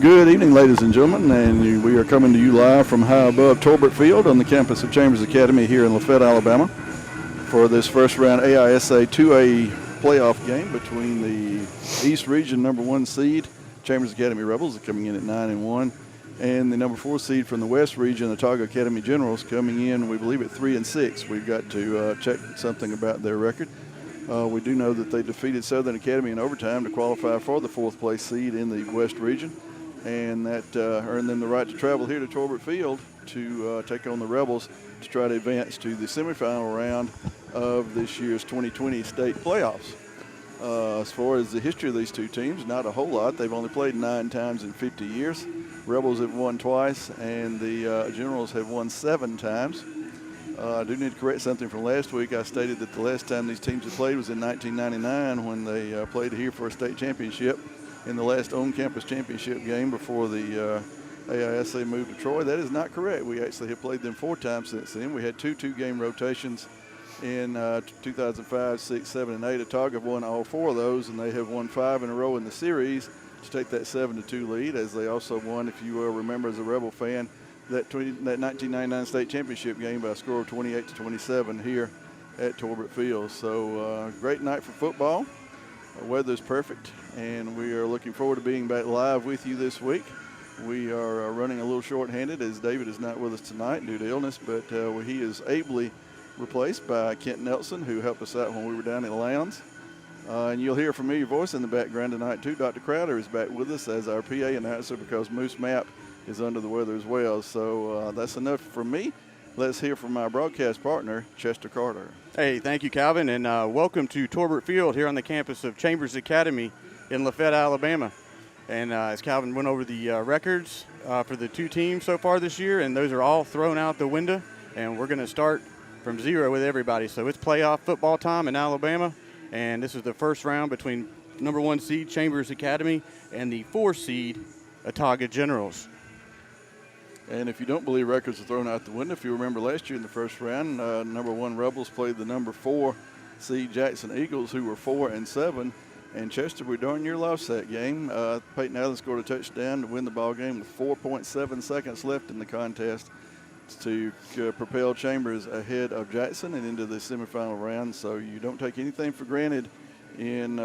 Good evening, ladies and gentlemen, and we are coming to you live from high above Torbert Field on the campus of Chambers Academy here in Lafayette, Alabama, for this first round AISA 2A playoff game between the East Region number 1 seed, Chambers Academy Rebels, coming in at 9-1, and the number 4 seed from the West Region, Autauga Academy Generals, coming in, we believe, at 3-6. We've got to check something about their record. We do know that they defeated Southern Academy in overtime to qualify for the 4th place seed in the West Region, and that earned them the right to travel here to Torbert Field to take on the Rebels to try to advance to the semifinal round of this year's 2020 state playoffs. As far as the history of these two teams, not a whole lot. They've only played 9 times in 50 years. Rebels have won twice, and the Generals have won 7 times. I do need to correct something from last week. I stated that the last time these teams have played was in 1999 when they played here for a state championship in the last on-campus championship game before the AISA moved to Troy. That is not correct. We actually have played them 4 times since then. We had 2 two-game rotations in 2005, 6, 7, and 8. Autauga have won all 4 of those, and they have won 5 in a row in the series to take that 7-2 lead, as they also won, if you remember as a Rebel fan, that 1999 state championship game by a score of 28-27 here at Torbert Field. So great night for football. The weather's perfect, and we are looking forward to being back live with you this week. We are running a little short-handed as David is not with us tonight due to illness, but he is ably replaced by Kent Nelson, who helped us out when we were down in Lowndes. And you'll hear a familiar voice in the background tonight, too. Dr. Crowder is back with us as our PA announcer because Moose Mapp is under the weather as well. So that's enough from me. Let's hear from our broadcast partner, Chester Carter. Hey, thank you, Calvin, and welcome to Torbert Field here on the campus of Chambers Academy in Lafayette, Alabama. And as Calvin went over the records for the 2 teams so far this year, and those are all thrown out the window, and we're going to start from 0 with everybody. So it's playoff football time in Alabama, and this is the first round between number 1 seed Chambers Academy and the 4 seed Autauga Generals. And if you don't believe records are thrown out the window, if you remember last year in the first round, number 1 Rebels played the number 4 seed Jackson Eagles, who were 4-7, and Chester, we darn near lost that game. Peyton Allen scored a touchdown to win the ball game with 4.7 seconds left in the contest to propel Chambers ahead of Jackson and into the semifinal round. So you don't take anything for granted in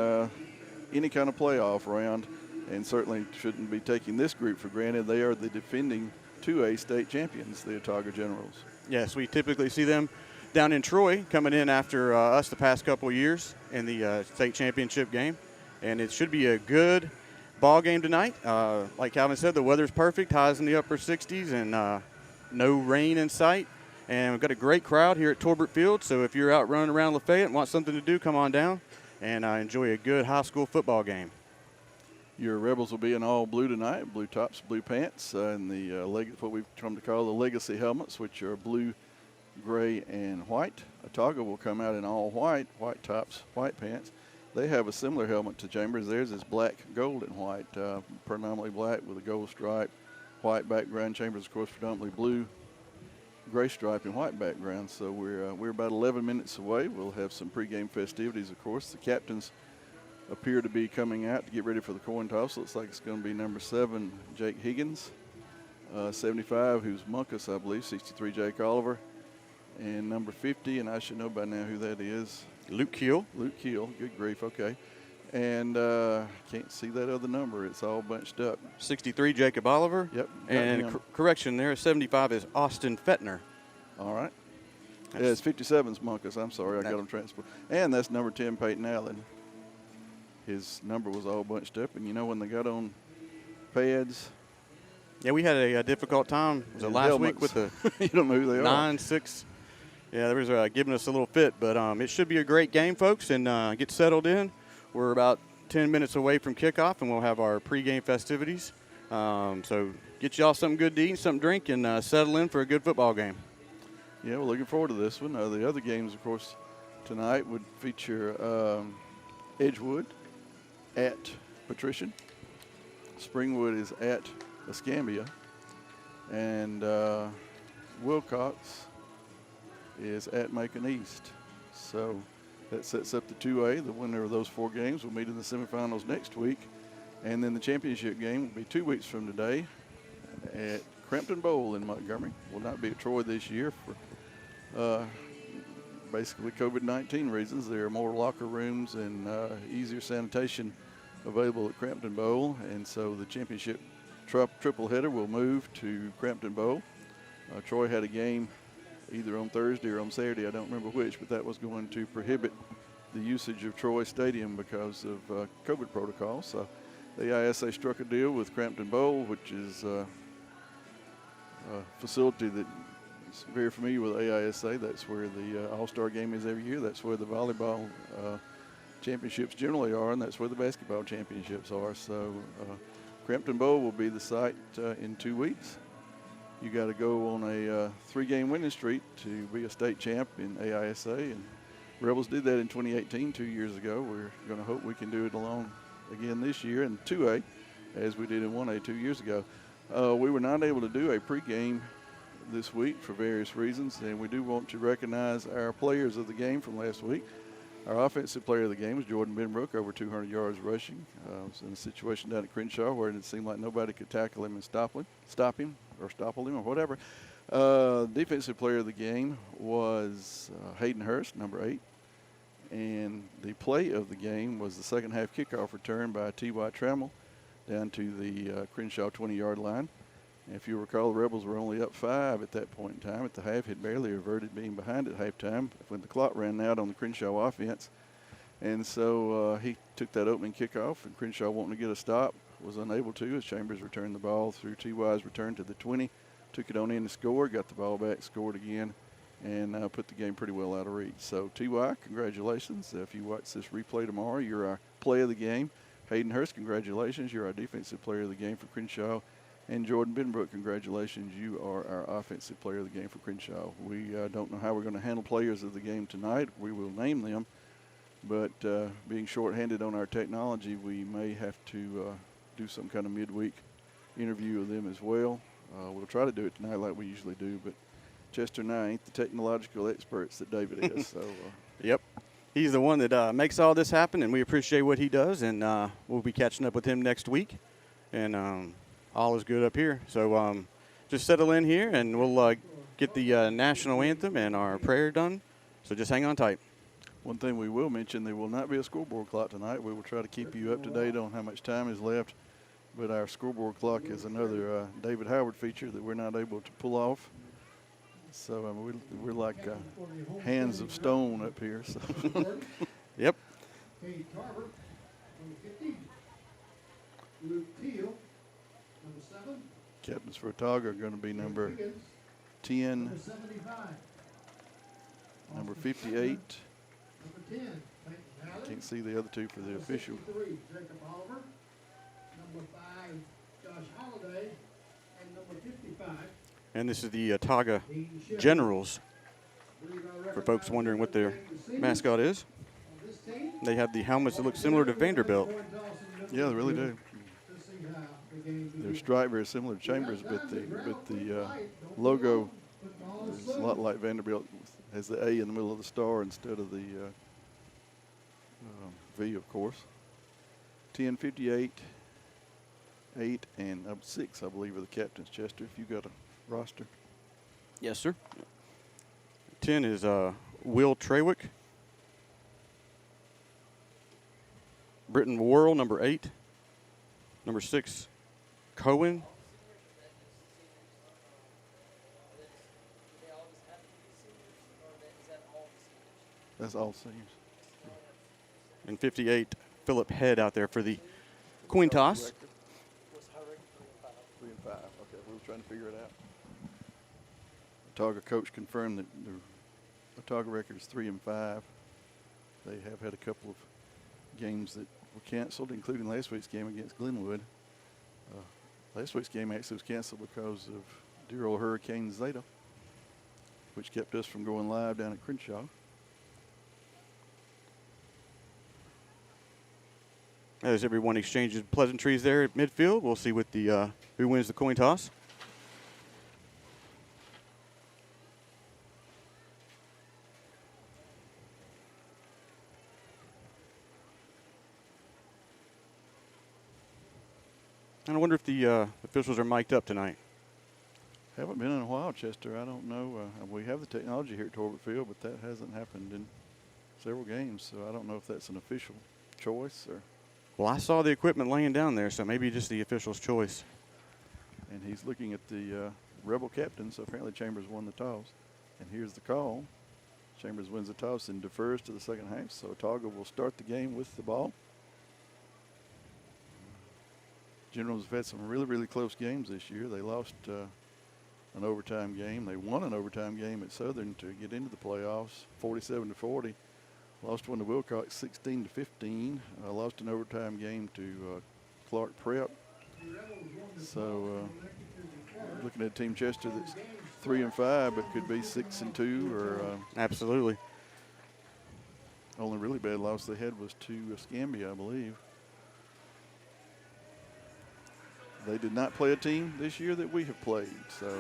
any kind of playoff round, and certainly shouldn't be taking this group for granted. They are the defending 2A state champions, the Autauga Generals. Yes, we typically see them down in Troy coming in after us the past couple of years in the state championship game. And it should be a good ball game tonight. Like Calvin said, the weather's perfect, highs in the upper 60s, and no rain in sight. And we've got a great crowd here at Torbert Field, so if you're out running around Lafayette and want something to do, come on down and enjoy a good high school football game. Your Rebels will be in all blue tonight, blue tops, blue pants, and the what we've come to call the legacy helmets, which are blue, gray, and white. Autauga will come out in all white, white tops, white pants. They have a similar helmet to Chambers. Theirs is black, gold, and white, predominantly black with a gold stripe, white background. Chambers, of course, predominantly blue, gray stripe, and white background. So we're about 11 minutes away. We'll have some pregame festivities, of course. The captains appear to be coming out to get ready for the coin toss. Looks like it's going to be number 7, Jake Higgins, 75, who's Munkus, I believe, 63, Jake Oliver, and number 50, and I should know by now who that is. Luke Keel. Luke Keel, good grief, okay. And can't see that other number. It's all bunched up. 63, Jacob Oliver. Yep. And correction there, 75 is Austin Fettner. All right. Yeah, it's 57's Munkus. I'm sorry, I got him transported. And that's number 10, Peyton Allen. His number was all bunched up, and you know when they got on pads. Yeah, we had a difficult time. Was it last week with the you don't know who they 9-6? Yeah, they was giving us a little fit, but it should be a great game, folks, and get settled in. We're about 10 minutes away from kickoff, and we'll have our pregame festivities. So get y'all something good to eat, something to drink, and settle in for a good football game. Yeah, we're looking forward to this one. The other games, of course, tonight would feature Edgewood at Patrician. Springwood is at Escambia. And Wilcox is at Macon East. So that sets up the 2A. The winner of those 4 games will meet in the semifinals next week. And then the championship game will be 2 weeks from today at Crampton Bowl in Montgomery. Will not be at Troy this year for basically COVID-19 reasons. There are more locker rooms and easier sanitation available at Crampton Bowl, and so the championship triple header will move to Crampton Bowl. Troy had a game either on Thursday or on Saturday, I don't remember which, but that was going to prohibit the usage of Troy Stadium because of COVID protocols. So the AISA struck a deal with Crampton Bowl, which is a facility that is very familiar with AISA. That's where the All-Star game is every year. That's where the volleyball championships generally are, and that's where the basketball championships are. So Crampton Bowl will be the site in 2 weeks. You got to go on a 3-game winning streak to be a state champ in AISA, and Rebels did that in 2018, 2 years ago. We're going to hope we can do it along again this year in 2A, as we did in 1A 2 years ago. We were not able to do a pregame this week for various reasons, and we do want to recognize our players of the game from last week. Our offensive player of the game was Jordan Benbrook, over 200 yards rushing. Was in a situation down at Crenshaw where it seemed like nobody could tackle him and stop him or whatever. Defensive player of the game was Hayden Hurst, number 8. And the play of the game was the second half kickoff return by T.Y. Trammell down to the Crenshaw 20-yard line. And if you recall, the Rebels were only up 5 at that point in time. At the half, had barely averted being behind at halftime when the clock ran out on the Crenshaw offense. And so he took that opening kickoff, and Crenshaw, wanting to get a stop, was unable to as Chambers returned the ball through T.Y.'s return to the 20, took it on in to score, got the ball back, scored again, and put the game pretty well out of reach. So T.Y., congratulations. If you watch this replay tomorrow, you're our play of the game. Hayden Hurst, congratulations. You're our defensive player of the game for Crenshaw. And Jordan Benbrook, congratulations. You are our offensive player of the game for Crenshaw. We don't know how we're going to handle players of the game tonight. We will name them. But being shorthanded on our technology, we may have to do some kind of midweek interview of them as well. We'll try to do it tonight like we usually do. But Chester and I ain't the technological experts that David is. So, Yep. He's the one that makes all this happen, and we appreciate what he does. And we'll be catching up with him next week. And all is good up here. So just settle in here, and we'll get the national anthem and our prayer done. So just hang on tight. One thing we will mention, there will not be a scoreboard clock tonight. We will try to keep you up to date on how much time is left. But our scoreboard clock is another David Howard feature that we're not able to pull off. So we're like hands of stone up here. So. Yep. Kate Carver, number 50. Luke Teal, number 7. Captains for Autauga are going to be number Higgins, 10, number 75. number Austin 58. Number 10, Clayton Mallett. Can't see the other two for the Number official. 63, Jacob Oliver. Number 5, Josh Holliday. And number 55, And this is the Autauga Dean Shepard. Generals. Believe I For folks wondering what their recognize mascot is, on this team. they have the helmets that look similar to Vanderbilt. Yeah, they really do. To see how the game They're begins. striped very similar to Chambers, but the logo is a lot like Vanderbilt. Has the A in the middle of the star instead of the V, of course. 10, 58, 8, and 6, I believe, are the captains. Chester, if you got a roster. Yes, sir. 10 is Will Trawick. Britton Worrell, number 8. Number 6, Cohen. That's all seniors. And 58, Philip Head out there for the coin toss. 3 and 5. Okay, we were trying to figure it out. Autauga coach confirmed that the Autauga record is 3 and 5. They have had a couple of games that were canceled, including last week's game against Glenwood. Last week's game actually was canceled because of dear old Hurricane Zeta, which kept us from going live down at Crenshaw. As everyone exchanges pleasantries there at midfield, we'll see what the who wins the coin toss. And I wonder if the officials are mic'd up tonight. Haven't been in a while, Chester. I don't know. We have the technology here at Torbert Field, but that hasn't happened in several games, so I don't know if that's an official choice or. Well, I saw the equipment laying down there, so maybe just the official's choice. And he's looking at the Rebel captain, so apparently Chambers won the toss. And here's the call. Chambers wins the toss and defers to the second half, so Autauga will start the game with the ball. Generals have had some really, really close games this year. They lost an overtime game. They won an overtime game at Southern to get into the playoffs, 47-40. Lost one to Wilcox, 16-15. Lost an overtime game to Clark Prep. So looking at Team Chester that's 3-5, but could be 6-2 or. Absolutely. Only really bad loss they had was to Escambia, I believe. They did not play a team this year that we have played. So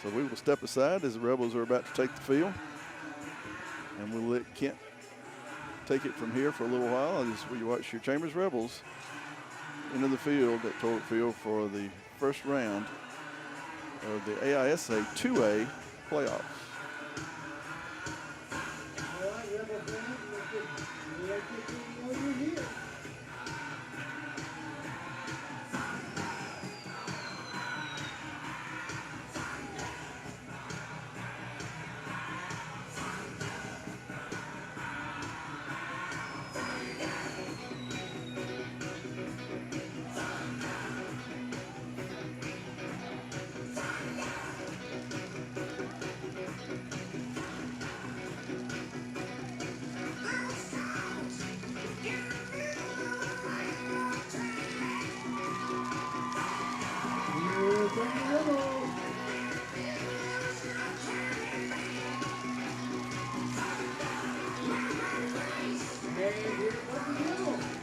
we will step aside as the Rebels are about to take the field. And we'll let Kent take it from here for a little while as we watch your Chambers Rebels into the field at Torbert Field for the first round of the AISA 2A playoffs. All right, Rebel fans, let's get the over here.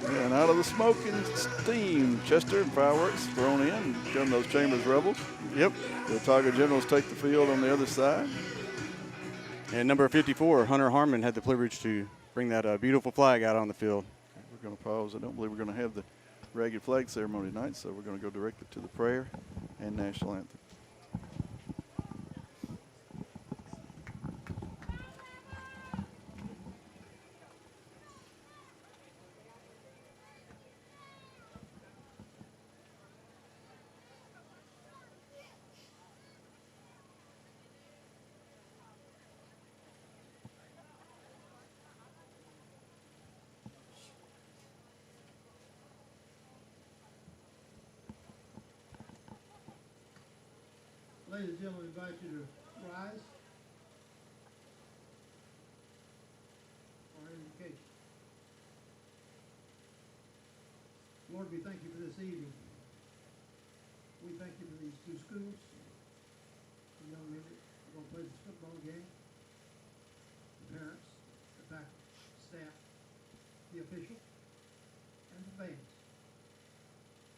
And out of the smoke and steam, Chester and fireworks thrown in. Come those Chambers Rebels. Yep. The Autauga Generals take the field on the other side. And number 54, Hunter Harmon, had the privilege to bring that beautiful flag out on the field. We're going to pause. I don't believe we're going to have the ragged flag ceremony tonight, so we're going to go directly to the prayer and national anthem. Ladies and gentlemen, I invite you to rise for our invocation. Lord, we thank you for this evening. We thank you for these two schools, the young men that are going to play this football game, the parents, the faculty, staff, the official, and the fans.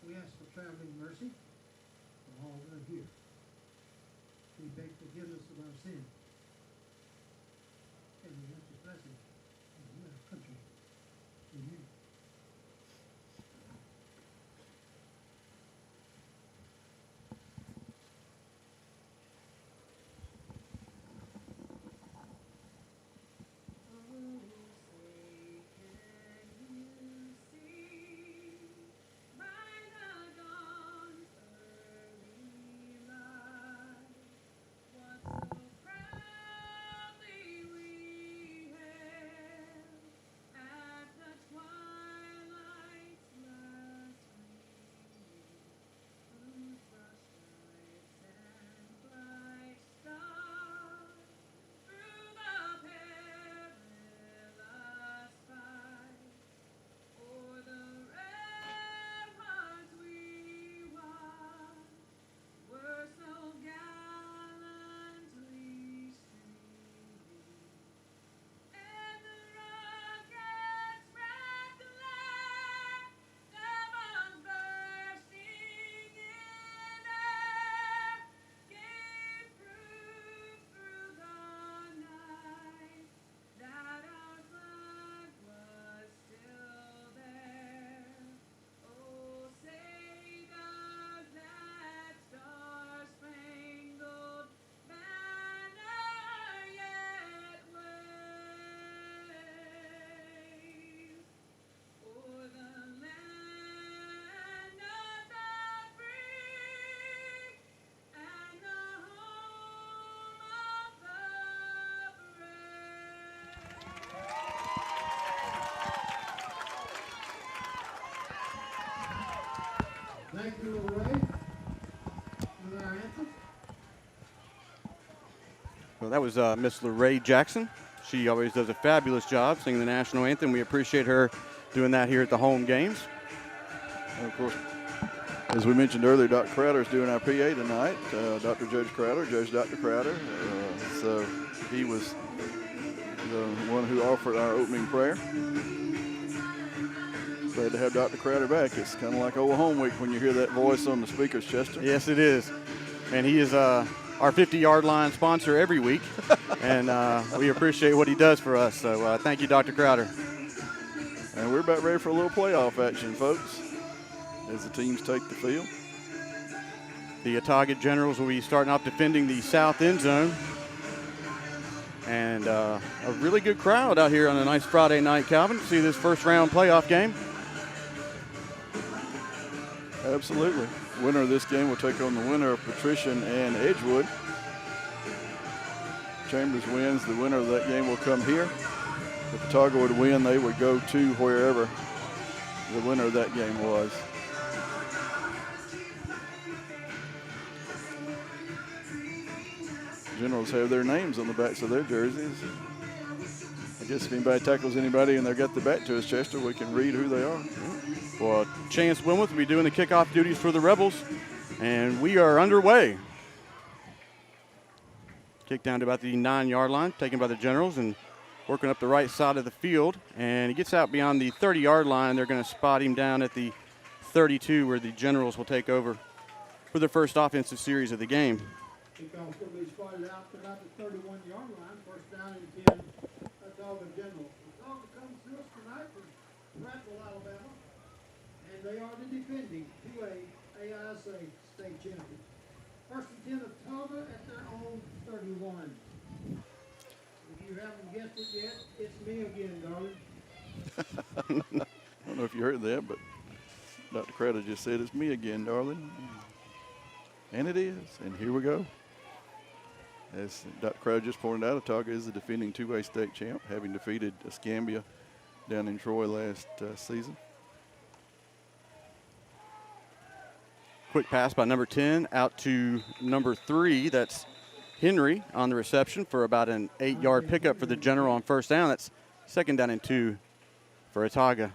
We ask for traveling mercy for all that are here. We beg forgiveness of our sins. And we ask your blessing on our country. Amen. So proudly we hailed Thank you, Ray, with our anthem. Well, that was Miss LaRae Jackson. She always does a fabulous job singing the national anthem. We appreciate her doing that here at the home games. And of course, as we mentioned earlier, Dr. Crowder is doing our PA tonight. Dr. Judge Crowder, Judge Dr. Crowder. So he was the one who offered our opening prayer. Glad to have Dr. Crowder back. It's kind of like old home week when you hear that voice on the speakers, Chester. Yes, it is. And he is our 50-yard line sponsor every week. And we appreciate what he does for us. So thank you, Dr. Crowder. And we're about ready for a little playoff action, folks, as the teams take the field. The Autauga Generals will be starting off defending the south end zone. And a really good crowd out here on a nice Friday night, Calvin, to see this first round playoff game. Absolutely. Winner of this game will take on the winner of Patrician and Edgewood. Chambers wins. The winner of that game will come here. If Autauga would win, they would go to wherever the winner of that game was. Generals have their names on the backs of their jerseys. I guess if anybody tackles anybody and they've got the back to us, Chester, we can read who they are. Well, Chance Wilmoth will be doing the kickoff duties for the Rebels, and we are underway. Kick down to about the 9-yard line, taken by the Generals and working up the right side of the field. And he gets out beyond the 30-yard line. They're going to spot him down at the 32 where the Generals will take over for their first offensive series of the game. Kickoff's going to be spotted out to about the 31-yard line. First down and 10, Autauga General. Autauga comes to us tonight from Prattville, Alabama, and they are the defending 2A AISA state champion. First and 10, Autauga at their own 31. If you haven't guessed it yet, it's me again, darling. I don't know if you heard that, but Dr. Crowder just said, it's me again, darling. And it is. And here we go. As Dr. Crowder just pointed out, Autauga is the defending 2A state champ, having defeated Escambia down in Troy last season. Quick pass by number 10 out to number 3. That's Henry on the reception for about an 8-yard pickup for the General on first down. That's second down and 2 for Autauga.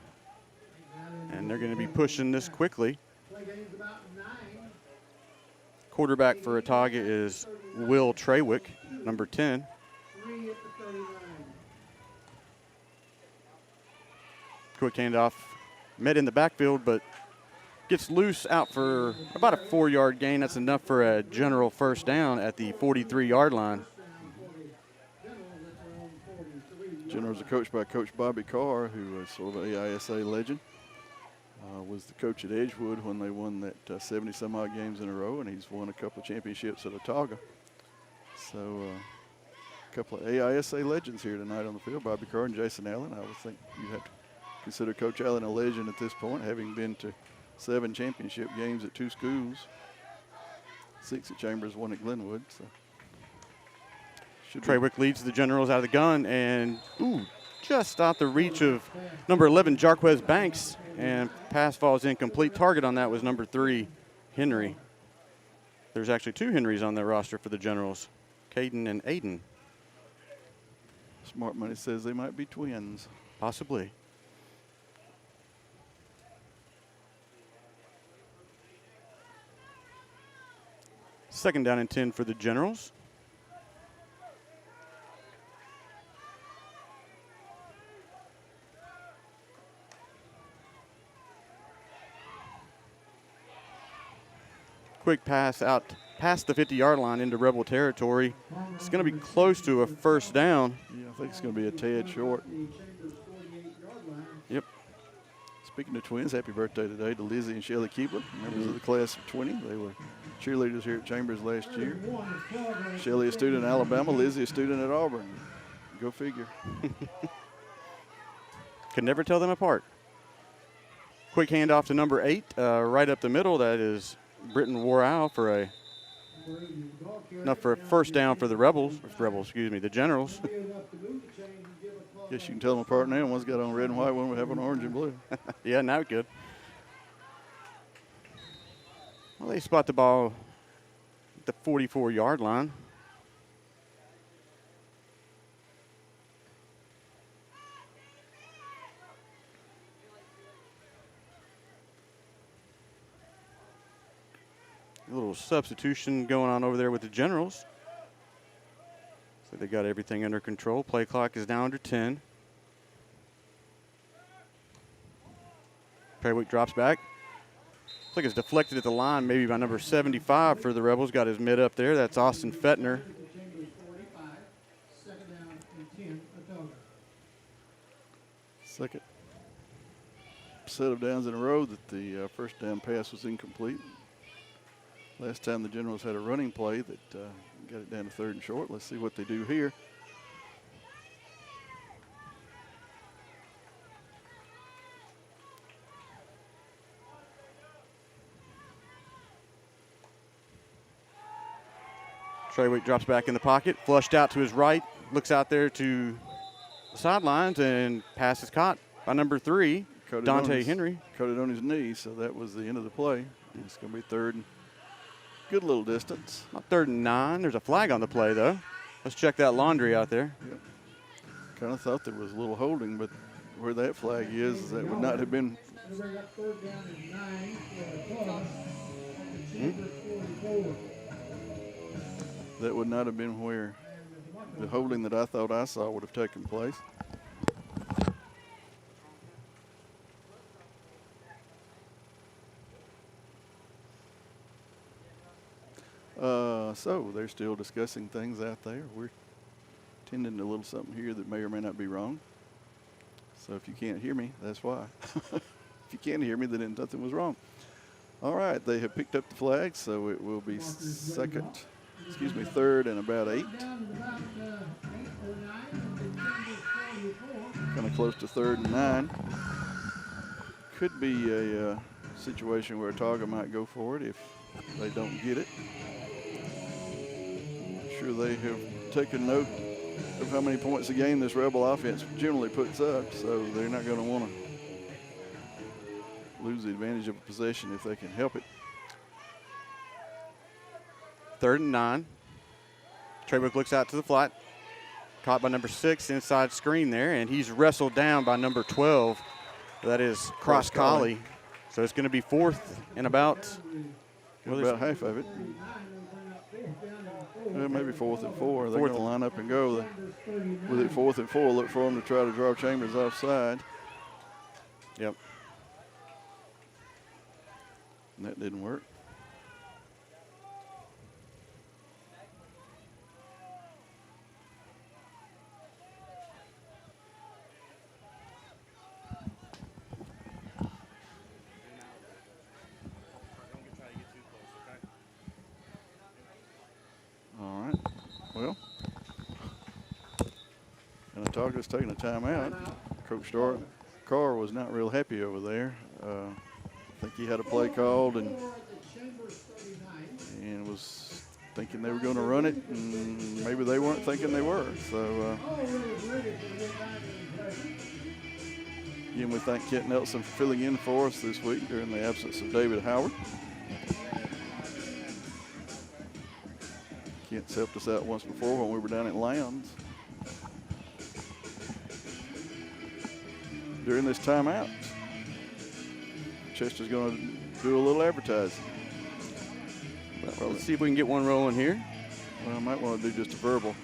And they're going to be pushing this quickly. Quarterback for Autauga is Will Trawick, number 10. Quick handoff, met in the backfield, but gets loose out for about a 4-yard gain. That's enough for a General first down at the 43-yard line. Generals are coached by Coach Bobby Carr, who is sort of an AISA legend. Was the coach at Edgewood when they won that 70-some-odd games in a row, and he's won a couple of championships at Autauga. So a couple of AISA legends here tonight on the field, Bobby Carr and Jason Allen. I would think you'd have to consider Coach Allen a legend at this point, having been to 7 championship games at 2 schools, 6 at Chambers, 1 at Glenwood. So Trawick leads the Generals out of the gun, and just out the reach of number 11, Jarquez Banks, and pass falls incomplete. Target on that was number 3, Henry. There's actually 2 Henrys on their roster for the Generals, Caden and Aiden. Smart money says they might be twins. Possibly. Second down and 10 for the Generals. Quick pass out past the 50-yard line into Rebel territory. It's going to be close to a first down. Yeah, I think it's going to be a tad short. Yep. Speaking of twins, happy birthday today to Lizzie and Shelly Keebler, members of the class of 20. They were cheerleaders here at Chambers last year. Shelly, a student at Alabama. Lizzie, a student at Auburn. Go figure. Could never tell them apart. Quick handoff to number 8, right up the middle. That is Britton Warrow for enough for a first down for the the Generals. Guess you can tell them apart now. One's got on red and white, one would have on orange and blue. Yeah, now good. Well, they spot the ball at the 44-yard line. A little substitution going on over there with the Generals. So they got everything under control. Play clock is down to 10. Perrywick drops back. Looks like it's deflected at the line, maybe by number 75 for the Rebels. Got his mid up there. That's Austin Fettner. Second set of downs in a row that the first down pass was incomplete. Last time the Generals had a running play that got it down to 3rd and short. Let's see what they do here. Perrywick drops back in the pocket, flushed out to his right, looks out there to the sidelines, and pass is caught by number 3, Dante Henry. Caught it on his knee, so that was the end of the play. It's going to be 3rd and good little distance. Not 3rd and 9. There's a flag on the play, though. Let's check that laundry out there. Yep. Kind of thought there was a little holding, but where that flag is, that would not have been. That would not have been where the holding that I thought I saw would have taken place. So they're still discussing things out there. We're tending to a little something here that may or may not be wrong. So if you can't hear me, that's why. If you can't hear me, then nothing was wrong. All right, they have picked up the flag, so it will be 3rd and about 8. Kind of close to 3rd and 9. Could be a situation where Autauga might go for it if they don't get it. I'm sure they have taken note of how many points a game this Rebel offense generally puts up, so they're not going to want to lose the advantage of a possession if they can help it. 3rd and 9. Perrywick looks out to the flat. Caught by number 6, inside screen there, and he's wrestled down by number 12. That is Cross Collie. So it's going to be 4th and about. Well, about half of it. Well, maybe 4th and 4. They're going to line up and go. With it 4th and 4, look for them to try to draw Chambers offside. Yep. And that didn't work. All right. Well, and Autauga's taking a timeout. Coach Carr was not real happy over there. I think he had a play called and was thinking they were going to run it, and maybe they weren't thinking they were. So again, we thank Kent Nelson for filling in for us this week during the absence of David Howard. Kent's helped us out once before when we were down at Lowndes. During this timeout, Chester's going to do a little advertising. Well, let's see if we can get one rolling here. Well, I might want to do just a verbal.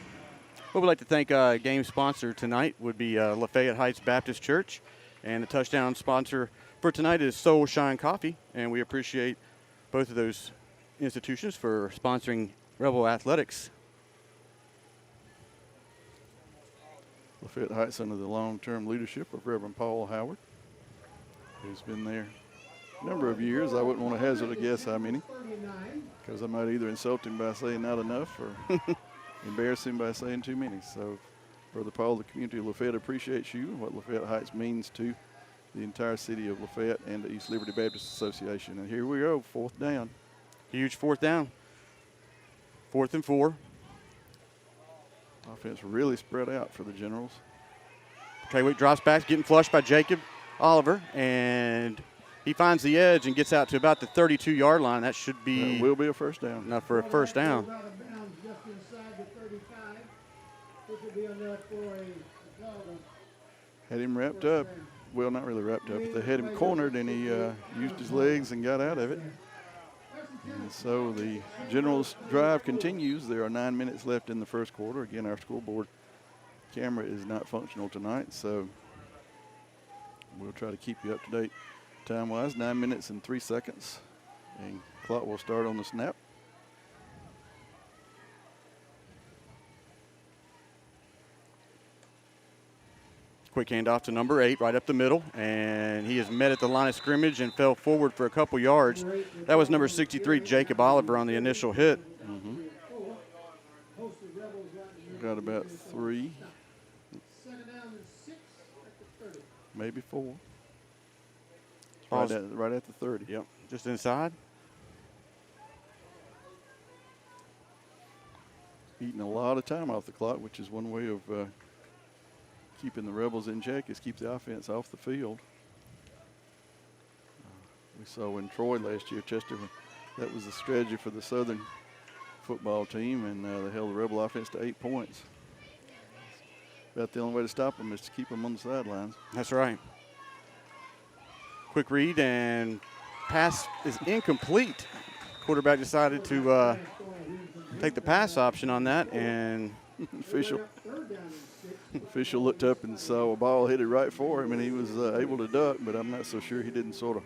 Well, we'd like to thank game sponsor tonight would be Lafayette Heights Baptist Church. And the touchdown sponsor for tonight is Soul Shine Coffee. And we appreciate both of those institutions for sponsoring Rebel Athletics. Lafayette Heights under the long-term leadership of Reverend Paul Howard, who's been there a number of years. I wouldn't want to hazard a guess how many, because I might either insult him by saying not enough or embarrass him by saying too many. So, Brother Paul, the community of Lafayette appreciates you and what Lafayette Heights means to the entire city of Lafayette and the East Liberty Baptist Association. And here we go, 4th down. Huge 4th down. 4th and 4. Offense really spread out for the Generals. Perrywick drops back, getting flushed by Jacob Oliver, and He finds the edge and gets out to about the 32-yard line. That should be That will be a first down. enough for a first down. Out of bounds just inside the 35. This will be enough for a Autauga. Had him wrapped up. Well, not really wrapped up. They had him cornered, and he used his legs and got out of it. And so the Generals' drive continues. There are 9 minutes left in the first quarter. Again, our scoreboard camera is not functional tonight, so we'll try to keep you up to date time-wise. 9 minutes and 3 seconds. And clock will start on the snap. Quick handoff to number 8, right up the middle, and he is met at the line of scrimmage and fell forward for a couple yards. That was number 63, Jacob Oliver, on the initial hit. Got about 3, maybe 4. Right at the 30. Yep, just inside. Eating a lot of time off the clock, which is one way of keeping the Rebels in check, is keep the offense off the field. We saw in Troy last year, Chester, that was the strategy for the Southern football team, and they held the Rebel offense to 8 points. About the only way to stop them is to keep them on the sidelines. That's right. Quick read, and pass is incomplete. Quarterback decided to take the pass option on that, and Official looked up and saw a ball hit it right for him, and he was able to duck, but I'm not so sure he didn't sort of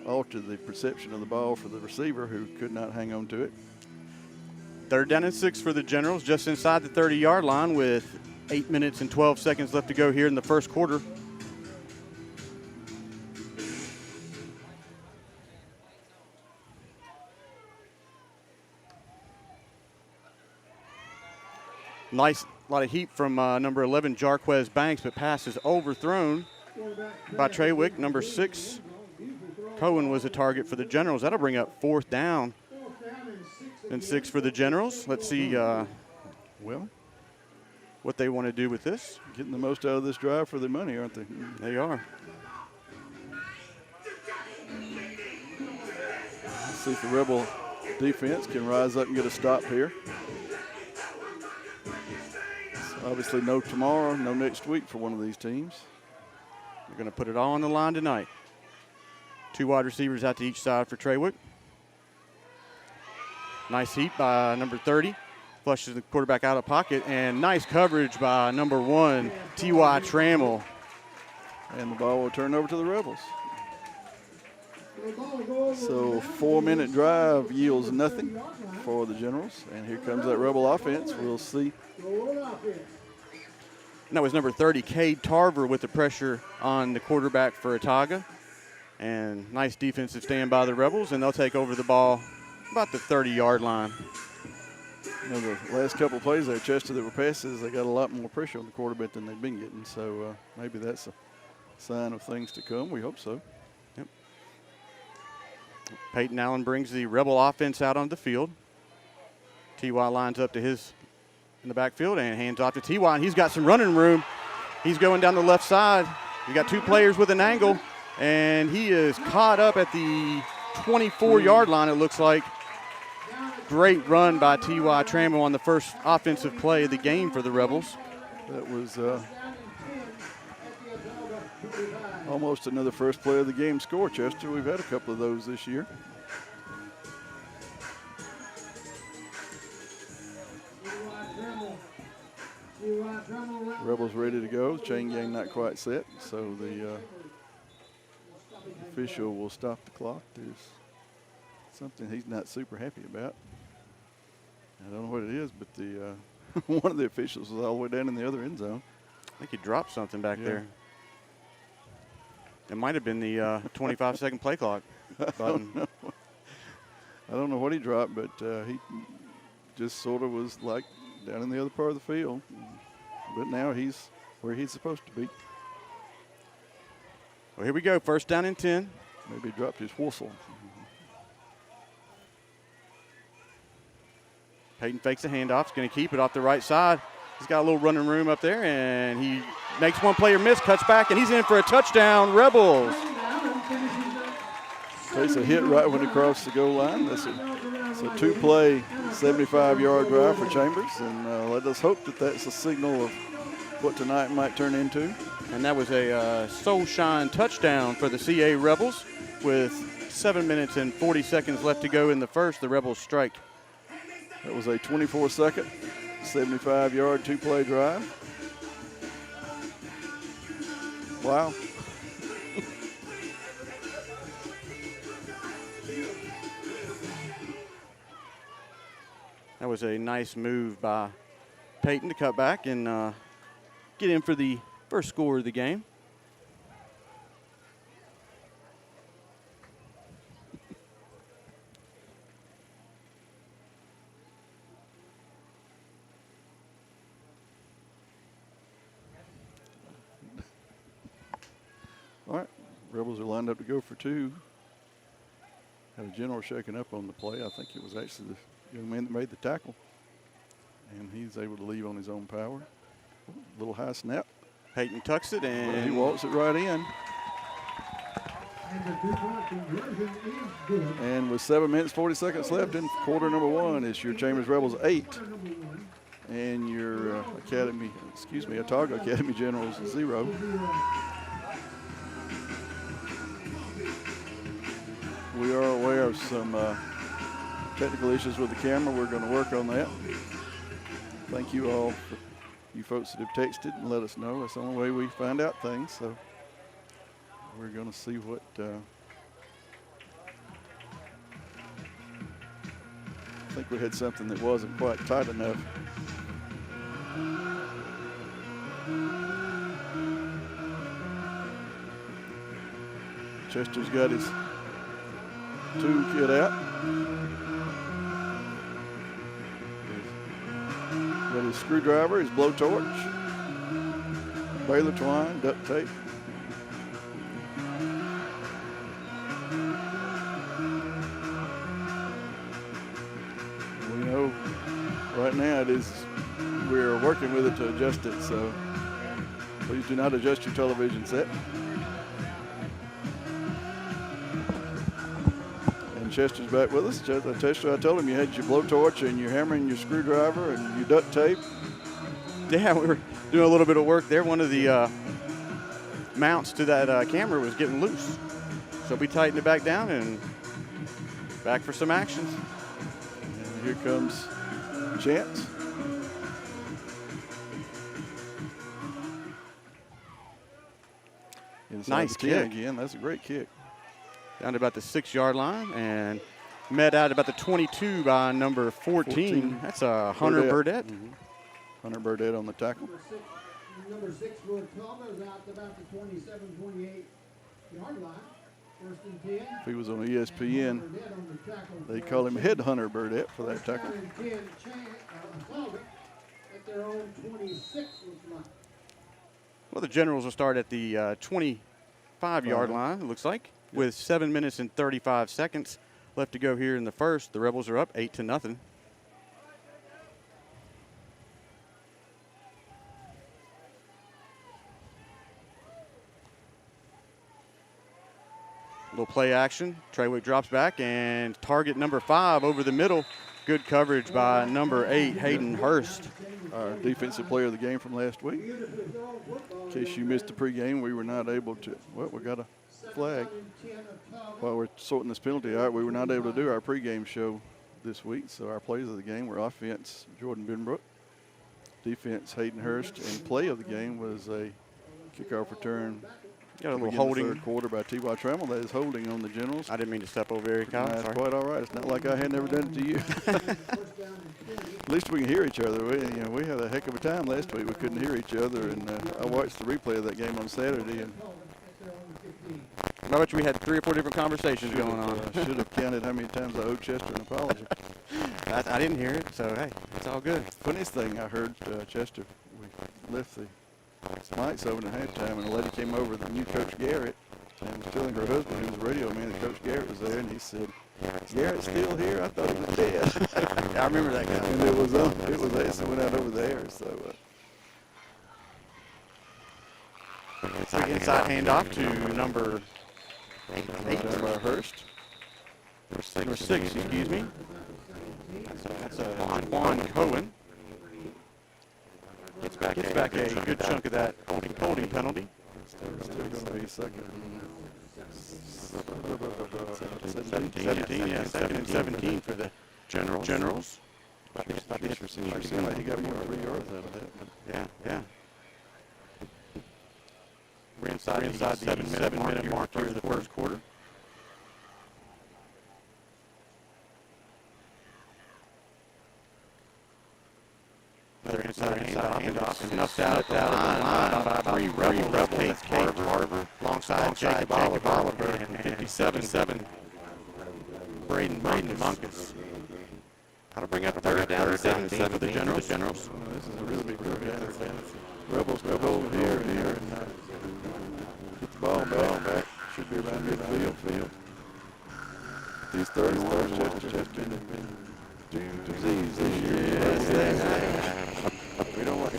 alter the perception of the ball for the receiver, who could not hang on to it. 3rd down and 6 for the Generals, just inside the 30-yard line with 8 minutes and 12 seconds left to go here in the first quarter. Nice, lot of heat from number 11, Jarquez Banks, but pass is overthrown by Trawick. Number 6, Cohen, was a target for the Generals. That'll bring up 4th down and 6 for the Generals. Let's see Well, what they want to do with this. getting the most out of this drive for their money, aren't they? They are. Let's see if the Rebel defense can rise up and get a stop here. Obviously no tomorrow, no next week for one of these teams. They're going to put it all on the line tonight. 2 wide receivers out to each side for Trawick. Nice heat by number 30. Flushes the quarterback out of pocket, and nice coverage by number 1, T.Y. Trammell. And the ball will turn over to the Rebels. So 4-minute drive yields nothing for the Generals. And here comes that Rebel offense. We'll see. And that was number 30, Cade Tarver, with the pressure on the quarterback for Autauga. And nice defensive stand by the Rebels, and they'll take over the ball about the 30-yard line. You know, the last couple of plays there, Chester, that were passes, they got a lot more pressure on the quarterback than they've been getting. So maybe that's a sign of things to come. We hope so. Yep. Peyton Allen brings the Rebel offense out on the field. T.Y. lines up to his in the backfield and hands off to T.Y. And he's got some running room. He's going down the left side. You got 2 players with an angle, and he is caught up at the 24-yard line, it looks like. Great run by T.Y. Trammell on the first offensive play of the game for the Rebels. That was almost another first play of the game score, Chester. We've had a couple of those this year. Rebels ready to go. Chain gang not quite set, so the official will stop the clock. There's something he's not super happy about. I don't know what it is, but the one of the officials was all the way down in the other end zone. I think he dropped something back there. It might have been the 25-second play clock button. I don't know what he dropped, but he just sort of was like down in the other part of the field. But now he's where he's supposed to be. Well, here we go. 1st down and 10. Maybe he dropped his whistle. Peyton fakes a handoff. He's going to keep it off the right side. He's got a little running room up there, and he makes one player miss, cuts back, and he's in for a touchdown, Rebels. Takes a hit right when he crosses the goal line. That's a two-play, 75-yard drive for Chambers, and let us hope that that's a signal of what tonight might turn into. And that was a soul shine touchdown for the CA Rebels with 7 minutes and 40 seconds left to go in the first. The Rebels strike. That was a 24-second, 75-yard two-play drive. Wow. That was a nice move by Peyton to cut back and get in for the first score of the game. All right, Rebels are lined up to go for two. Had a general shaking up on the play. I think it was actually the young man that made the tackle. And he's able to leave on his own power. A little high snap. Peyton tucks it and he walks it right in. And the two-point conversion is good. And with 7 minutes, 40 seconds left in quarter number one, it's your Chambers Rebels 8 Quarter number one and your Autauga Academy Generals 0. will be We are aware of some technical issues with the camera. We're going to work on that. Thank you all, for you folks that have texted and let us know. That's the only way we find out things. So we're going to see what I think we had something that wasn't quite tight enough. Chester's got his toolkit out. Got his screwdriver, his blowtorch, baler twine, duct tape. We know right now we're working with it to adjust it, so please do not adjust your television set. Chester's back with us. Chester, I told him you had your blowtorch and your hammer and your screwdriver and your duct tape. yeah, we were doing a little bit of work there. One of the mounts to that camera was getting loose. So we tightened it back down and back for some action. And here comes Chance. Inside Nice the 10 kick. again. That's a great kick. Down to about the 6-yard line and met out about the 22 by number 14. That's Hunter Burdett. Mm-hmm. Hunter Burdett on the tackle. number 6 for Autauga is out to about the 27-28 yard line. First and 10. If he was on ESPN, Burdett on the tackle they for call him Headhunter Burdett for that First tackle. down and 10, Autauga at their own 26 looks like. Well, the Generals will start at the 25-yard line, it looks like, with 7 minutes and 35 seconds left to go here in the first. The Rebels are up 8-0. Little play action. Treywick drops back and target number 5 over the middle. Good coverage by number 8, Hayden Hurst. Our defensive player of the game from last week. In case you missed the pregame, we were not able to. Well, we got a flag. While we're sorting this penalty out, we were not able to do our pregame show this week. So our plays of the game were offense, Jordan Benbrook, defense, Hayden Hurst, and play of the game was a kickoff return. Got a little Begin holding. the third quarter by T.Y. Trammell. That is holding on the Generals. I didn't mean to step over there, Kyle. That's Sorry. quite all right. It's not like I had never done it to you. At least we can hear each other. We had a heck of a time last week. We couldn't hear each other, and I watched the replay of that game on Saturday, and I bet you we had 3 or 4 different conversations going on. should have counted how many times I owed Chester an apology. I didn't hear it, so hey, it's all good. Funniest thing I heard, Chester, we left the mics open at halftime, and a lady came over that knew Coach Garrett and was telling her husband, who was a radio man, that Coach Garrett was there, and he said, "Garrett's still here? I thought he was dead." Yeah, I remember that guy. And it was Ace that went out over there. So It's an inside handoff to number 8. down by Hurst. Number 6, excuse me. That's Juan Cohen. Gets back a good chunk of that holding penalty. Still going to be second. 17 for the Generals. About the interesting. He got more 3 yards out of that. Yeah. We're inside the 7-minute mark here of the first quarter. Another inside handoff, snuffed out at that line by 3 Rebels, Kate Carver, alongside Jacob Oliver, and 57, Braden Munkus. How to bring up third down and 17 for the Generals. This is a really big third down. Rebels go over here and get the ball back. Should be around midfield. These third and ones just been disease this year. We don't like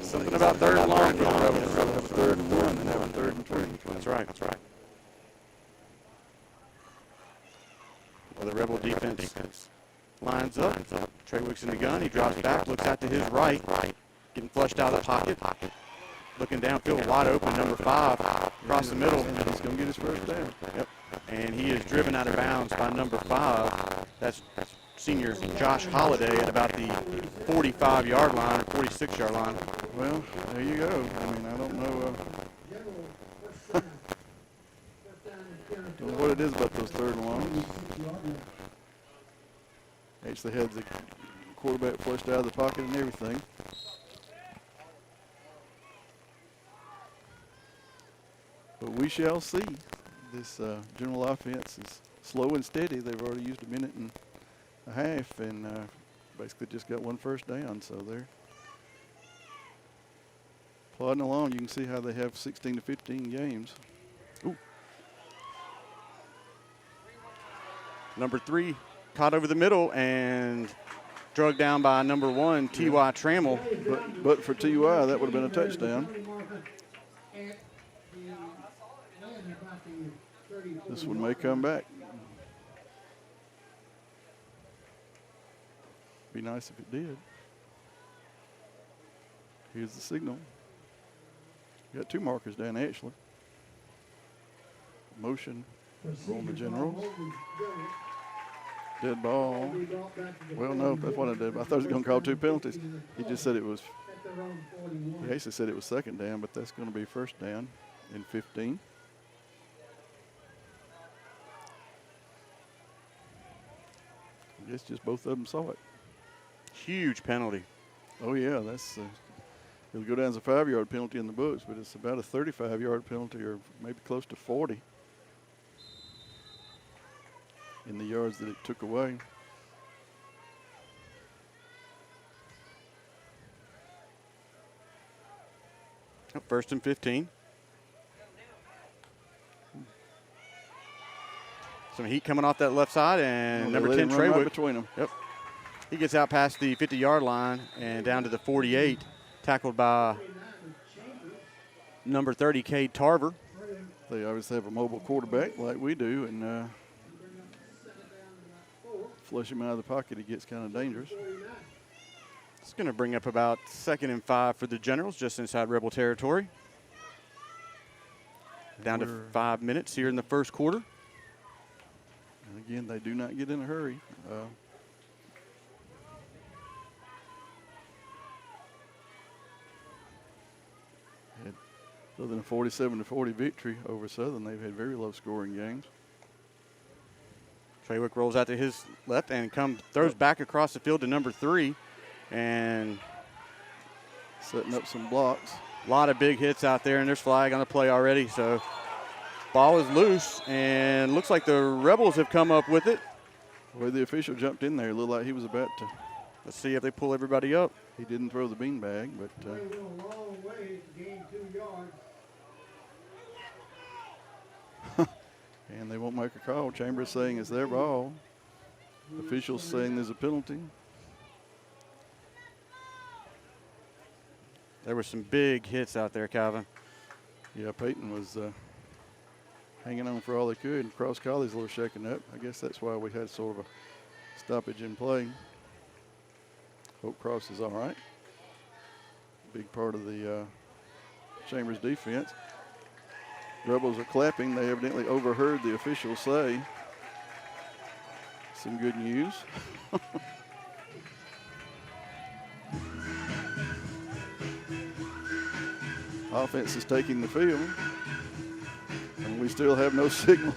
Something about third and long. have third and 1 and having third and 3. That's right. Well, the Rebel defense lines up. Treywick's in the gun. He drops back, looks out to his right, getting flushed out of the pocket. Looking downfield, wide open, number 5, across the middle. And he's going to get his first down. Yep. And he is driven out of bounds by number 5. That's senior Josh Holliday at about the 45-yard line or 46-yard line. Well, there you go. I mean, I don't know what it is about those third and longs. Actually had the quarterback flushed out of the pocket and everything. But we shall see. This general offense is slow and steady. They've already used a minute and a half and basically just got 1 first down. So they're plodding along. You can see how they have 16 to 15 games. Ooh. Number 3 caught over the middle and drug down by number 1, T.Y. Trammell. But for T.Y., that would have been a touchdown. This one may come back. Be nice if it did. Here's the signal. Got 2 markers down, actually. Motion on the Generals. Dead ball. Well, no, that's what I did. I thought he was going to call 2 penalties. He just said it was. He actually said it was second down, but that's going to be first down in 15. I guess just both of them saw it. Huge penalty. Oh, yeah, that's it'll go down as a 5-yard penalty in the books, but it's about a 35-yard penalty or maybe close to 40 in the yards that it took away. First and 15. Some heat coming off that left side, and number 10, Treywick. Right between them. Yep. He gets out past the 50-yard line and down to the 48, tackled by number 30, Cade Tarver. They obviously have a mobile quarterback like we do, and flush him out of the pocket, he gets kind of dangerous. It's going to bring up about 2nd and 5 for the Generals, just inside Rebel territory. Down to 5 minutes here in the first quarter. And again, they do not get in a hurry. Other than a 47-40 victory over Southern, they've had very low-scoring games. Treywick rolls out to his left and throws back across the field to number 3, and setting up some blocks. A lot of big hits out there, and there's flag on the play already. So ball is loose, and looks like the Rebels have come up with it. The way the official jumped in there, it looked like he was about to. Let's see if they pull everybody up. He didn't throw the beanbag, but. They went a long way to gain 2 yards. And they won't make a call. Chambers saying it's their ball. Officials saying there's a penalty. There were some big hits out there, Calvin. Yeah, Peyton was hanging on for all they could, and Cross Colley's a little shaken up. I guess that's why we had sort of a stoppage in play. Hope Cross is all right. Big part of the Chambers defense. Rebels are clapping. They evidently overheard the officials say. Some good news. Offense is taking the field, and we still have no signal.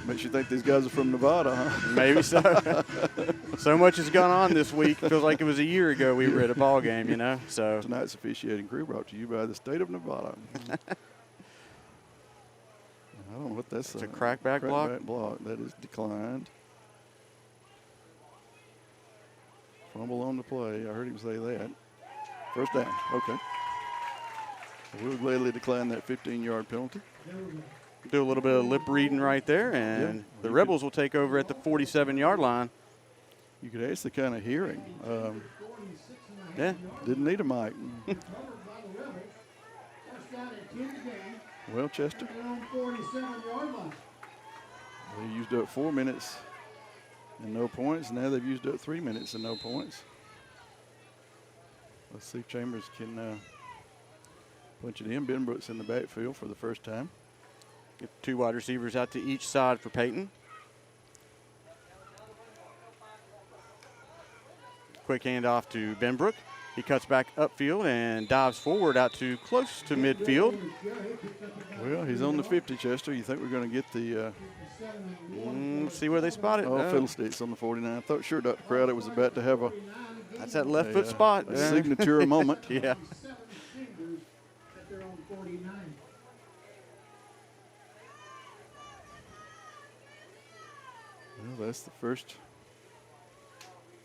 Makes you think these guys are from Nevada, huh? Maybe so. So much has gone on this week. Feels like it was a year ago we were at a ball game, you know. So tonight's officiating crew brought to you by the state of Nevada. I don't know what that's. It's a crackback block. Crackback block. That is declined. Fumble on the play. I heard him say that. First down. Okay. We'll gladly decline that 15-yard penalty. Do a little bit of lip reading right there, and the Rebels will take over at the 47-yard line. You could ask the kind of hearing. Yeah. Didn't need a mic. Well, Chester. They used up 4 minutes and no points. Now they've used up 3 minutes and no points. Let's see if Chambers can punch it in. Benbrook's in the backfield for the first time. Get 2 wide receivers out to each side for Peyton. Quick handoff to Benbrook. He cuts back upfield and dives forward out to close to midfield. Well, he's on the 50, Chester. You think we're going to get the see where they spot it. Oh, Fiddlesticks on the 49. I thought sure Dr. Crowder was about to have that's that left foot spot. A signature moment. Yeah. Well, that's the first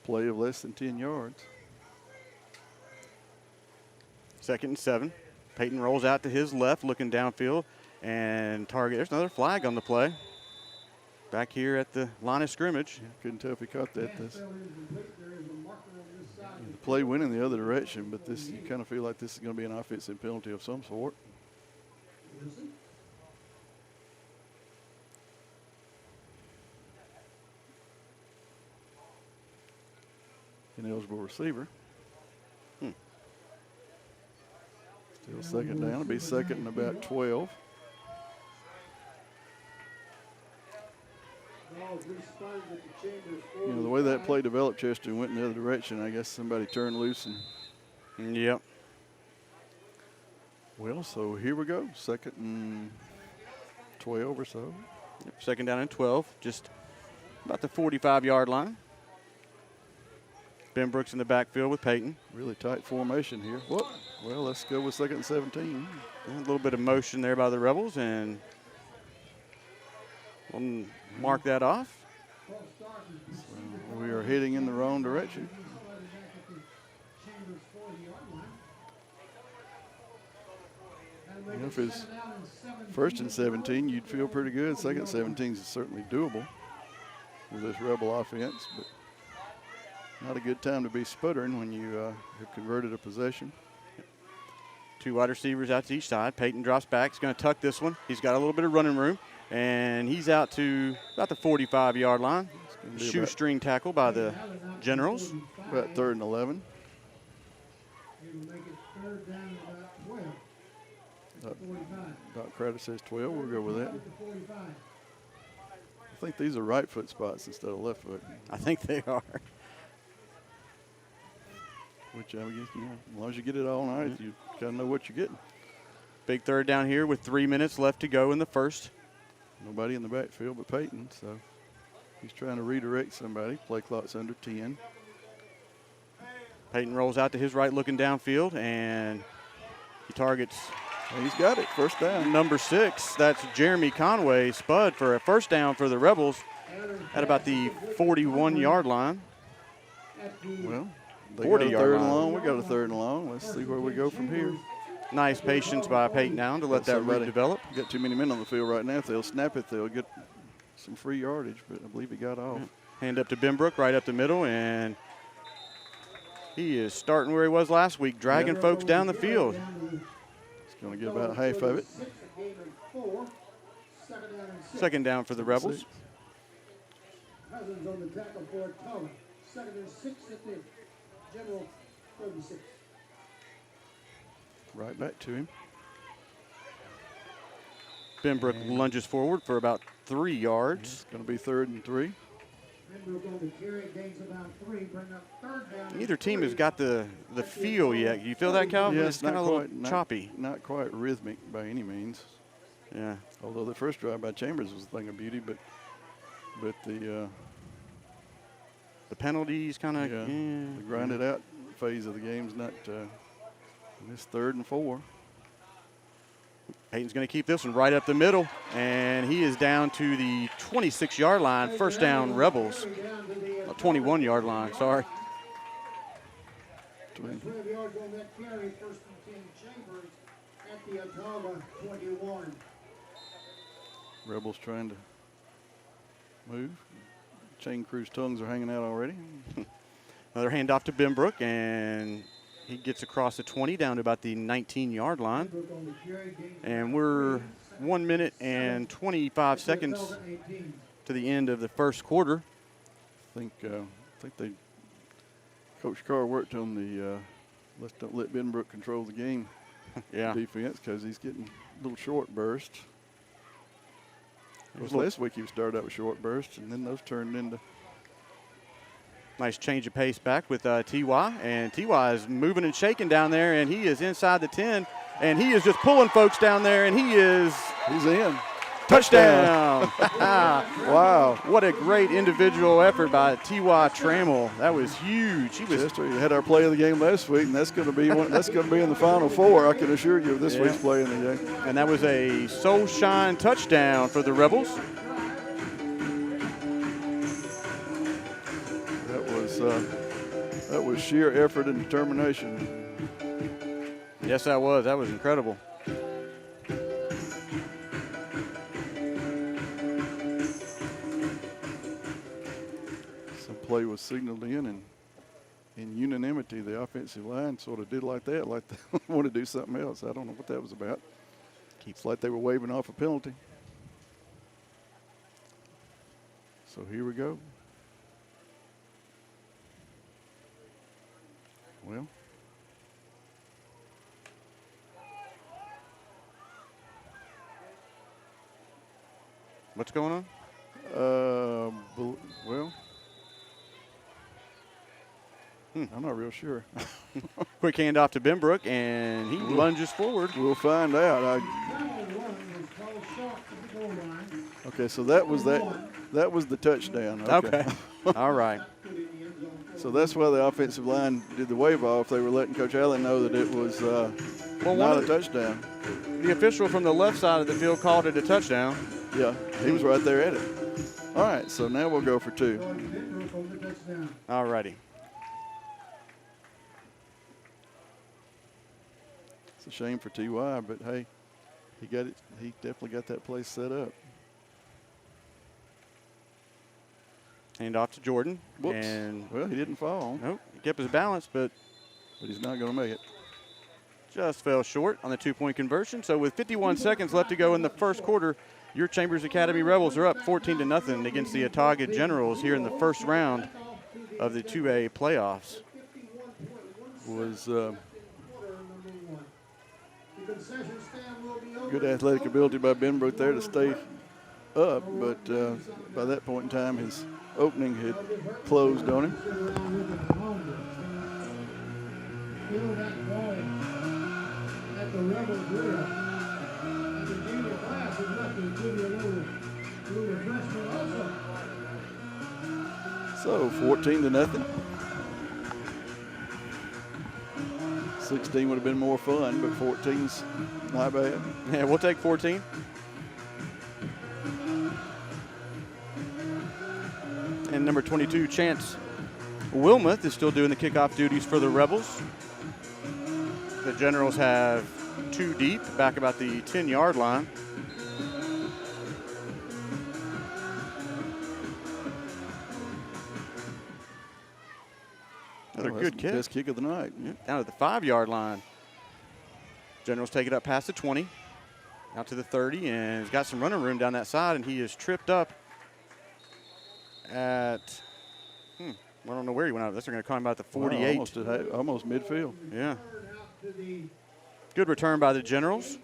play of less than 10 yards. 2nd and 7. Peyton rolls out to his left, looking downfield, and target. There's another flag on the play. Back here at the line of scrimmage. Yeah, couldn't tell if he caught that. The play went in the other direction, but this, you kind of feel like this is going to be an offensive penalty of some sort. Ineligible receiver. Still second down. It'll be second and about 12. You know, the way that play developed, Chester went in the other direction. I guess somebody turned loose and. Yep. Well, so here we go. 2nd and 12 or so. Yep, 2nd down and 12. Just about the 45-yard line. Benbrook's in the backfield with Peyton. Really tight formation here. Whoop. Well, let's go with 2nd and 17. A little bit of motion there by the Rebels, and we'll mark that off. So we are heading in the wrong direction. You know, if it's 1st and 17, you'd feel pretty good. 2nd and 17 is certainly doable with this Rebel offense, but not a good time to be sputtering when you have converted a possession. 2 wide receivers out to each side. Peyton drops back. He's going to tuck this one. He's got a little bit of running room, and he's out to about the 45-yard line. Shoestring tackle by the Generals. About 3rd and 11. Doc Crowder says 12. We'll go with that. I think these are right foot spots instead of left foot. I think they are. Which I guess, you know, as long as you get it all night, you kind of know what you're getting. Big 3rd down here with 3 minutes left to go in the first. Nobody in the backfield but Peyton, so he's trying to redirect somebody. Play clock's under 10. Peyton rolls out to his right looking downfield, and he targets. And he's got it, first down. Number 6, that's Jeremy Conway, spud for a first down for the Rebels at about the 41-yard line. Well, they got a 3rd and long. We got a 3rd and long. Let's see where we go from here. Nice patience by Peyton down to let that route develop. Got too many men on the field right now. If they'll snap it, they'll get some free yardage, but I believe he got off. Hand up to Benbrook right up the middle, and he is starting where he was last week, dragging folks down the field. He's going to get about half of it. 4. Second down and 6. Second down for the Rebels. Cousins on the tackle for Autauga. Second and 6 at the general 36. Right back to him. Benbrook lunges forward for about 3 yards. It's going to be 3rd and 3. Benbrook on the carry, gains about 3, bring up 3rd down. Neither team has got the feel yet. You feel that, Calvin? Yeah, It's kind of a little choppy. Not quite rhythmic by any means. Yeah. Although the first drive by Chambers was a thing of beauty, but the penalties kind of the grinded out phase of the game's not. This 3rd and 4. Peyton's going to keep this one right up the middle, and he is down to the 26-yard line. First down, Rebels. 21-yard line, sorry. 12 yards on that carry, 1st and 10 Chambers at the Autauga 21. Rebels trying to move. Chain crew's tongues are hanging out already. Another handoff to Benbrook, and he gets across the 20 down to about the 19-yard line. And we're 1 minute and 25 seconds to the end of the first quarter. I think Coach Carr worked on the let's don't let Benbrook control the game defense because he's getting a little short bursts. Last week he started out with short bursts, and then those turned into. Nice change of pace back with T.Y. And T.Y. is moving and shaking down there, and he is inside the 10, and he is just pulling folks down there, and he's in. Touchdown. Wow. What a great individual effort by T.Y. Trammell. That was huge. He had our play of the game last week, and that's going to be in the Final Four. I can assure you of this week's play in the game. And that was a soul shine touchdown for the Rebels. That was sheer effort and determination. Yes, that was. That was incredible. Some play was signaled in, and in unanimity, the offensive line sort of did like that, like they want to do something else. I don't know what that was about. It's like they were waving off a penalty. So here we go. Well, what's going on? Well, I'm not real sure. Quick handoff to Benbrook, and he lunges forward. We'll find out. Okay, so that was the touchdown. Okay. All right. So that's why the offensive line did the wave off. They were letting Coach Allen know that it was not a touchdown. The official from the left side of the field called it a touchdown. Yeah, he was right there at it. All right, so now we'll go for 2. All righty. It's a shame for T.Y., but hey, he got it. He definitely got that place set up. Hand off to Jordan. Whoops. And well, he didn't fall. Nope. He kept his balance, but he's not going to make it. Just fell short on the 2-point conversion. So with 51 seconds left to go in the first quarter, your Chambers Academy Rebels are up 14-0 against the Autauga Generals here in the first round of the 2A playoffs. Was good athletic ability by Benbrook there to stay up, but by that point in time, his opening had closed on him. So 14-0. 16 would have been more fun, but 14's not bad. Yeah, we'll take 14. And number 22, Chance Wilmoth, is still doing the kickoff duties for the Rebels. The Generals have 2 deep, back about the 10-yard line. Another good kick. Best kick of the night. Yeah, down to the 5-yard line. Generals take it up past the 20. Out to the 30, and he's got some running room down that side, and he is tripped up at, I don't know where he went out. They're going to call him about the 48. Wow, almost midfield. Yeah. Good return by the Generals.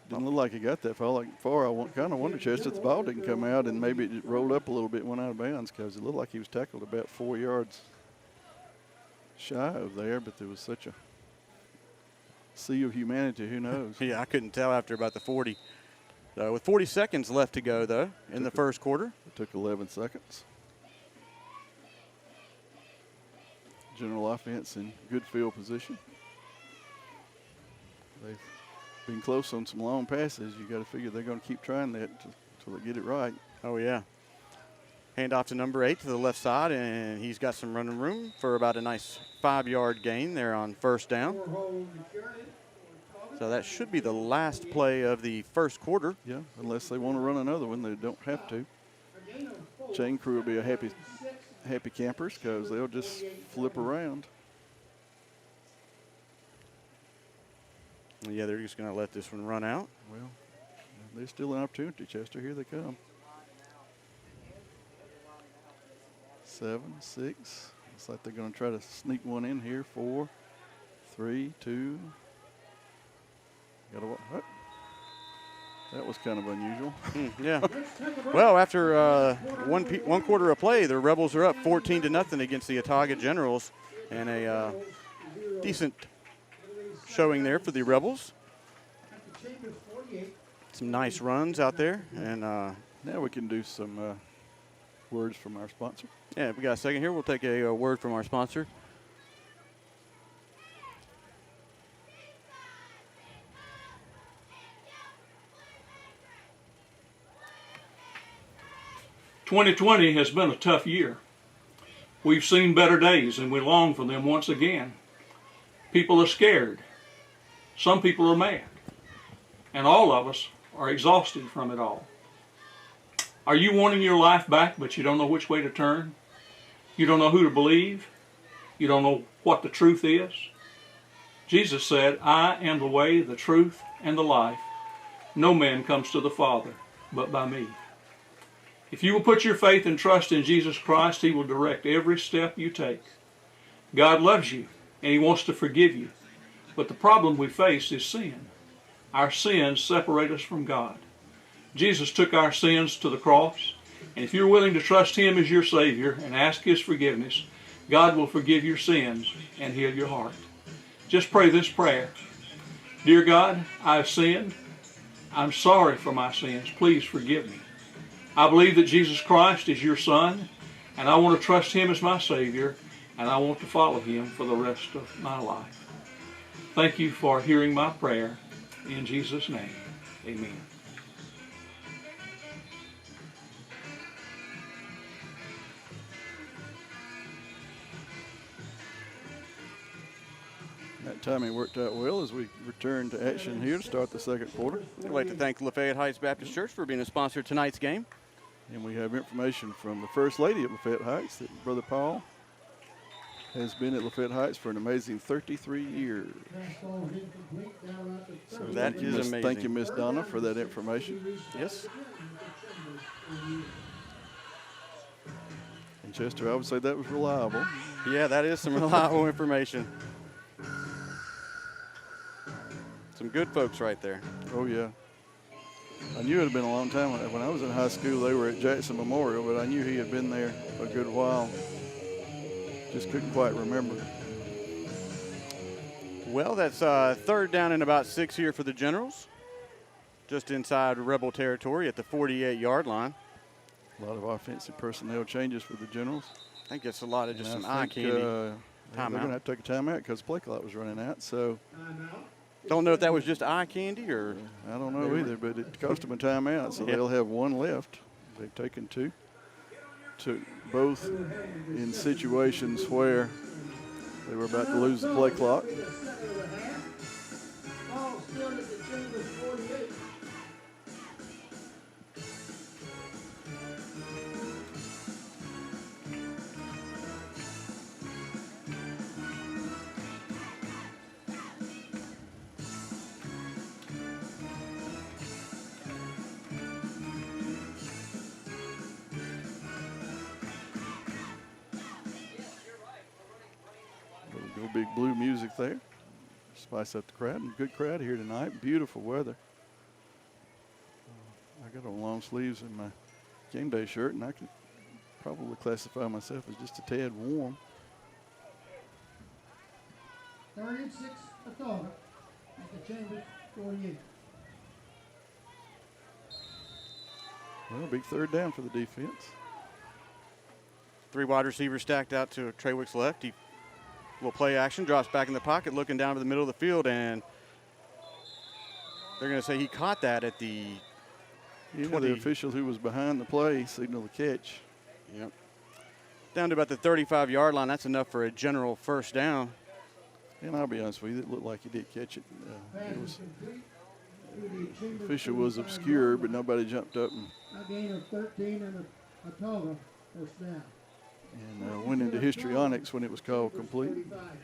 Didn't look like he got that far. I kind of wondered, Chester, if the ball didn't come out and maybe it rolled up a little bit and went out of bounds, because it looked like he was tackled about 4 yards shy of there, but there was such a sea of humanity, who knows? Yeah, I couldn't tell after about the 40. With 40 seconds left to go, though, in the first quarter. It took 11 seconds. General offense in good field position. They've been close on some long passes. You got to figure they're going to keep trying that until they get it right. Oh, yeah. Hand off to number 8 to the left side, and he's got some running room for about a nice 5-yard gain there on first down. So that should be the last play of the first quarter. Yeah, unless they want to run another one, they don't have to. Chain crew will be a happy campers, because they'll just flip around. Yeah, they're just going to let this one run out. Well, there's still an opportunity, Chester. Here they come. 7, 6. Looks like they're going to try to sneak one in here. 4, 3, 2. That was kind of unusual. Yeah. Well, after one quarter of play, the Rebels are up 14-0 against the Autauga Generals, and a decent showing there for the Rebels. Some nice runs out there, and now we can do some words from our sponsor. Yeah, we got a second here. We'll take a word from our sponsor. "2020 has been a tough year. We've seen better days, and we long for them once again. People are scared. Some people are mad. And all of us are exhausted from it all. Are you wanting your life back, but you don't know which way to turn? You don't know who to believe? You don't know what the truth is? Jesus said, 'I am the way, the truth, and the life. No man comes to the Father but by me.' If you will put your faith and trust in Jesus Christ, He will direct every step you take. God loves you, and He wants to forgive you. But the problem we face is sin. Our sins separate us from God. Jesus took our sins to the cross, and if you're willing to trust Him as your Savior and ask His forgiveness, God will forgive your sins and heal your heart. Just pray this prayer. Dear God, I've sinned. I'm sorry for my sins. Please forgive me. I believe that Jesus Christ is your Son, and I want to trust Him as my Savior, and I want to follow Him for the rest of my life. Thank you for hearing my prayer. In Jesus' name, amen." That timing worked out well as we return to action here to start the second quarter. I'd like to thank Lafayette Heights Baptist Church for being a sponsor of tonight's game. And we have information from the First Lady of Lafayette Heights that Brother Paul has been at Lafayette Heights for an amazing 33 years. So That is amazing. Thank you, Miss Donna, for that information. Yes. And Chester, I would say that was reliable. Yeah, that is some reliable information. Some good folks right there. Oh, yeah. I knew it had been a long time. When I was in high school, they were at Jackson Memorial, but I knew he had been there a good while. Just couldn't quite remember. Well, that's third down and about 6 here for the Generals. Just inside Rebel territory at the 48-yard line. A lot of offensive personnel changes for the Generals. I think it's a lot of just And some I eye think, candy. They're going to Timeout. have to take a timeout because play clock was running out. So Don't know if that was just eye candy or. I don't know either, but it cost them a timeout, so they'll have one left. They've taken two. Took both in situations where they were about to lose the play clock. little big blue music there. Spice up the crowd, and good crowd here tonight. Beautiful weather. I got on long sleeves in my game day shirt, and I could probably classify myself as just a tad warm. 3rd and 6, Autauga at the Chambers 48. Well, big third down for the defense. 3 wide receivers stacked out to Treywick's left. He will play action, drops back in the pocket, looking down to the middle of the field, and they're going to say he caught that at the Yeah, 20. the official who was behind the play signaled the catch. Yep. Down to about the 35-yard line. That's enough for a general first down. And I'll be honest with you, it looked like he did catch it. It was, Complete to the Chambers official was 35 obscure, yard but line. nobody jumped up and A gain of 13 and Autauga first down. went into histrionics when it was called Chambers complete. 45.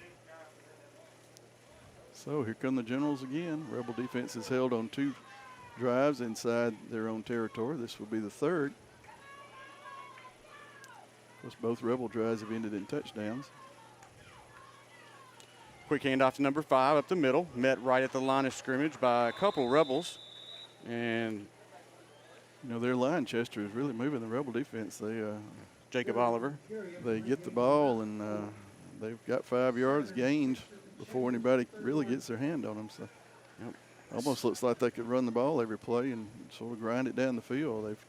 So here come the Generals again. Rebel defense is held on 2 drives inside their own territory. This will be the 3rd. Of course, both Rebel drives have ended in touchdowns. Quick handoff to number 5 up the middle. Met right at the line of scrimmage by a couple Rebels. And You know, their line, Chester, is really moving the Rebel defense. Jacob Oliver. They get the ball, and they've got 5 yards gained before anybody really gets their hand on them. So Yep. almost looks like they could run the ball every play and sort of grind it down the field. They've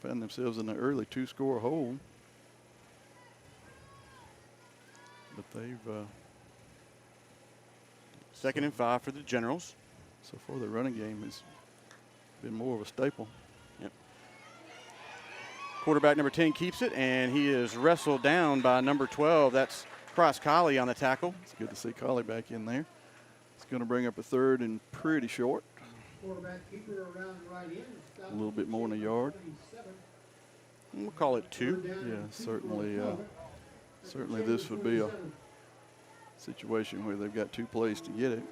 found themselves in an early 2-score hole. But they've, 2nd and 5 for the Generals. so far the running game has been more of a staple. Quarterback number 10 keeps it, and he is wrestled down by number 12. That's Cross Collie on the tackle. It's good to see Collie back in there. It's going to bring up a 3rd and pretty short. Quarterback keeper around right in. A little bit more than a yard. 27. We'll call it 2. Yeah, certainly this would be a situation where they've got 2 plays to get it.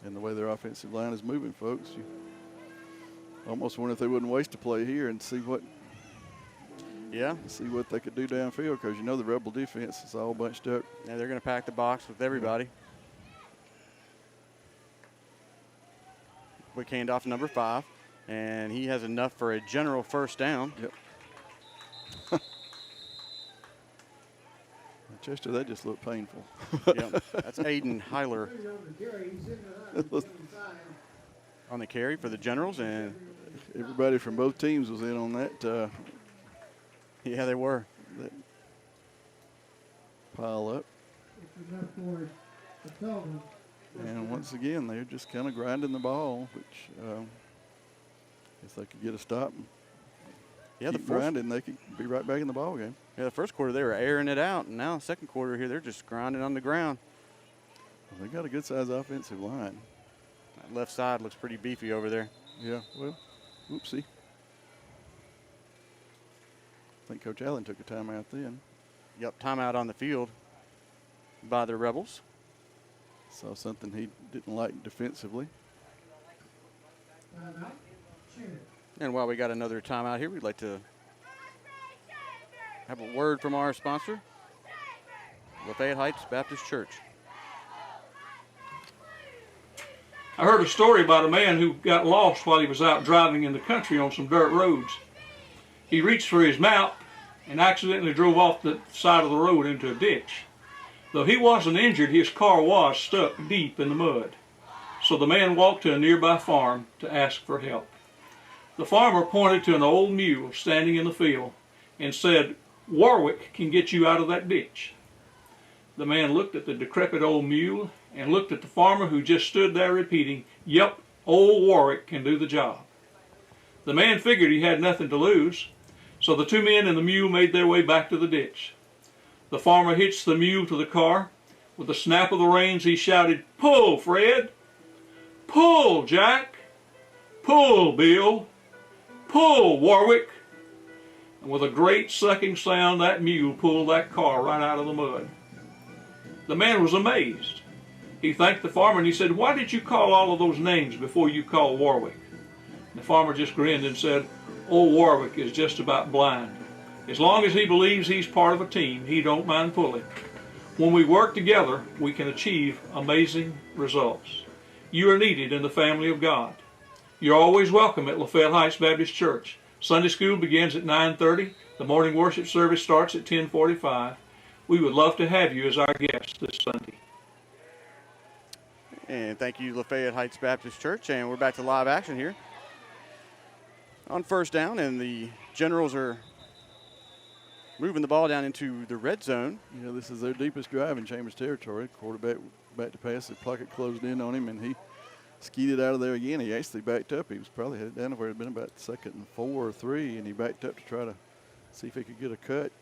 And the way their offensive line is moving, folks, you almost wonder if they wouldn't waste a play here and see what they could do downfield, because you know the Rebel defense is all bunched up. Yeah, they're going to pack the box with everybody. Quick handoff to number 5, and he has enough for a general first down. Yep. Chester, that just looked painful. Yep. That's Aiden Heiler on the carry for the Generals, and Everybody from both teams was in on that. yeah, they were. That pile up. It's enough for Autauga. And once again, they're just kind of grinding the ball, which if they could get a stop and Yeah, the keep first, grinding, they could be right back in the ball game. yeah, the first quarter they were airing it out, and now second quarter here they're just grinding on the ground. They got a good-sized offensive line. That left side looks pretty beefy over there. Yeah, well, oopsie. I think Coach Allen took a timeout then. Yep, timeout on the field by the Rebels. Saw something he didn't like defensively. Timeout. Chair. And while we got another timeout here, we'd like to have a word from our sponsor, Lafayette Heights Baptist Church. I heard a story about a man who got lost while he was out driving in the country on some dirt roads. He reached for his map and accidentally drove off the side of the road into a ditch. Though he wasn't injured, his car was stuck deep in the mud. So the man walked to a nearby farm to ask for help. The farmer pointed to an old mule standing in the field and said, "Warwick can get you out of that ditch." The man looked at the decrepit old mule and looked at the farmer, who just stood there repeating, "Yep, old Warwick can do the job." The man figured he had nothing to lose, so the two men and the mule made their way back to the ditch. The farmer hitched the mule to the car. With a snap of the reins, he shouted, "Pull, Fred! Pull, Jack! Pull, Bill! Pull, Warwick!" And with a great sucking sound, that mule pulled that car right out of the mud. The man was amazed. He thanked the farmer and he said, "Why did you call all of those names before you called Warwick?" The farmer just grinned and said, "Old Warwick is just about blind, As long as he believes he's part of a team, he don't mind pulling. When we work together, we can achieve amazing results. You are needed in the family of God. You're always welcome at Lafayette Heights Baptist Church. Sunday school begins at 9:30. The morning worship service starts at 10:45. We would love to have you as our guest this Sunday. And thank you, Lafayette Heights Baptist Church. And we're back to live action here on first down, and the Generals are moving the ball down into the red zone. You know, this is their deepest drive in Chambers territory. Quarterback back to pass. The pocket closed in on him, and he skied it out of there again. He actually backed up. He was probably headed down to where it had been about 2nd and 4 or 3, and he backed up to try to see if he could get a cut,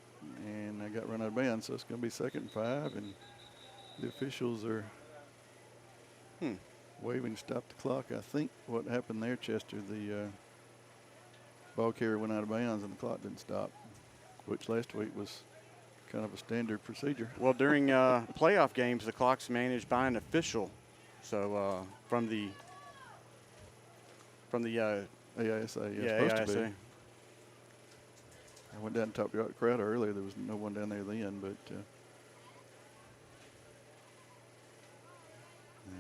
and I got run out of bounds. So it's going to be 2nd and 5, and the officials are waving to stop the clock. I think what happened there, Chester, the ball carrier went out of bounds and the clock didn't stop, which last week was kind of a standard procedure. Well, during playoff games, the clock's managed by an official. So from the AISA, yeah, supposed AISA. to be. I went down and talked to the crowd earlier. There was no one down there then, but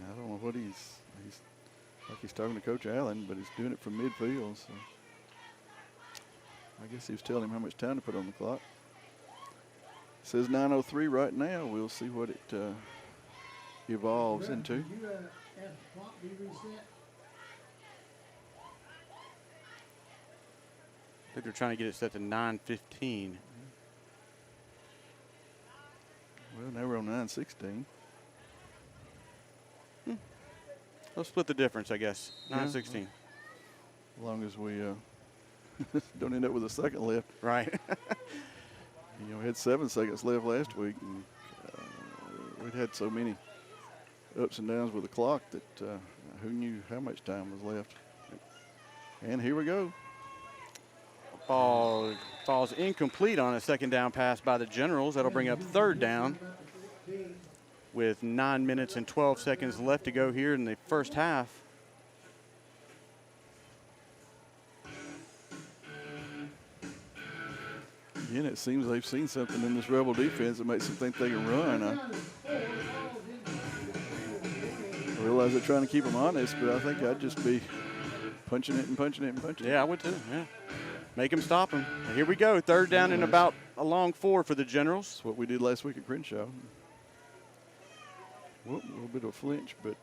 I don't know what he's like. He's talking to Coach Allen, but he's doing it from midfield. So I guess he was telling him how much time to put on the clock. It says 9:03 right now. We'll see what it evolves into. Did you ask the clock be reset? I think they're trying to get it set to 9:15. Well, now we're on 9:16. They'll split the difference, I guess. Yeah. 9:16. As long as we don't end up with a second left. Right. You know, we had 7 seconds left last week, and we'd had so many ups and downs with the clock that who knew how much time was left. And here we go. Ball falls incomplete on a 2nd down pass by the Generals. That'll bring up 3rd down with 9 minutes and 12 seconds left to go here in the first half. Again, it seems they've seen something in this Rebel defense that makes them think they can run. I realize they're trying to keep them honest, but I think I'd just be punching it and punching it and punching it. Yeah, I would too, yeah. Make them stop them. Here we go, 3rd down and about a long 4 for the Generals. That's what we did last week at Crenshaw. Whoop, a little bit of a flinch, but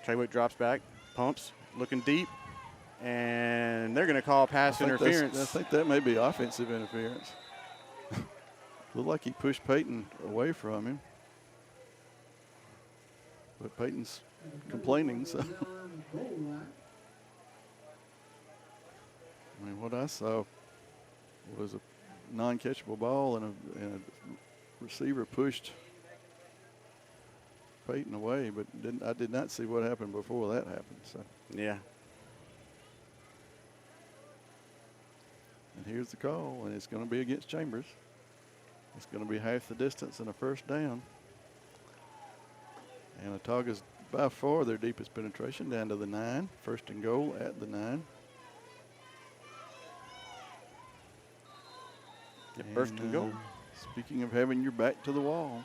Treywick drops back, pumps, looking deep, and they're going to call pass interference. I think that may be offensive interference. Looked like he pushed Peyton away from him. But Peyton's complaining, so. I mean, what I saw was a non-catchable ball, and a receiver pushed Peyton away, but I did not see what happened before that happened. So. Yeah. And here's the call, and it's going to be against Chambers. It's going to be half the distance and a 1st down. And Autauga's by far their deepest penetration down to the 9. 1st and goal at the 9. Yeah, 1st and goal. Speaking of having your back to the wall.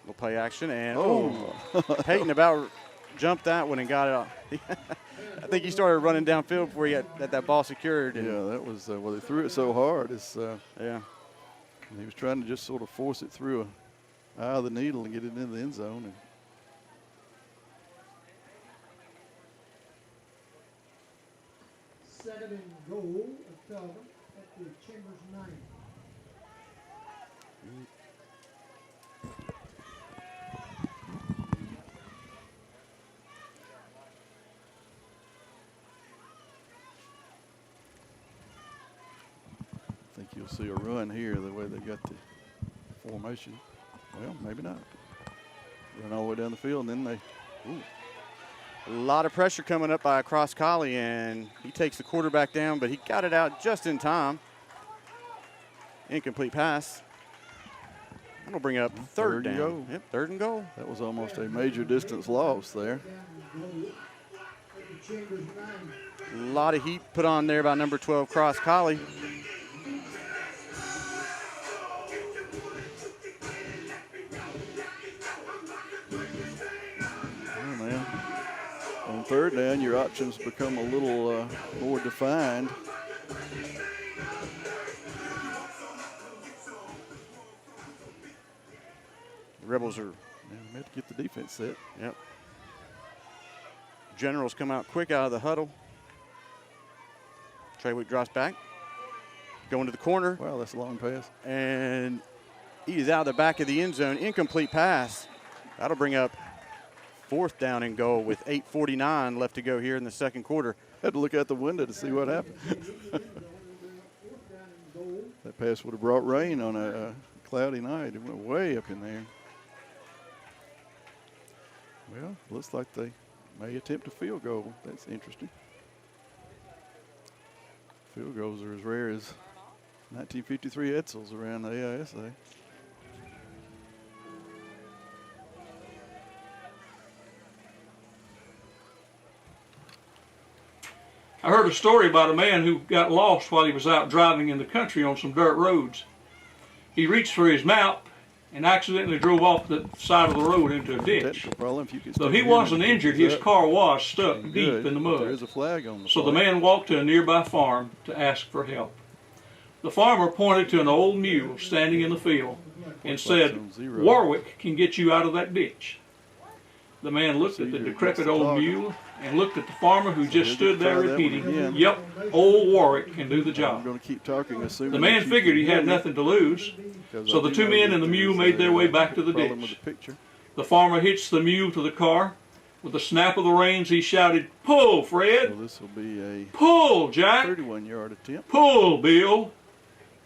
We'll play action, and Peyton about jumped that one and got it off. I think he started running downfield before he got that ball secured. Yeah, that was, well, they threw it so hard. Yeah. He was trying to just sort of force it through an eye of the needle and get it into the end zone. And 2nd and goal, Autauga at the Chambers 9. I think you'll see a run here the way they got the formation. Well, maybe not. Run all the way down the field, and then A lot of pressure coming up by Cross Collie, and he takes the quarterback down, but he got it out just in time. Incomplete pass. That'll bring up 3rd down. Goal. Yep, 3rd and goal. that was almost a major distance loss there. Chambers 9. A lot of heat put on there by number 12, Cross Collie. Oh, man. On third down, your options become a little more defined. The Rebels are, Man, we have to get the defense set. yep. Generals come out quick out of the huddle. Treywick drops back, going to the corner, Wow, that's a long pass. and he's out of the back of the end zone. Incomplete pass. That'll bring up 4th down and goal with 8:49 left to go here in the second quarter. Had to look out the window to see what happened. That pass would have brought rain on a cloudy night. It went way up in there. Well, looks like they may attempt a field goal. That's interesting. Field goals are as rare as 1953 Edsels around the AISA. I heard a story about a man who got lost while he was out driving in the country on some dirt roads. He reached for his map and accidentally drove off the side of the road into a ditch. Technical problem. If you could Though still he hear me, wasn't injured, his that car was stuck ain't deep good, in the but There mud. is a flag on the So the plate. man walked to a nearby farm to ask for help. The farmer pointed to an old mule standing in the field and said, "Warwick can get you out of that ditch." The man looked at the decrepit old mule and looked at the farmer who just stood there repeating, "Yep, old Warwick can do the I'm job." going to keep talking, assuming The man that you figured can he hear had me, nothing to lose, because so I the do two know men that and the mule there's made their way a back to the problem ditch. with the picture. The farmer hitched the mule to the car. With a snap of the reins, he shouted, "Pull, So Fred! this will be a Pull, Jack! 31-yard attempt. Pull, Bill!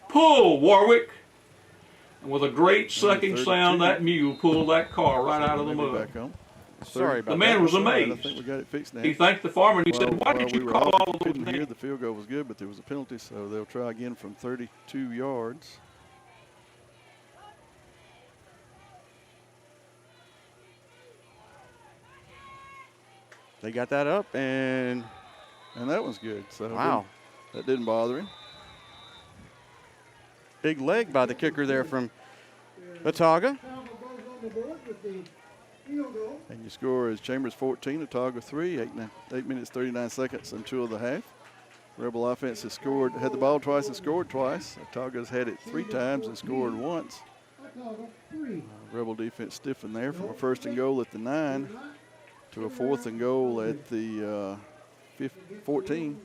Pull, Warwick!" And with a great sucking 32. sound, that mule pulled that car right out of the Maybe mud. back on. Sorry about The man that. was All right, I amazed. think we got it fixed now. He thanked the farmer and he said, "Why While did we you were call off, all if of you those couldn't hear, names?" the field goal was good, but there was a penalty, so they'll try again from 32 yards. They got that up, and And that was good. So wow. that didn't bother him. Big leg by the kicker there from Autauga. Calvin goes on the board with the field goal. And your score is Chambers 14, Autauga 3, 8 minutes 39 seconds until the half. Rebel offense has had the ball twice and scored twice. Autauga's had it 3 times and scored once. Autauga 3. Rebel defense stiffened there from a 1st and goal at the 9 to a 4th and goal at the 14.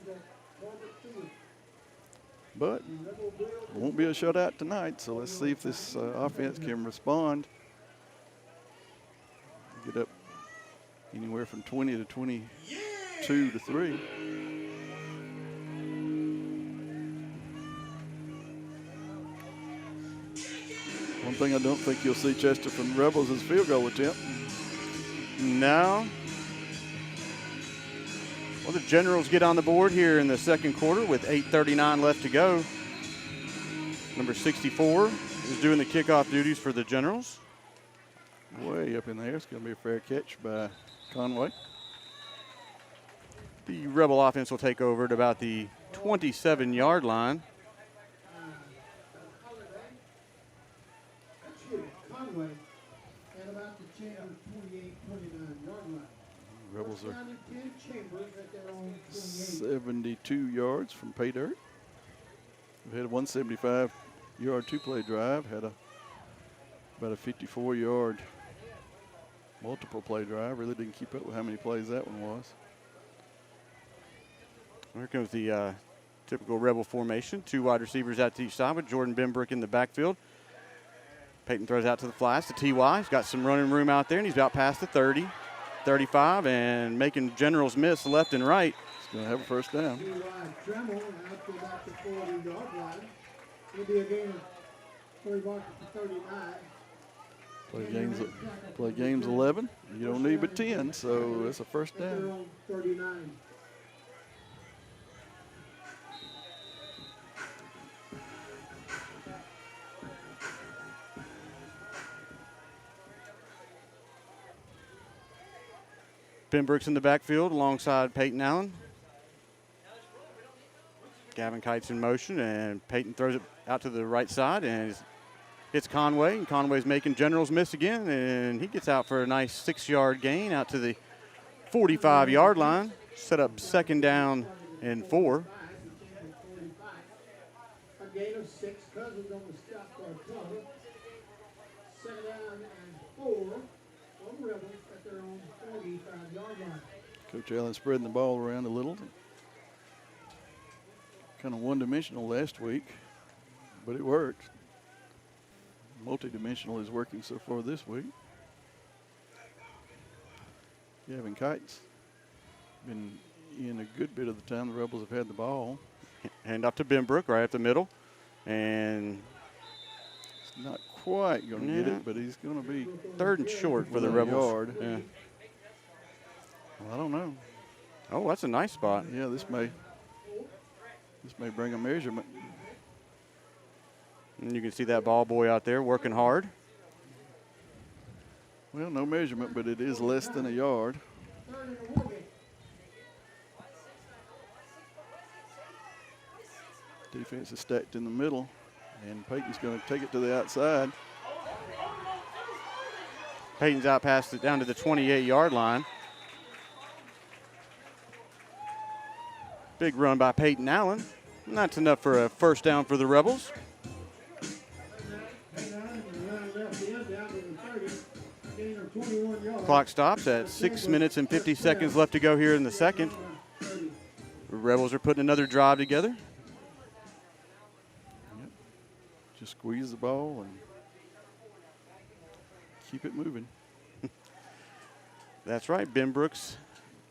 But it won't be a shutout tonight, so let's see if this offense can respond. Get up anywhere from 20 to 22 to 3. One thing I don't think you'll see, Chester, from the Rebels is field goal attempt. No. Well, the Generals get on the board here in the second quarter with 8:39 left to go. Number 64 is doing the kickoff duties for the Generals. Way up in the air. It's going to be a fair catch by Conway. The Rebel offense will take over at about the 27-yard line. Conway at about the Chambers 28-29-yard line. Rebels are Down in 10, Chambers at their own 28. 72 yards from pay dirt. We've had a 175-yard two-play drive. Had about a 54-yard multiple play drive. Really didn't keep up with how many plays that one was. Here comes the typical Rebel formation. 2 wide receivers out to each side with Jordan Benbrook in the backfield. Peyton throws out to the flats to T.Y. He's got some running room out there, and he's about past the 30, 35, and making Generals miss left and right. He's going to have a first down. T.Y. Dremel out to about the 40-yard line. It'll be a gain of 3 yards to 39. Play games 11. You don't need but 10, so it's a first At their down. own 39. Ben Brooks in the backfield alongside Peyton Allen. Gavin Kite's in motion, and Peyton throws it out to the right side and hits Conway, and Conway's making Generals miss again, and he gets out for a nice 6-yard gain out to the 45-yard line. Set up 2nd down and 4. A gain of 6. Cousins on the stop for Autauga. 2nd down and 4 on Rebels at their own 45-yard line. Coach Allen spreading the ball around a little. Kind of one-dimensional last week, but it worked. Multi-dimensional is working so far this week. Gavin Kite's been in a good bit of the time the Rebels have had the ball. Hand off to Ben Brook right up the middle, and It's not quite going to get it, but he's going to be 3rd and short for the within a Rebels. yard. Yeah. Well, I don't know. Oh, that's a nice spot. Yeah, this may bring a measurement. And you can see that ball boy out there working hard. Well, no measurement, but it is less than a yard. Defense is stacked in the middle, and Peyton's going to take it to the outside. Peyton's out past it down to the 28-yard line. Big run by Peyton Allen. That's enough for a 1st down for the Rebels. Clock stops at 6 minutes and 50 seconds left to go here in the 2nd. The Rebels are putting another drive together. Yep. Just squeeze the ball and keep it moving. That's right. Ben Brooks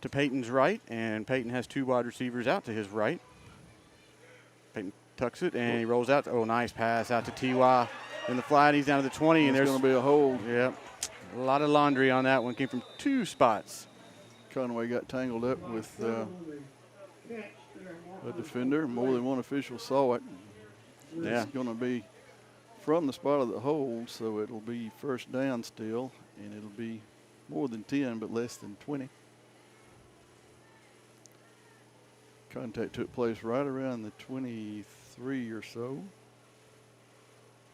to Peyton's right, and Peyton has 2 wide receivers out to his right. Peyton tucks it, and he rolls out. Oh, nice pass out to T.Y. in the flat. He's down to the 20, and There's there's going to be a hold. Yep. A lot of laundry on that one. Came from 2 spots. Conway got tangled up with a defender. More than one official saw it. Yeah. It's going to be from the spot of the hold, so it'll be 1st down still, and it'll be more than 10, but less than 20. Contact took place right around the 23 or so.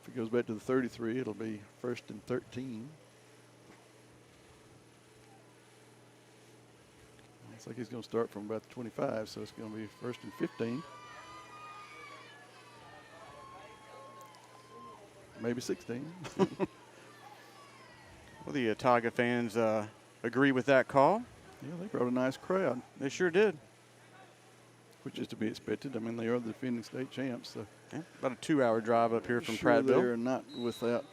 If it goes back to the 33, it'll be 1st and 13. Looks like he's going to start from about the 25, so it's going to be 1st and 15. Maybe 16. Well, the Autauga fans agree with that call. Yeah, they brought a nice crowd, They sure did. which is to be expected. I mean, they are the defending state champs, so Yeah, about a 2-hour drive up here from sure Prattville. they're not without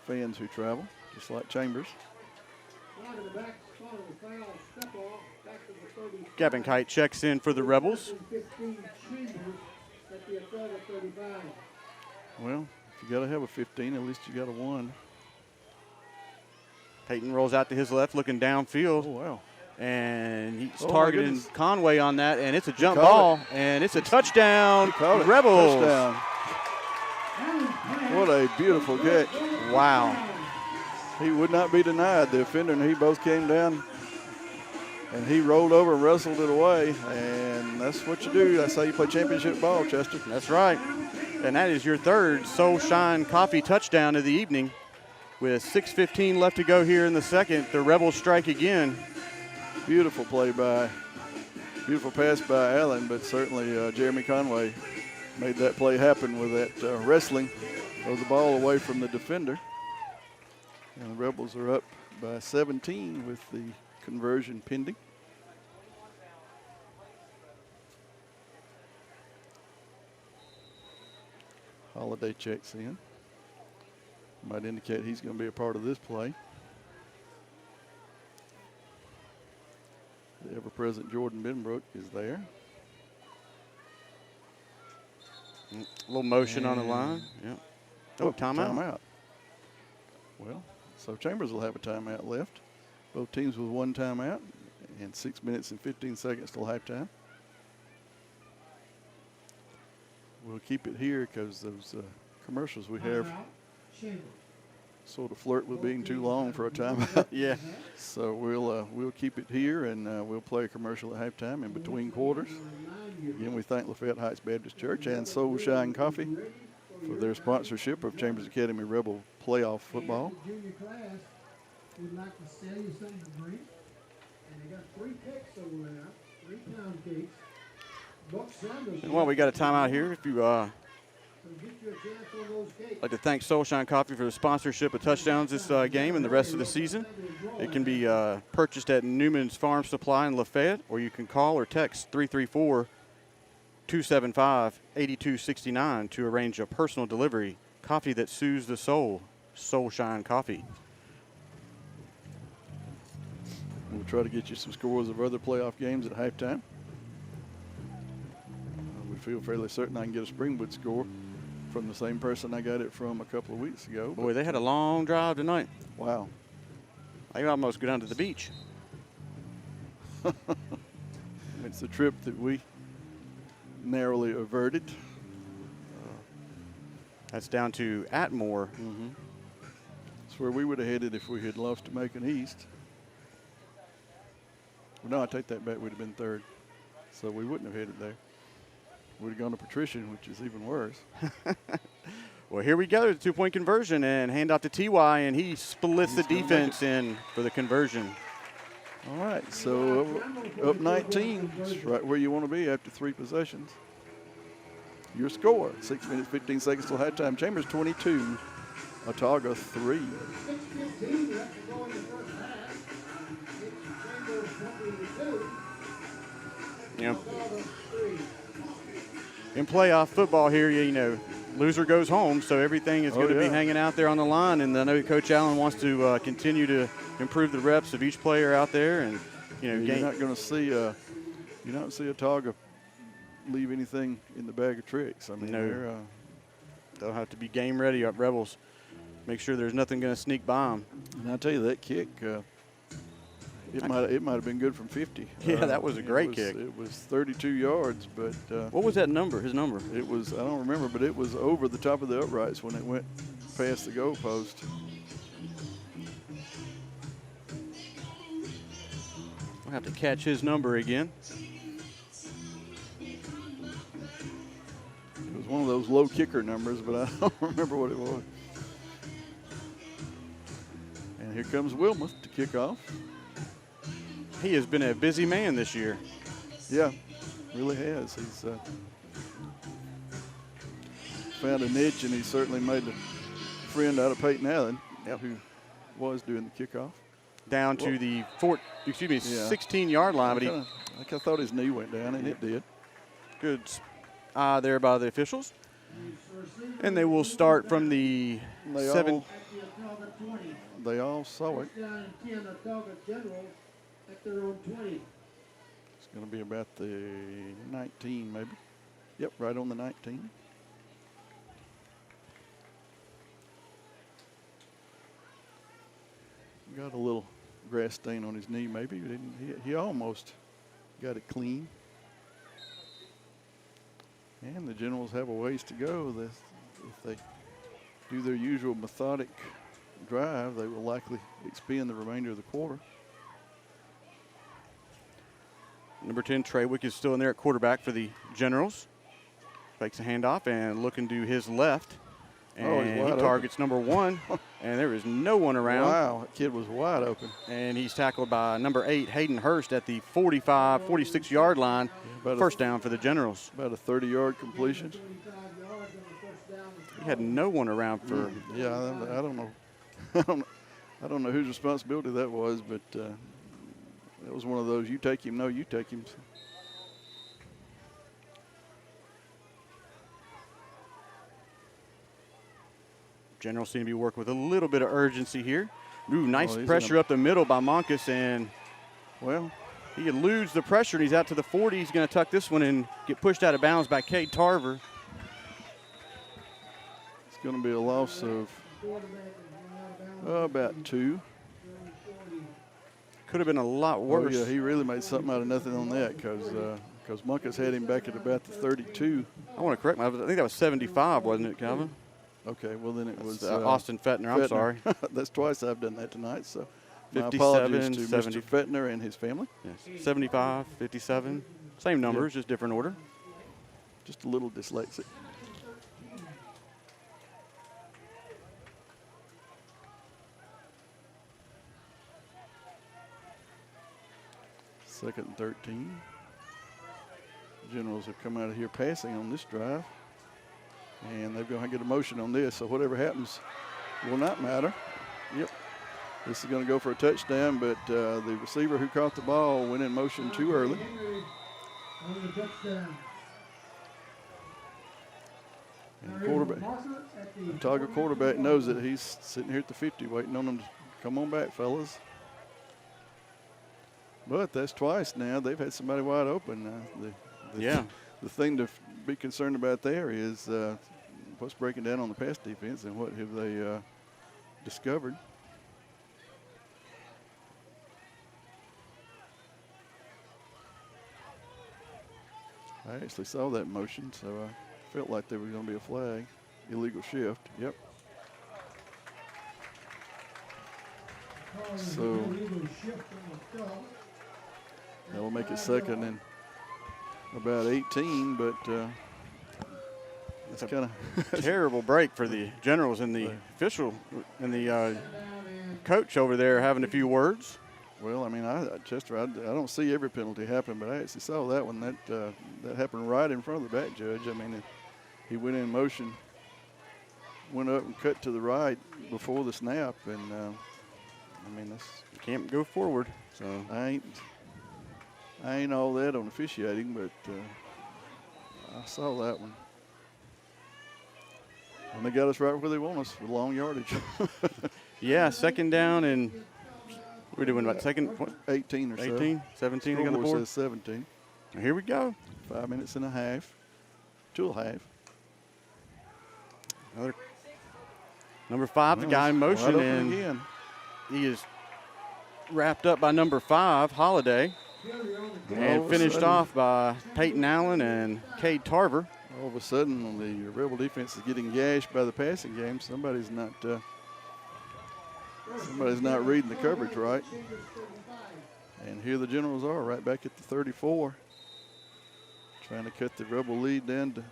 fans who travel, just like Chambers. Gavin Kite checks in for the Rebels. Well, if you got to have a 15, at least you got a 1. Peyton rolls out to his left, looking downfield. Oh, wow. And he's Oh, my targeting goodness. Conway on that, and it's a jump caught ball, and it's a touchdown, Caught it. Rebels. Touchdown. What a beautiful catch. Wow. He would not be denied. The offender and he both came down, and he rolled over and wrestled it away, and that's what you do. That's how you play championship ball, Chester. That's right. And that is your 3rd Soul Shine Coffee touchdown of the evening. With 6:15 left to go here in the 2nd, the Rebels strike again. Beautiful play beautiful pass by Allen, but certainly Jeremy Conway made that play happen with that wrestling of the ball away from the defender. And the Rebels are up by 17 with the conversion pending. Holiday checks in. Might indicate he's going to be a part of this play. The ever-present Jordan Benbrook is there. A little motion on the line. Yep. Oh, timeout. Timeout. Well, so Chambers will have a timeout left. Both teams with 1 timeout and 6 minutes and 15 seconds till halftime. We'll keep it here because those commercials we have sort of flirt with being too long for a timeout. Yeah. So we'll keep it here, and we'll play a commercial at halftime in between quarters. Again, we thank Lafayette Heights Baptist Church and Soul Shine Coffee for their sponsorship of Chambers Academy Rebel playoff football. Junior class would like to sell you something to drink, and they got 3 cakes over there, 3-pound cakes. Buck Sanders. And while we got a timeout here, if you So get you a chance on those cakes. like to thank Soulshine Coffee for the sponsorship of touchdowns this game and the rest of the season. It can be purchased at Newman's Farm Supply in Lafayette, or you can call or text 334-275-8269 to arrange a personal delivery. Coffee that soothes the soul. Soulshine Coffee. We'll try to get you some scores of other playoff games at halftime. We feel fairly certain I can get a Springwood score from the same person I got it from a couple of weeks ago. Boy, they had a long drive tonight. Wow. I could almost go down to the beach. It's a trip that we narrowly averted. That's down to Atmore. It's where we would have headed if we had lost to Macon East. Well, no, I take that back. We'd have been third. So we wouldn't have headed there. We'd have gone to Patrician, which is even worse. Well, here we go, the 2-point conversion, and hand off to TY, and he splits the gonna defense in for the conversion. All right, so up 19. It's right where you want to be after 3 possessions. Your score, 6 minutes, 15 seconds till halftime. Chambers 22, Autauga 3. 6:15 left to go in the first half. It's Chambers 22. Yeah. Autauga 3. In playoff football here, you know, loser goes home, so everything is going to be yeah. hanging out there on the line. And I know Coach Allen wants to continue to improve the reps of each player out there, and You're not going to see Autauga leave anything in the bag of tricks. I mean, No. They'll have to be game ready up Rebels. Make sure there's nothing going to sneak by them. and I tell you, that kick, it might have been good from 50. Yeah, that was a great kick. It was 32 yards, but What was that number? His number? it was, I don't remember, but it was over the top of the uprights when it went past the goalpost. We'll have to catch his number again. It was one of those low kicker numbers, but I don't remember what it was. And here comes Wilmoth to kick off. He has been a busy man this year. Yeah, really has. He's found a niche, and he certainly made a friend out of Peyton Allen, who was doing the kickoff. Down to the 16-yard line, but I thought his knee went down, and it did. good there by the officials. And they will start from the They 7. all, they all saw it. Down in 10, Autauga General at their own 20. It's going to be about the 19, maybe. Yep, right on the 19. Got a little grass stain on his knee, maybe. He almost got it clean. And the Generals have a ways to go. If they do their usual methodic drive, they will likely expend the remainder of the quarter. Number 10, Treywick, is still in there at quarterback for the Generals. Fakes a handoff and looking to his left. And he targets number 1, and there is no one around. Wow, that kid was wide open. And he's tackled by number 8, Hayden Hurst, at the 45, 46-yard line. First down for the Generals. About a 30-yard completion. 25 yards on the first down. He had no one around for. Yeah, I don't know. I don't know whose responsibility that was, but that was one of those, you take him, no, you take him. Generals seem to be working with a little bit of urgency here. Ooh, nice he's pressure up the middle by Monkus, and Well, he eludes the pressure, and he's out to the 40. He's going to tuck this one and get pushed out of bounds by Cade Tarver. it's going to be a loss of about 2. Could have been a lot worse. Oh, yeah, he really made something out of nothing on that because Monkus had him back at about the 32. I want to correct myself. I think that was 75, wasn't it, Calvin? Okay, well then it was Austin Fettner. I'm sorry. That's twice I've done that tonight. So my 57, apologies to 70. Mr. Fettner and his family. Yes. 75, 57. Same numbers, just different order. Just a little dyslexic. Second and 13. Generals have come out of here passing on this drive. And they're going to get a motion on this, so whatever happens will not matter. Yep. This is going to go for a touchdown, but the receiver who caught the ball went in motion too early. And the quarterback, Autauga quarterback knows that he's sitting here at the 50 waiting on them to come on back, fellas. But that's twice now. They've had somebody wide open. The thing to be concerned about there is what's breaking down on the pass defense and what have they discovered. I actually saw that motion, so I felt like there was going to be a flag. Illegal shift. Yep. So that will make it second and about 18, but it's kind of terrible break for the Generals and the official and the coach over there having a few words. Well, I mean, Chester, I don't see every penalty happen, but I actually saw that one. That happened right in front of the back judge. I mean, he went in motion, went up and cut to the right before the snap, and I mean, you can't go forward. So I ain't all that on officiating, but I saw that one. And they got us right where they want us with long yardage. Yeah, second down and we're doing what, second? 18 or so. 18, 17 on the Scoreboard board. says 17. Here we go. 5 minutes and a half. 2.5. Another number 5, the guy in motion, and again. he is wrapped up by number 5, Holiday, and finished off by Peyton Allen and Cade Tarver. All of a sudden, the Rebel defense is getting gashed by the passing game. Somebody's not reading the coverage right. And here the Generals are right back at the 34, trying to cut the Rebel lead down to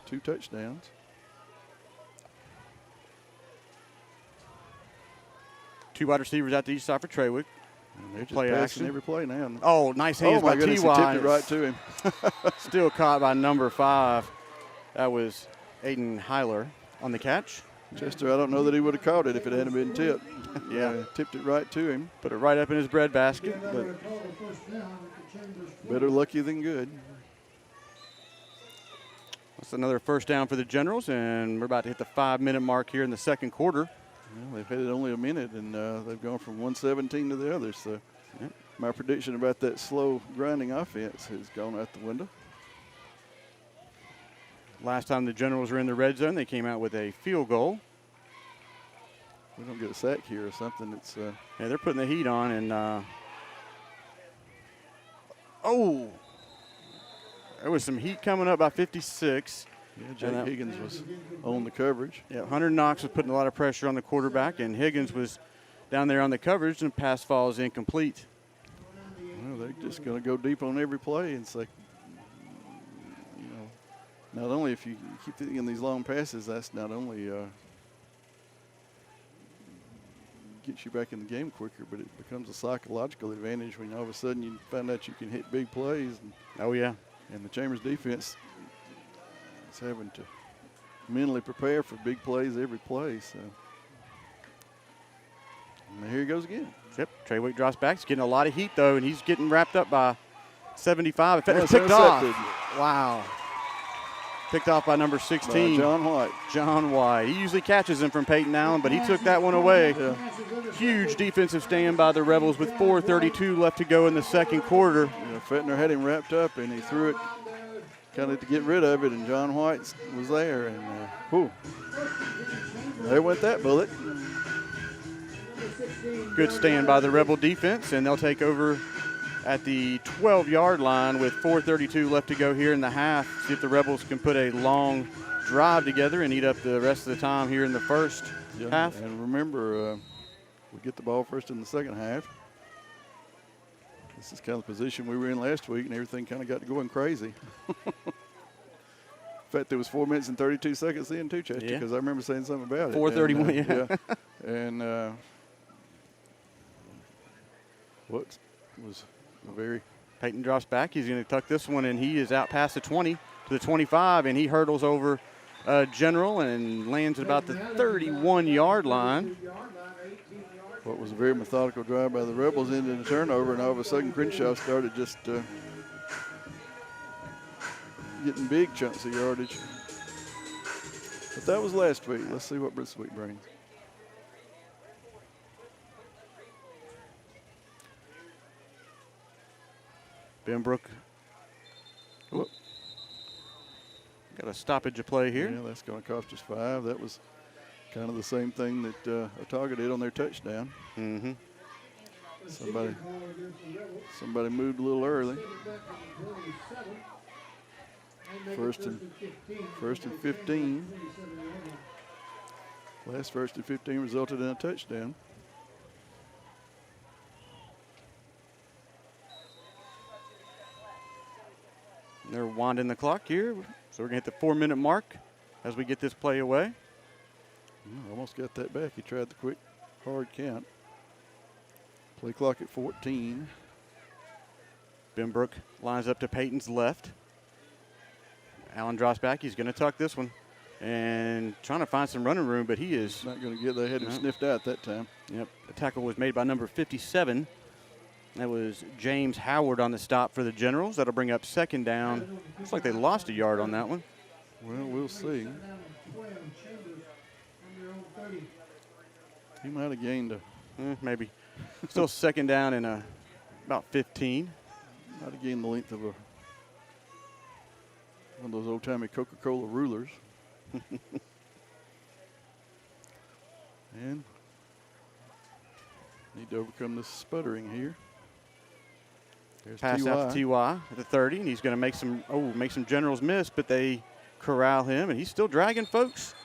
2 touchdowns. Two wide receivers out to each side for Treywick. And they're just Play passing action. every play now. Oh, nice hands my by goodness, he T.Y. tipped it right to him. Still caught by number 5. That was Aiden Heiler on the catch. Chester, I don't know that he would have caught it if it hadn't been tipped. Yeah. Tipped it right to him. Put it right up in his breadbasket. But better lucky than good. that's another first down for the Generals, and we're about to hit the 5-minute mark here in the second quarter. Well, they've had it only a minute, and they've gone from 117 to the other. So my prediction about that slow grinding offense has gone out the window. Last time the Generals were in the red zone, they came out with a field goal. We don't get a sack here or something. It's Yeah, they're putting the heat on, and there was some heat coming up by 56. Jake Higgins was on the coverage. Yeah, Hunter Knox was putting a lot of pressure on the quarterback, and Higgins was down there on the coverage, and the pass falls incomplete. Well, they're just going to go deep on every play. It's like, you know, not only if you keep thinking these long passes, that's not only gets you back in the game quicker, but it becomes a psychological advantage when all of a sudden you find out you can hit big plays. Oh, yeah. And the Chambers defense is having to mentally prepare for big plays every play. So, and here he goes again. Yep, Treywick drops back. He's getting a lot of heat, though, and he's getting wrapped up by 75. In fact, it's picked off. Wow. Picked off by number 16. John White. John White. He usually catches him from Peyton Allen, but he took that one away. Yeah. Huge defensive stand by the Rebels with 4:32 left to go in the second quarter. You know, Fettner had him wrapped up, and he threw it kind of to get rid of it, and John White was there, and there went that bullet. Good stand by the Rebel defense, and they'll take over at the 12-yard line with 4:32 left to go here in the half. See if the Rebels can put a long drive together and eat up the rest of the time here in the first half. And remember, we get the ball first in the second half. This is kind of the position we were in last week, and everything kind of got to going crazy. In fact, there was 4 minutes and 32 seconds in, too, Chester, because I remember saying something about it. 4:31, yeah. And what was a very... Peyton drops back. He's going to tuck this one, and he is out past the 20 to the 25, and he hurdles over General and lands at about the 31-yard line. What was a very methodical drive by the Rebels ended in a turnover, and all of a sudden Crenshaw started just getting big chunks of yardage. But that was last week. Let's see what this week brings. Benbrook got a stoppage of play here. Yeah, that's going to cost us 5. That was kind of the same thing that Autauga did on their touchdown. Mm-hmm. Somebody moved a little early. First and 15. Last first and 15 resulted in a touchdown. They're winding the clock here, so we're going to hit the 4-minute mark as we get this play away. Almost got that back. He tried the quick, hard count. Play clock at 14. Benbrook lines up to Peyton's left. Allen drops back. He's going to tuck this one and trying to find some running room, but he is not going to get. They had him sniffed out that time. Yep. The tackle was made by number 57. That was James Howard on the stop for the Generals. That'll bring up second down. Looks like they lost a yard on that one. Well, we'll see. He might have gained maybe. Still second down and about 15. Might have gained the length of one of those old-timey Coca-Cola rulers. And need to overcome this sputtering here. There's Pass out to T.Y. at the 30, and he's going to make some Generals miss, but they corral him, and he's still dragging folks.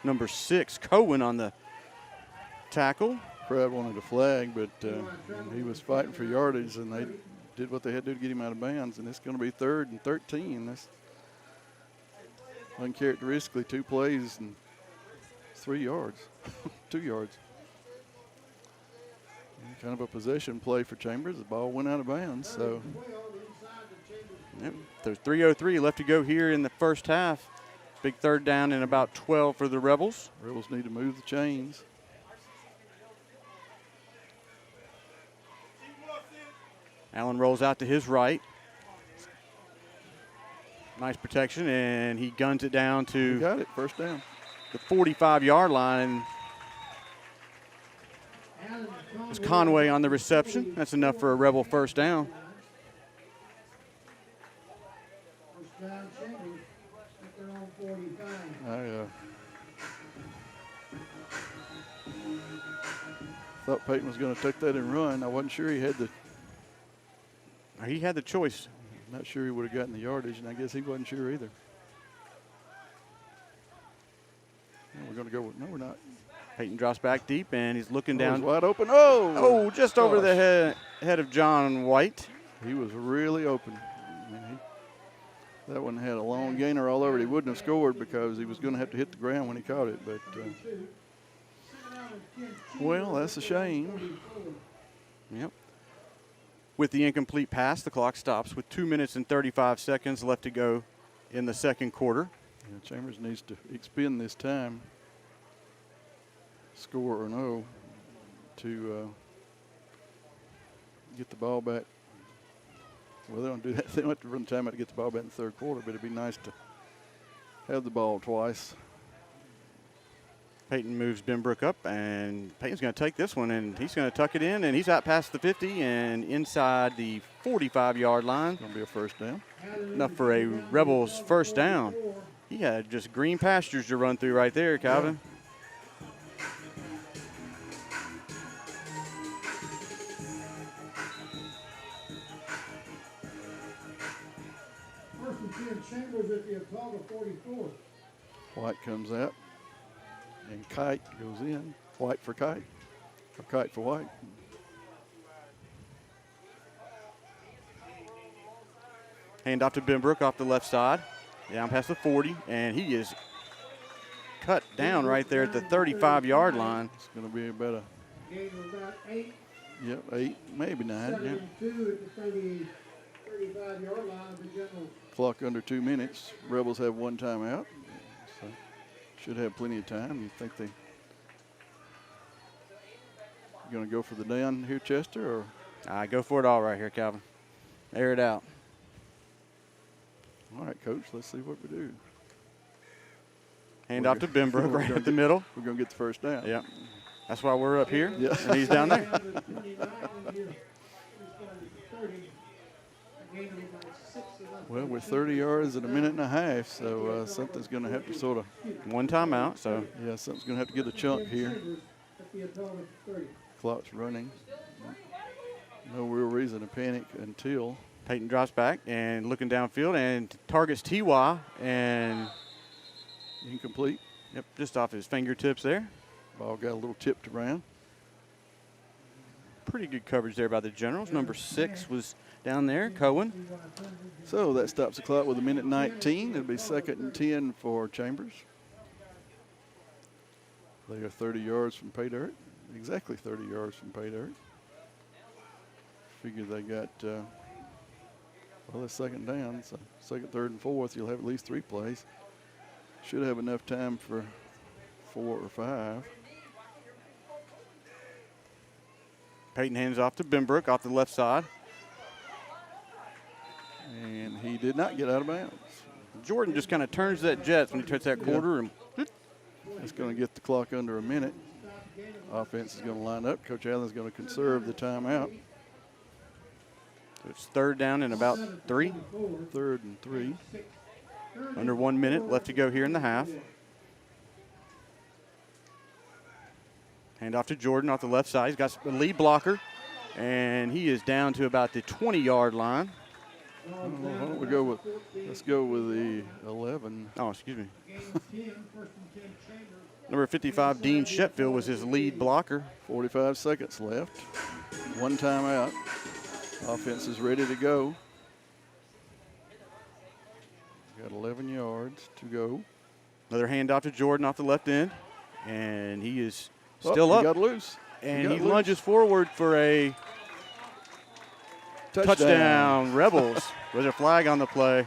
Number 6, Cohen on the tackle. Crowd wanted a flag, but he was fighting for yardage, and they did what they had to do to get him out of bounds, and it's going to be 3rd and 13. That's uncharacteristically 2 plays and 3 yards, 2 yards. Kind of a possession play for Chambers. The ball went out of bounds. So, yep, there's 3:03 left to go here in the first half. Big 3rd down and about 12 for the Rebels. Rebels need to move the chains. Allen rolls out to his right. Nice protection, and he guns it down to He got it, first down. The 45-yard line. It's Conway on the reception. That's enough for a Rebel first down. I thought Peyton was going to take that and run. I wasn't sure he had the. He had the choice. Not sure he would have gotten the yardage, and I guess he wasn't sure either. No, we're going to go with, no, we're not. Peyton drops back deep, and he's looking down. He's wide open. Oh! Just over the head of John White. He was really open. I mean, that one had a long gainer all over it. He wouldn't have scored because he was going to have to hit the ground when he caught it. But, well, that's a shame. Yep. With the incomplete pass, the clock stops with 2 minutes and 35 seconds left to go in the second quarter. Yeah, Chambers needs to expend this time, score or no, to get the ball back. Well, they don't do that. They don't have to run time out to get the ball back in the third quarter, but it'd be nice to have the ball twice. Peyton moves Benbrook up, and Peyton's going to take this one, and he's going to tuck it in, and he's out past the 50 and inside the 45-yard line. Going to be a first down. Enough for a Rebels first down. He had just green pastures to run through right there, Calvin. First and 10 and Chambers at the Autauga 44. White comes out, and Kite goes in. White for Kite, or Kite for White. Hand off to Benbrook off the left side. Down past the 40, and he is cut down right there at the 35-yard line. It's going to be about a, Gain of about 8. yep, 8, maybe 9. 7 Yep. and 2 at the 35-yard line of the general. Clock under 2 minutes. Rebels have 1 timeout, so should have plenty of time. You think they going to go for the down here, Chester, or? Go for it all right here, Calvin. Air it out. All right, Coach, let's see what we do. Hand off to Benbrook right up the middle. We're going to get the first down. Yep. That's why we're up here, Yeah. and he's down there. Down to 29 and here. He's got 30. A gain of about 6 left. Well, we're 30 yards in a minute and a half, so something's going to have to sort of, One timeout, so yeah, something's going to have to get a chunk here. Chambers at the Autauga 30. Clock's running. No real reason to panic until Peyton drops back and looking downfield and targets T.Y. and incomplete. yep, just off his fingertips there. Ball got a little tipped around. Pretty good coverage there by the Generals. Number 6 was down there, Cohen. So that stops the clock with a minute 19. It'll be 2nd and 10 for Chambers. They are 30 yards from pay dirt. Exactly 30 yards from pay dirt. Figure they got, well, it's 2nd down. So 2nd, 3rd, and 4th, you'll have at least 3 plays. Should have enough time for 4 or 5. Peyton hands off to Benbrook off the left side. And he did not get out of bounds. Jordan just kind of turns that Jets when he turns that quarter. And That's going to get the clock under a minute. Offense is going to line up. Coach Allen's going to conserve the timeout. it's 3rd down and about 3. 3rd and 3. Under 1 minute left to go here in the half. Hand off to Jordan off the left side. He's got a lead blocker, and he is down to about the 20-yard line. Why don't we go with, let's go with the 11. Oh, excuse me. Gain of 10, 1st and 10 Chambers. Number 55, Dean Sheffield, was his lead blocker. 45 seconds left. 1 timeout. Offense is ready to go. Got 11 yards to go. Another handoff to Jordan off the left end, and he is still He up. got loose. And got he loose. lunges forward for a touchdown. Rebels. Was a flag on the play.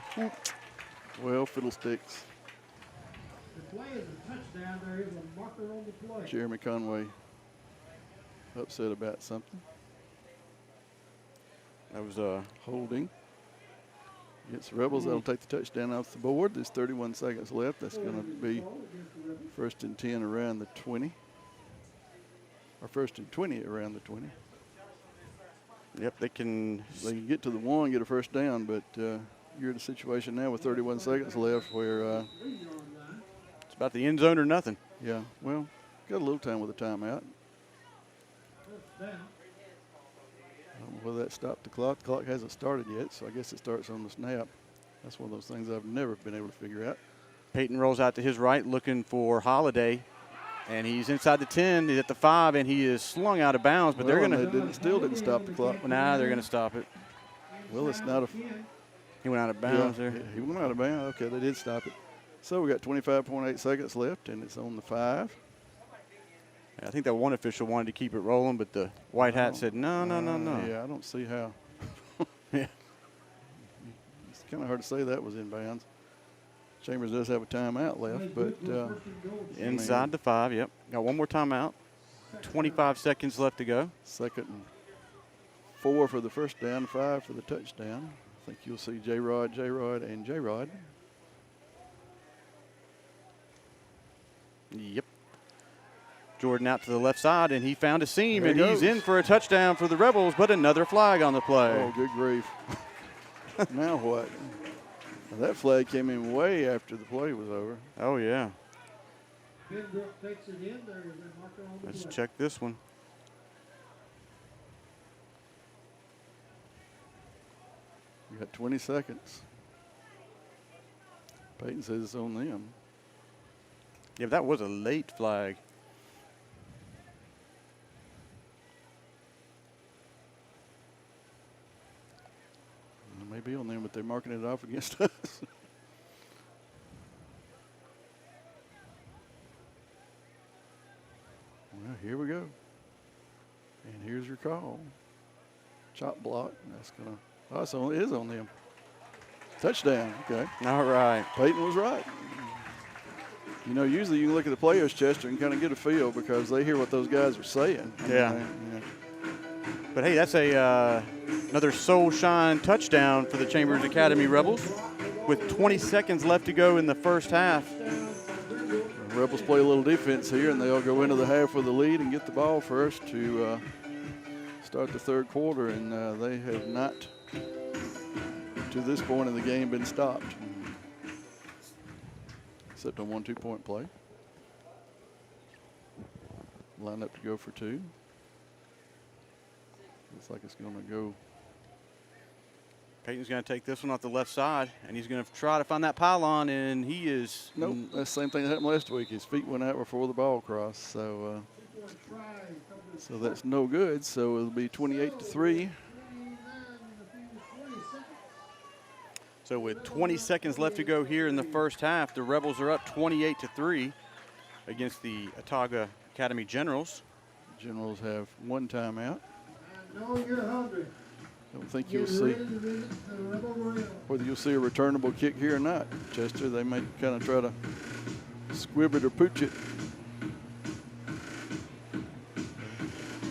Well, fiddlesticks. The play is a touchdown. There is a marker on the play. Jeremy Conway upset about something. That was a Holding. Against the Rebels, that'll take the touchdown off the board. There's 31 seconds left. That's going to be 1st and 10 around the 20. Or 1st and 20 around the 20. yep. They can They can get to the 1, get a first down, but you're in a situation now with 31 seconds left where, it's about the end zone or nothing. yeah, well, got a little time with a timeout. First down. I don't know whether that stopped the clock. The clock hasn't started yet, so I guess it starts on the snap. That's one of those things I've never been able to figure out. Peyton rolls out to his right looking for Holiday, and he's inside the 10. He's at the 5, and he is slung out of bounds, but they're Well, going and they still didn't stop the clock. to – nah, they're going to stop it. Well, it's not a He went out of bounds yeah, there. he went out of bounds. Okay, they did stop it. So we got 25.8 seconds left, and it's on the 5. I think that one official wanted to keep it rolling, but the white hat said, no. Yeah, I don't see how. Yeah. It's kind of hard to say that was in bounds. Chambers does have a timeout left, but Inside the 5, yep. Got one more timeout. 25 seconds left to go. 2nd and 4 for the first down, 5 for the touchdown. I think you'll see J-Rod, and J-Rod. Yep. Jordan out to the left side, and he found a seam, There and he he's goes. in for a touchdown for the Rebels, but another flag on the play. Oh, good grief. Now what? Now that flag came in way after the play was over. Oh, yeah. Benbrook takes it in. There is a marker on the Let's play. check this one. You got 20 seconds. Peyton says it's on them. Yeah, but that was a late flag. It may be on them, but they're marking it off against us. Well, here we go. And here's your call. Chop block. That's gonna. Oh, it is on them. Touchdown. Okay. All right. Peyton was right. You know, usually you can look at the players, Chester, and kind of get a feel because they hear what those guys are saying. Yeah. But hey, that's another Soul Shine touchdown for the Chambers Academy Rebels with 20 seconds left to go in the first half. The Rebels play a little defense here, and they'll go into the half with the lead and get the ball first to start the third quarter, and they have not, to this point in the game, been stopped. Except on 1 2-point play. Line up to go for 2. Looks like it's going to go. Peyton's going to take this one off the left side, and he's going to try to find that pylon, and he is. Nope, that's the same thing that happened last week. His feet went out before the ball crossed, so that's no good. So it'll be 28-3. So with 20 seconds left to go here in the first half, the Rebels are up 28-3 against the Autauga Academy Generals. Generals have 1 timeout. I know you're hungry. Don't think you'll see whether you'll see a returnable kick here or not, Chester. They may kind of try to squib it or pooch it.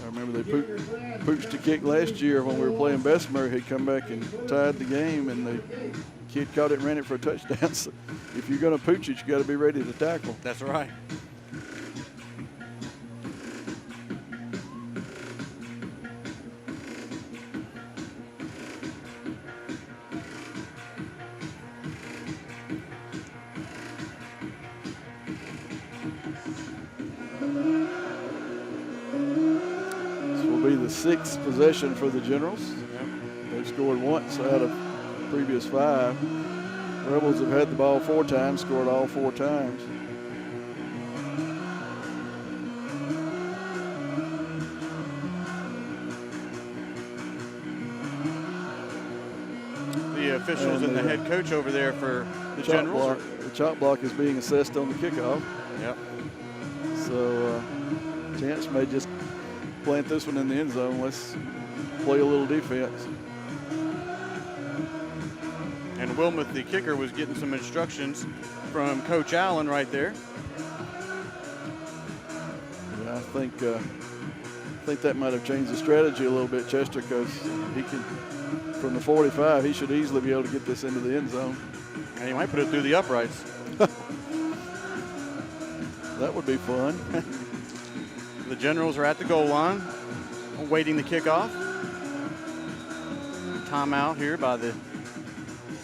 I remember they pooched the kick last year when we were playing Bessemer. He'd come back and tied the game, and the kid caught it and ran it for a touchdown. So if you're going to pooch it, you got to be ready to tackle. That's right. Be the 6th possession for the Generals. They've scored once out of the previous 5. Rebels have had the ball 4 times, scored all 4 times. The officials and the head coach over there for the Generals. The chop block is being assessed on the kickoff. Yep. So Chance may just plant this one in the end zone. Let's play a little defense. And Wilmoth, the kicker, was getting some instructions from Coach Allen right there. Yeah, I think that might have changed the strategy a little bit, Chester, because he can, from the 45, he should easily be able to get this into the end zone. And he might put it through the uprights. That would be fun. The Generals are at the goal line, awaiting the kickoff. Timeout here by the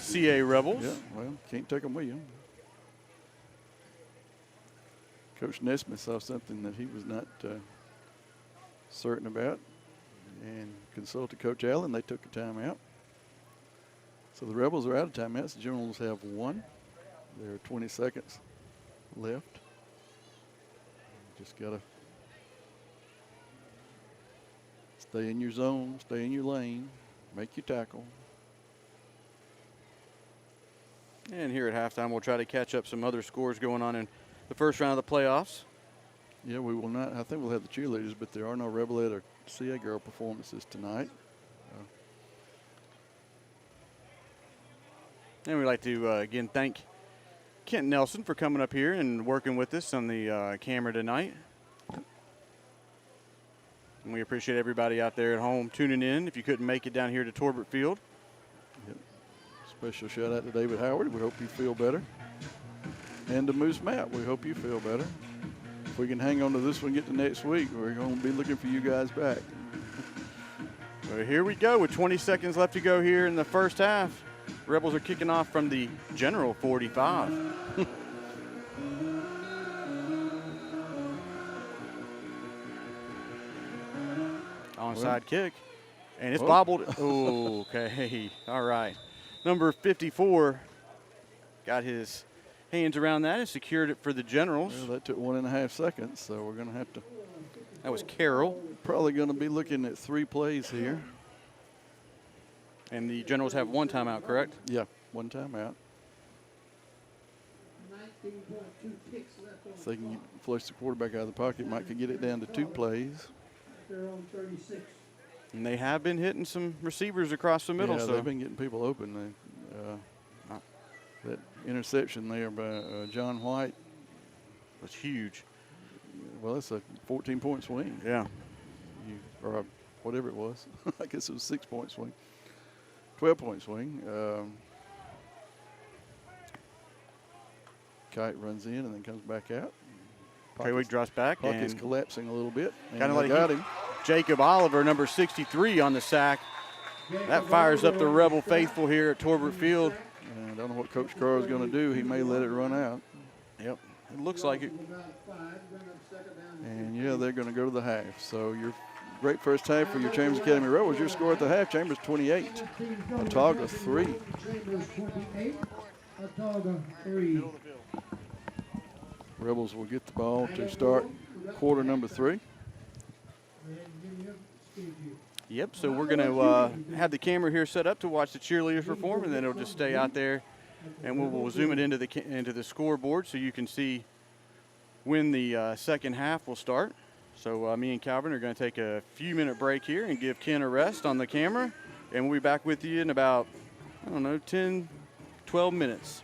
CA Rebels. Yeah, well, can't take them with you. Coach Nesmith saw something that he was not certain about and consulted Coach Allen. They took a timeout. So the Rebels are out of timeouts. The Generals have 1. There are 20 seconds left. Just got to stay in your zone, stay in your lane, make your tackle. And here at halftime, we'll try to catch up some other scores going on in the first round of the playoffs. Yeah, we will not. I think we'll have the cheerleaders, but there are no Rebelette or CA girl performances tonight. And we'd like to, again, thank Kent Nelson for coming up here and working with us on the camera tonight. And we appreciate everybody out there at home tuning in if you couldn't make it down here to Torbert Field. Yep. Special shout out to David Howard. We hope you feel better. And to Moose Matt, we hope you feel better. If we can hang on to this one, get to next week, we're going to be looking for you guys back. Well, here we go with 20 seconds left to go here in the first half. Rebels are kicking off from the General 45. Onside kick. And it's bobbled. Oh, okay. All right. Number 54 got his hands around that and secured it for the Generals. Well, that took 1.5 seconds, so we're going to have to. That was Carroll. Probably going to be looking at 3 plays here. And the Generals have 1 timeout, correct? Yeah, 1 timeout. 19.2 ticks left on If they can flush the quarterback out of the pocket, might could get it down to 2 plays. They're on 36. And they have been hitting some receivers across the middle. Yeah, so they've been getting people open. That interception there by John White, was huge. well, it's a 14-point swing. Yeah. Or whatever it was. I guess it was a 6-point swing. 12-point swing. Kite runs in and then comes back out. Trawick drops back. Pocket's And collapsing a little bit. Kinda And like they got him. Jacob Oliver, number 63, on the sack. That fires up the Rebel faithful here at Torbert Field. And I don't know what Coach Carr is going to do. He may let it run out. Yep, it looks like it. And, yeah, they're going to go to the half. So your great first half for your Chambers Academy Rebels. Your score at the half, Chambers 28, Autauga 3. Chambers 28, Autauga 3. Rebels will get the ball to start quarter number 3. Yep, so we're going to have the camera here set up to watch the cheerleaders perform, and then it'll just stay out there, and we'll zoom it into the scoreboard so you can see when the second half will start. So me and Calvin are going to take a few-minute break here and give Ken a rest on the camera, and we'll be back with you in about, 10, 12 minutes.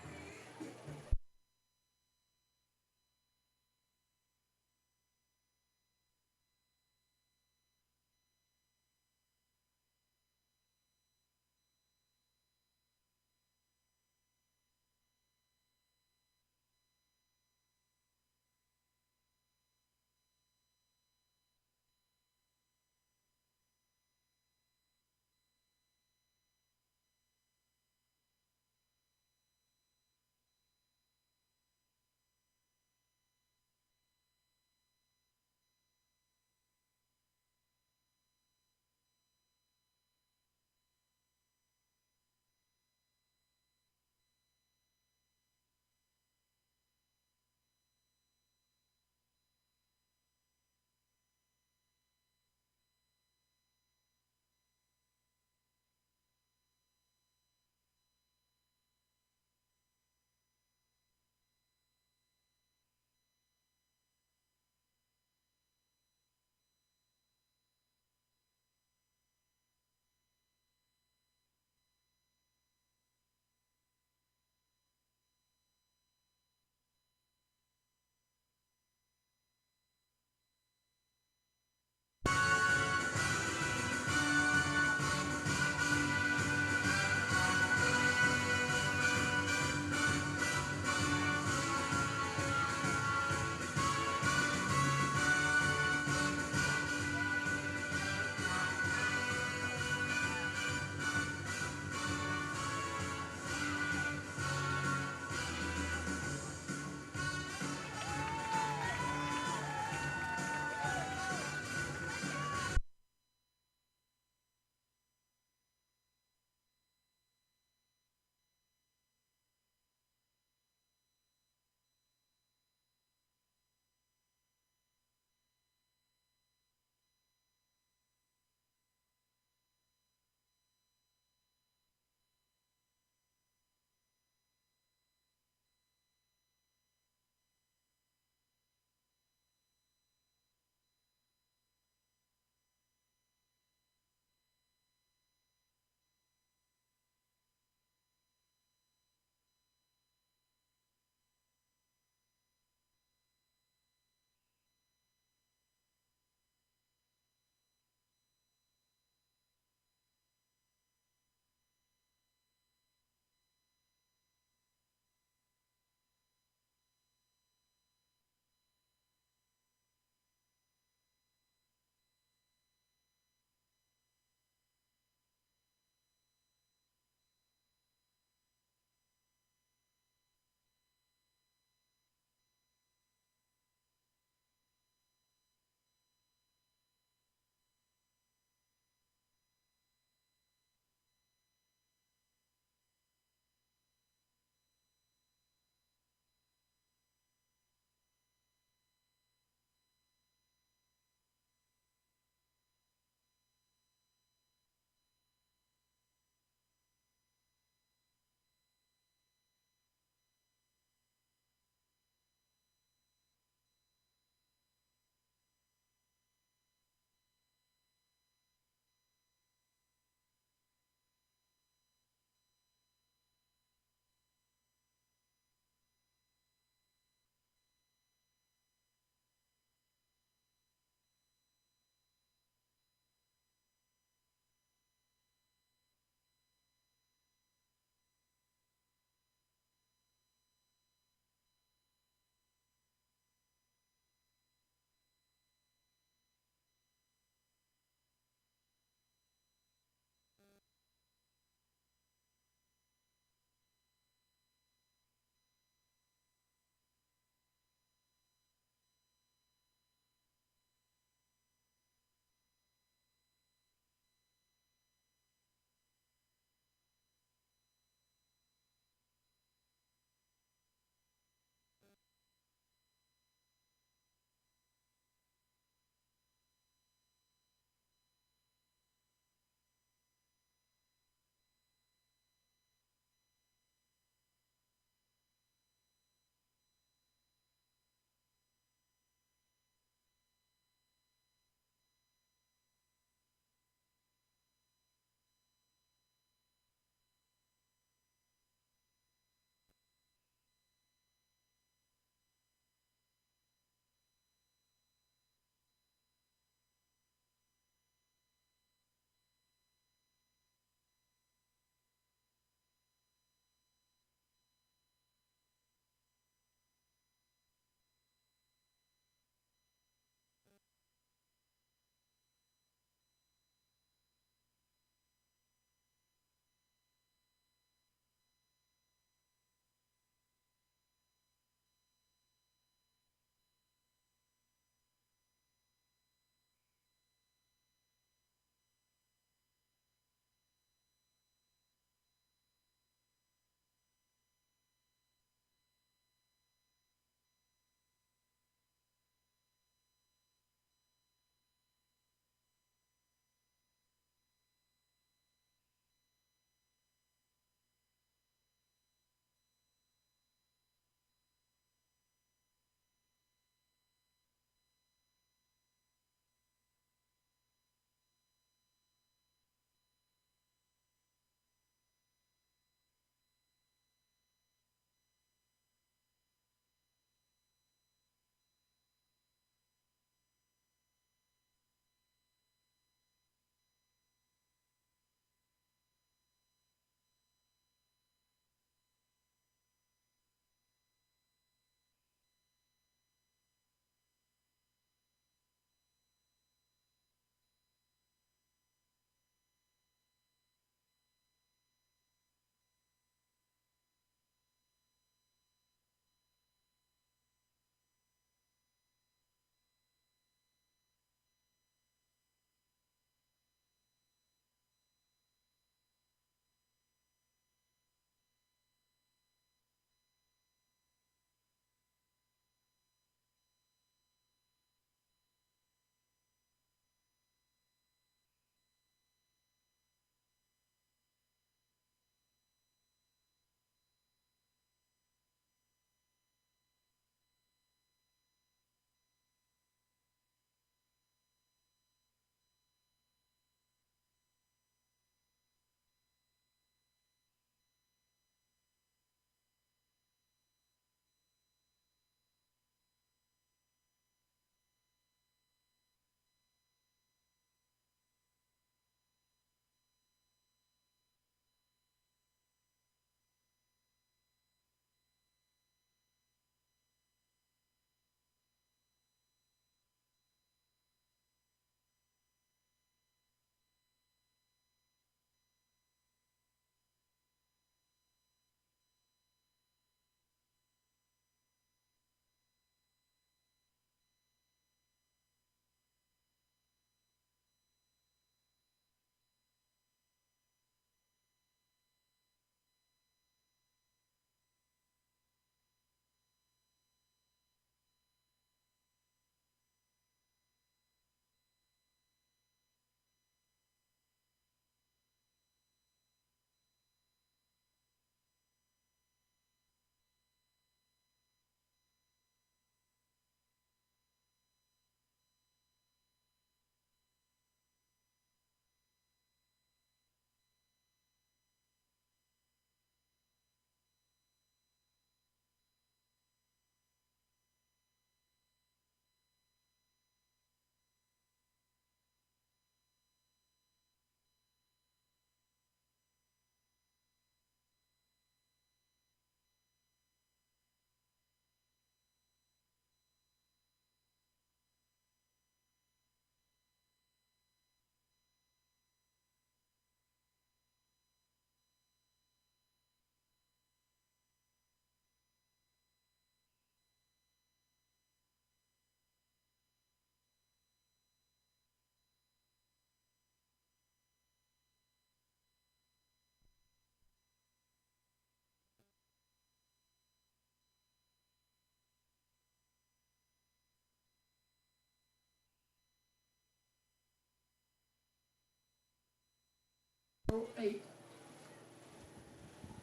108.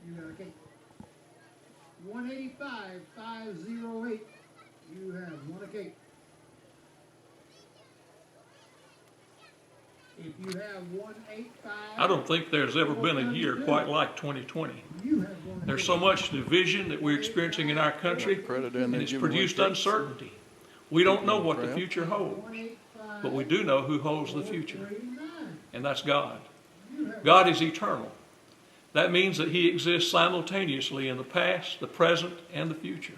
You have a cake. 185, 508. You have won a cake. If you have 185, I don't think there's ever been a year quite like 2020. you have won a There's cake. so much division that we're experiencing in our country, Credit in and there it's giving away produced cakes. uncertainty. We don't know what the Crowd. future holds, 185, but we do know who holds the future, 439. and that's God. You have God is eternal. That means that He exists simultaneously in the past, the present, and the future.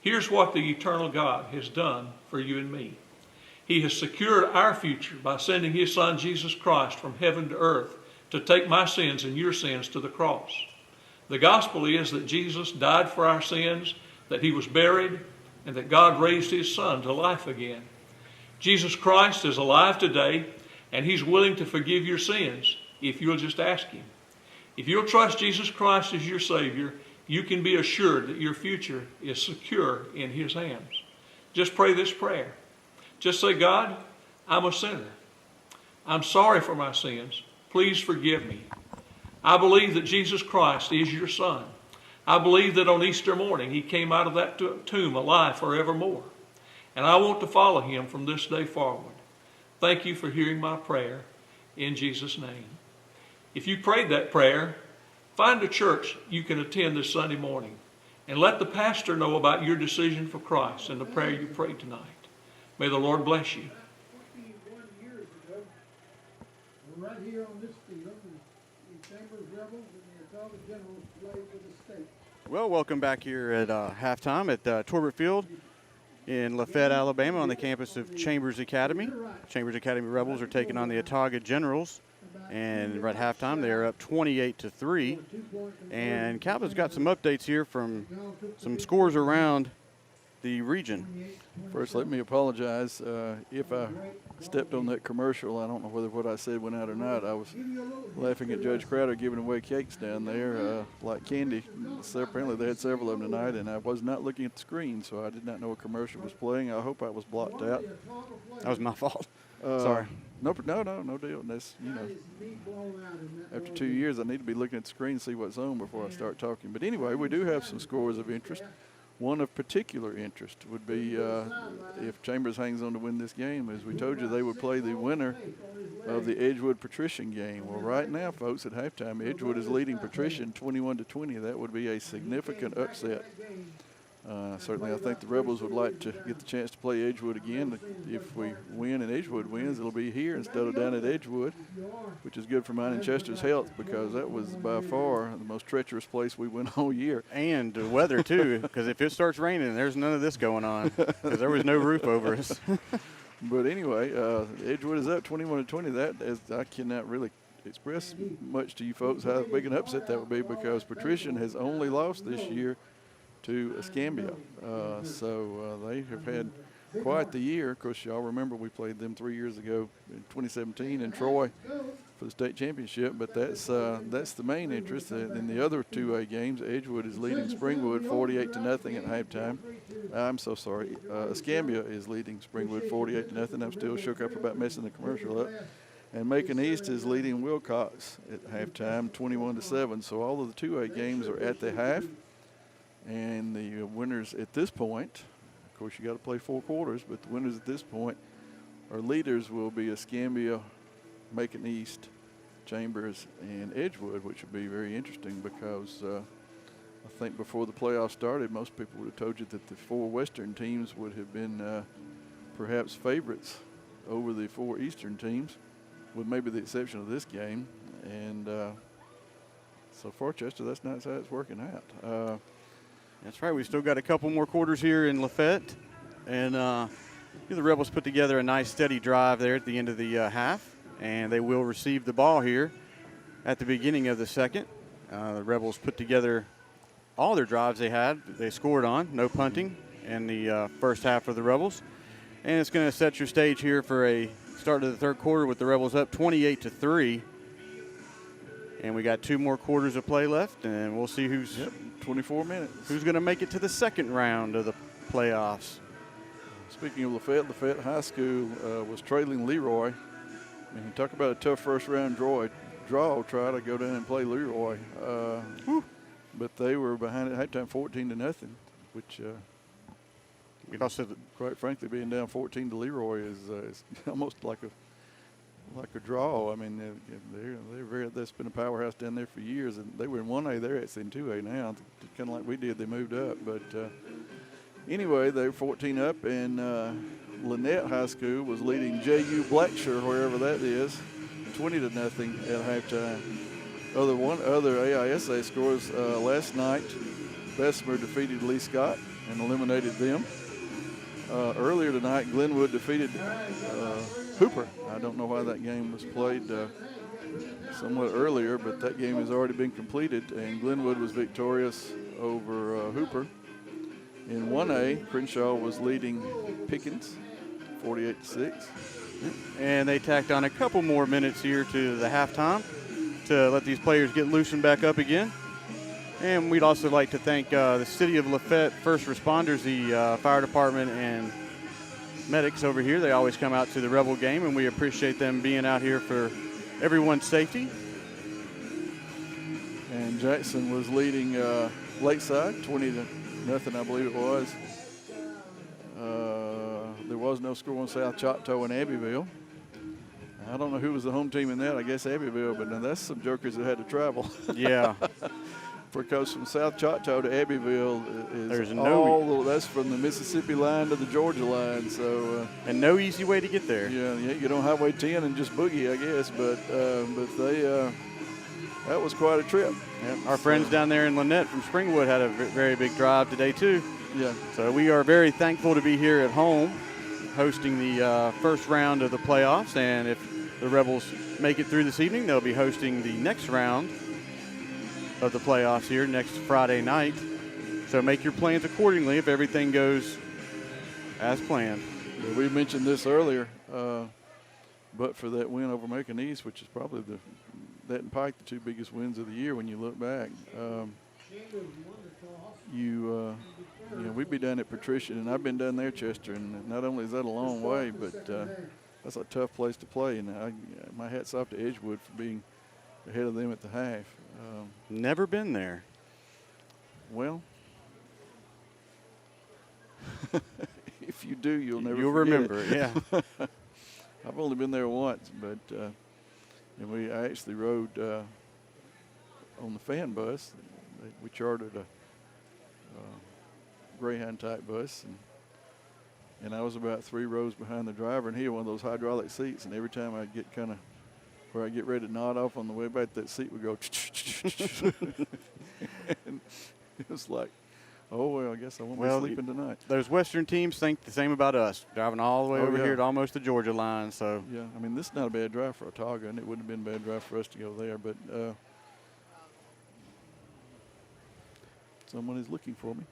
Here's what the eternal God has done for you and me. He has secured our future by sending His Son Jesus Christ from heaven to earth to take my sins and your sins to the cross. The gospel is that Jesus died for our sins, that He was buried, and that God raised His Son to life again. Jesus Christ is alive today, and He's willing to forgive your sins if you'll just ask Him. If you'll trust Jesus Christ as your Savior, you can be assured that your future is secure in His hands. Just pray this prayer. Just say, God, I'm a sinner. I'm sorry for my sins. Please forgive me. I believe that Jesus Christ is your Son. I believe that on Easter morning He came out of that tomb alive forevermore. And I want to follow Him from this day forward. Thank you for hearing my prayer in Jesus' name. If you prayed that prayer, find a church you can attend this Sunday morning and let the pastor know about your decision for Christ and the prayer you prayed tonight. May the Lord bless you. 21 years ago, right here on this field, the Chambers Rebels and the Autauga Generals played for the state. Well, welcome back here at halftime at Torbert Field in Lafayette, Alabama, on the campus of Chambers Academy. Chambers Academy Rebels are taking on the Autauga Generals, and right at halftime they are up 28-3. And Calvin's got some updates here from some scores around the region. First, let me apologize if I stepped on that commercial. I don't know whether what I said went out or not. I was laughing at Judge Crowder giving away cakes down there like candy. So apparently they had several of them tonight, and I was not looking at the screen, so I did not know a commercial was playing. I hope I was blocked out. That was my fault. Sorry. No deal. That's, after 2 years, I need to be looking at the screen and see what's on before I start talking. But anyway, we do have some scores of interest. One of particular interest would be if Chambers hangs on to win this game. As we told you, they would play the winner of the Edgewood-Patrician game. Well, right now, folks, at halftime, Edgewood is leading Patrician 21-20. That would be a significant upset. Certainly, I think the Rebels would like to get the chance to play Edgewood again. If we win and Edgewood wins, it'll be here instead of down at Edgewood, which is good for mine and Chester's health, because that was by far the most treacherous place we went all year. And the weather, too, because if it starts raining, there's none of this going on, because there was no roof over us. But anyway, Edgewood is up 21-20. That is, I cannot really express much to you folks how big an upset that would be, because Patrician has only lost this year to Escambia. So they have had quite the year. Of course, y'all remember we played them 3 years ago in 2017 in Troy for the state championship, but that's the main interest. In the other 2A games, Edgewood is leading Springwood 48-0 at halftime. I'm so sorry. Escambia is leading Springwood 48-0. I'm still shook up about messing the commercial up. And Macon East is leading Wilcox at halftime 21-7. So all of the 2A games are at the half. And the winners at this point, of course, you got to play 4 quarters, but the winners at this point, our leaders will be Escambia, Macon East, Chambers, and Edgewood, which would be very interesting because I think before the playoffs started, most people would have told you that the 4 Western teams would have been perhaps favorites over the 4 Eastern teams, with maybe the exception of this game. And so far, Chester, that's not how it's working out. That's right. We've still got a couple more quarters here in Lafayette. And the Rebels put together a nice steady drive there at the end of the half. And they will receive the ball here at the beginning of the second. The Rebels put together all their drives they scored on, no punting in the first half for the Rebels. And it's going to set your stage here for a start of the third quarter with the Rebels up 28-3. And we got 2 more quarters of play left, and we'll see who's 24 minutes. Who's going to make it to the second round of the playoffs. Speaking of Lafayette High School was trailing Leroy. I mean, talk about a tough first round draw. draw try to go down and play Leroy. But they were behind at halftime 14-0, which quite frankly, being down 14 to Leroy is almost like a draw. I mean, that's been a powerhouse down there for years, and they were in 1A. They're actually in 2A now, kind of like we did. They moved up, but anyway, they were 14 up, and Lynette High School was leading JU Blackshire, wherever that is, 20-0 at halftime. Other AISA scores last night, Bessemer defeated Lee Scott and eliminated them. Earlier tonight, Glenwood defeated Hooper. I don't know why that game was played somewhat earlier, but that game has already been completed, and Glenwood was victorious over Hooper. In 1A, Crenshaw was leading Pickens, 48-6. And they tacked on a couple more minutes here to the halftime to let these players get loosened back up again. And we'd also like to thank the City of Lafayette first responders, the fire department and medics over here. They always come out to the Rebel game, and we appreciate them being out here for everyone's safety. And Jackson was leading Lakeside, 20-0, I believe it was. There was no score on South Choctaw and Abbeville. I don't know who was the home team in that. I guess Abbeville, but now that's some jokers that had to travel. Yeah. Because from South Choctaw to Abbeville is that's from the Mississippi line to the Georgia line. So and no easy way to get there. Yeah, you get on Highway 10 and just boogie, I guess. But they that was quite a trip. Yep. Our friends down there in Lynette from Springwood had a very big drive today too. Yeah. So we are very thankful to be here at home, hosting the first round of the playoffs. And if the Rebels make it through this evening, they'll be hosting the next round of the playoffs here next Friday night. So make your plans accordingly if everything goes as planned. Well, we mentioned this earlier, but for that win over Macon East, which is probably that and Pike, the two biggest wins of the year when you look back. We'd be down at Patricia, and I've been down there, Chester, and not only is that a long way, but that's a tough place to play. And my hat's off to Edgewood for being ahead of them at the half. Never been there. Well, if you do, you'll remember it. Yeah. I've only been there once, but and I actually rode on the fan bus. We chartered a Greyhound type bus, and I was about 3 rows behind the driver, and he had one of those hydraulic seats, and every time I get kind of where I get ready to nod off on the way back, that seat would go and it was like, oh, well, I guess I won't be sleeping tonight. Those Western teams think the same about us, driving all the way over here to almost the Georgia line. So yeah, I mean, this is not a bad drive for Autauga, and it wouldn't have been a bad drive for us to go there, but someone is looking for me.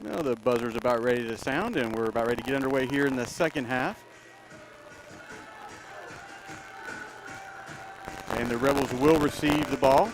Now the buzzer's about ready to sound, and we're about ready to get underway here in the second half. And the Rebels will receive the ball.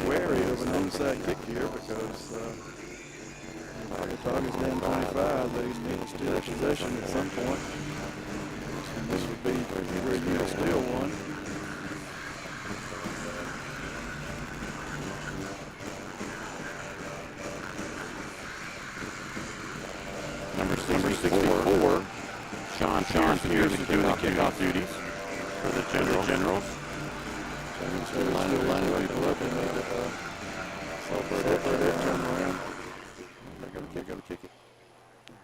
Wary of an onside kick here because Autauga's down 25. They need to steal possession at some point. And this would be a very good steal one. Number 64, Sean Pierce is doing the kickoff duties for the Generals. Instead of lining people up, they made it turn around. They're going to kick it.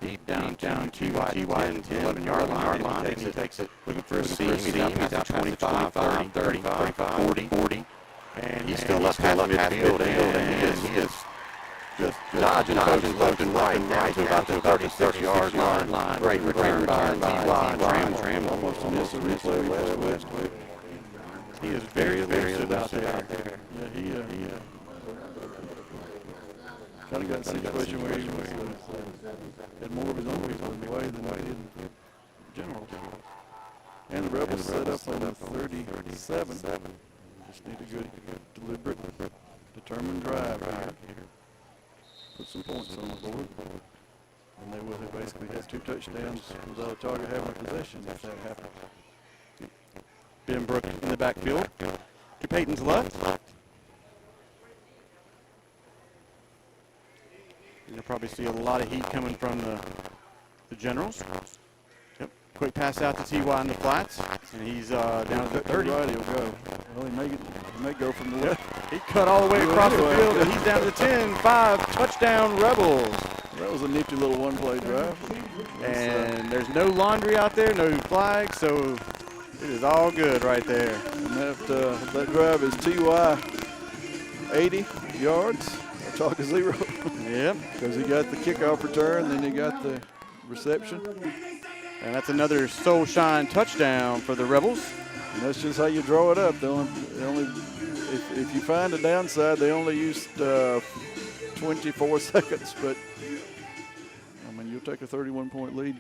Deep down T wide and 11-yard line. He takes it. Looking for a seam. He's out 25, 30, 35, 40. And he's still up half midfield. And he is just dodging left and right down to about the 36-yard line. Great return by T.Y. Trammell. Almost a miss replay last week. He is very elusive out there. Yeah, he kind of got a situation where he had more of his own people in the way than he did in general. And the Rebels set up on 37. Just need a good, deliberate, determined drive here. Put some points on the board. And they will basically have 2 touchdowns without Autauga having possession if that happens. Benbrook in the backfield to Peyton's left. You'll probably see a lot of heat coming from the Generals. Yep. Quick pass out to T.Y. in the flats, and he's down at the 30. Right, he'll go. Well, he may go from the left. He cut all the way across the field, and he's down to the 10. 5 touchdown Rebels. That was a nifty little one-play drive. And there's no laundry out there, no flags, so it is all good right there. And that drive is T.Y. 80 yards. Autauga 0. Yep. Because he got the kickoff return, then he got the reception. And that's another Soul Shine touchdown for the Rebels. And that's just how you draw it up. If you find a downside, they only used 24 seconds, but I mean, you'll take a 31-point lead.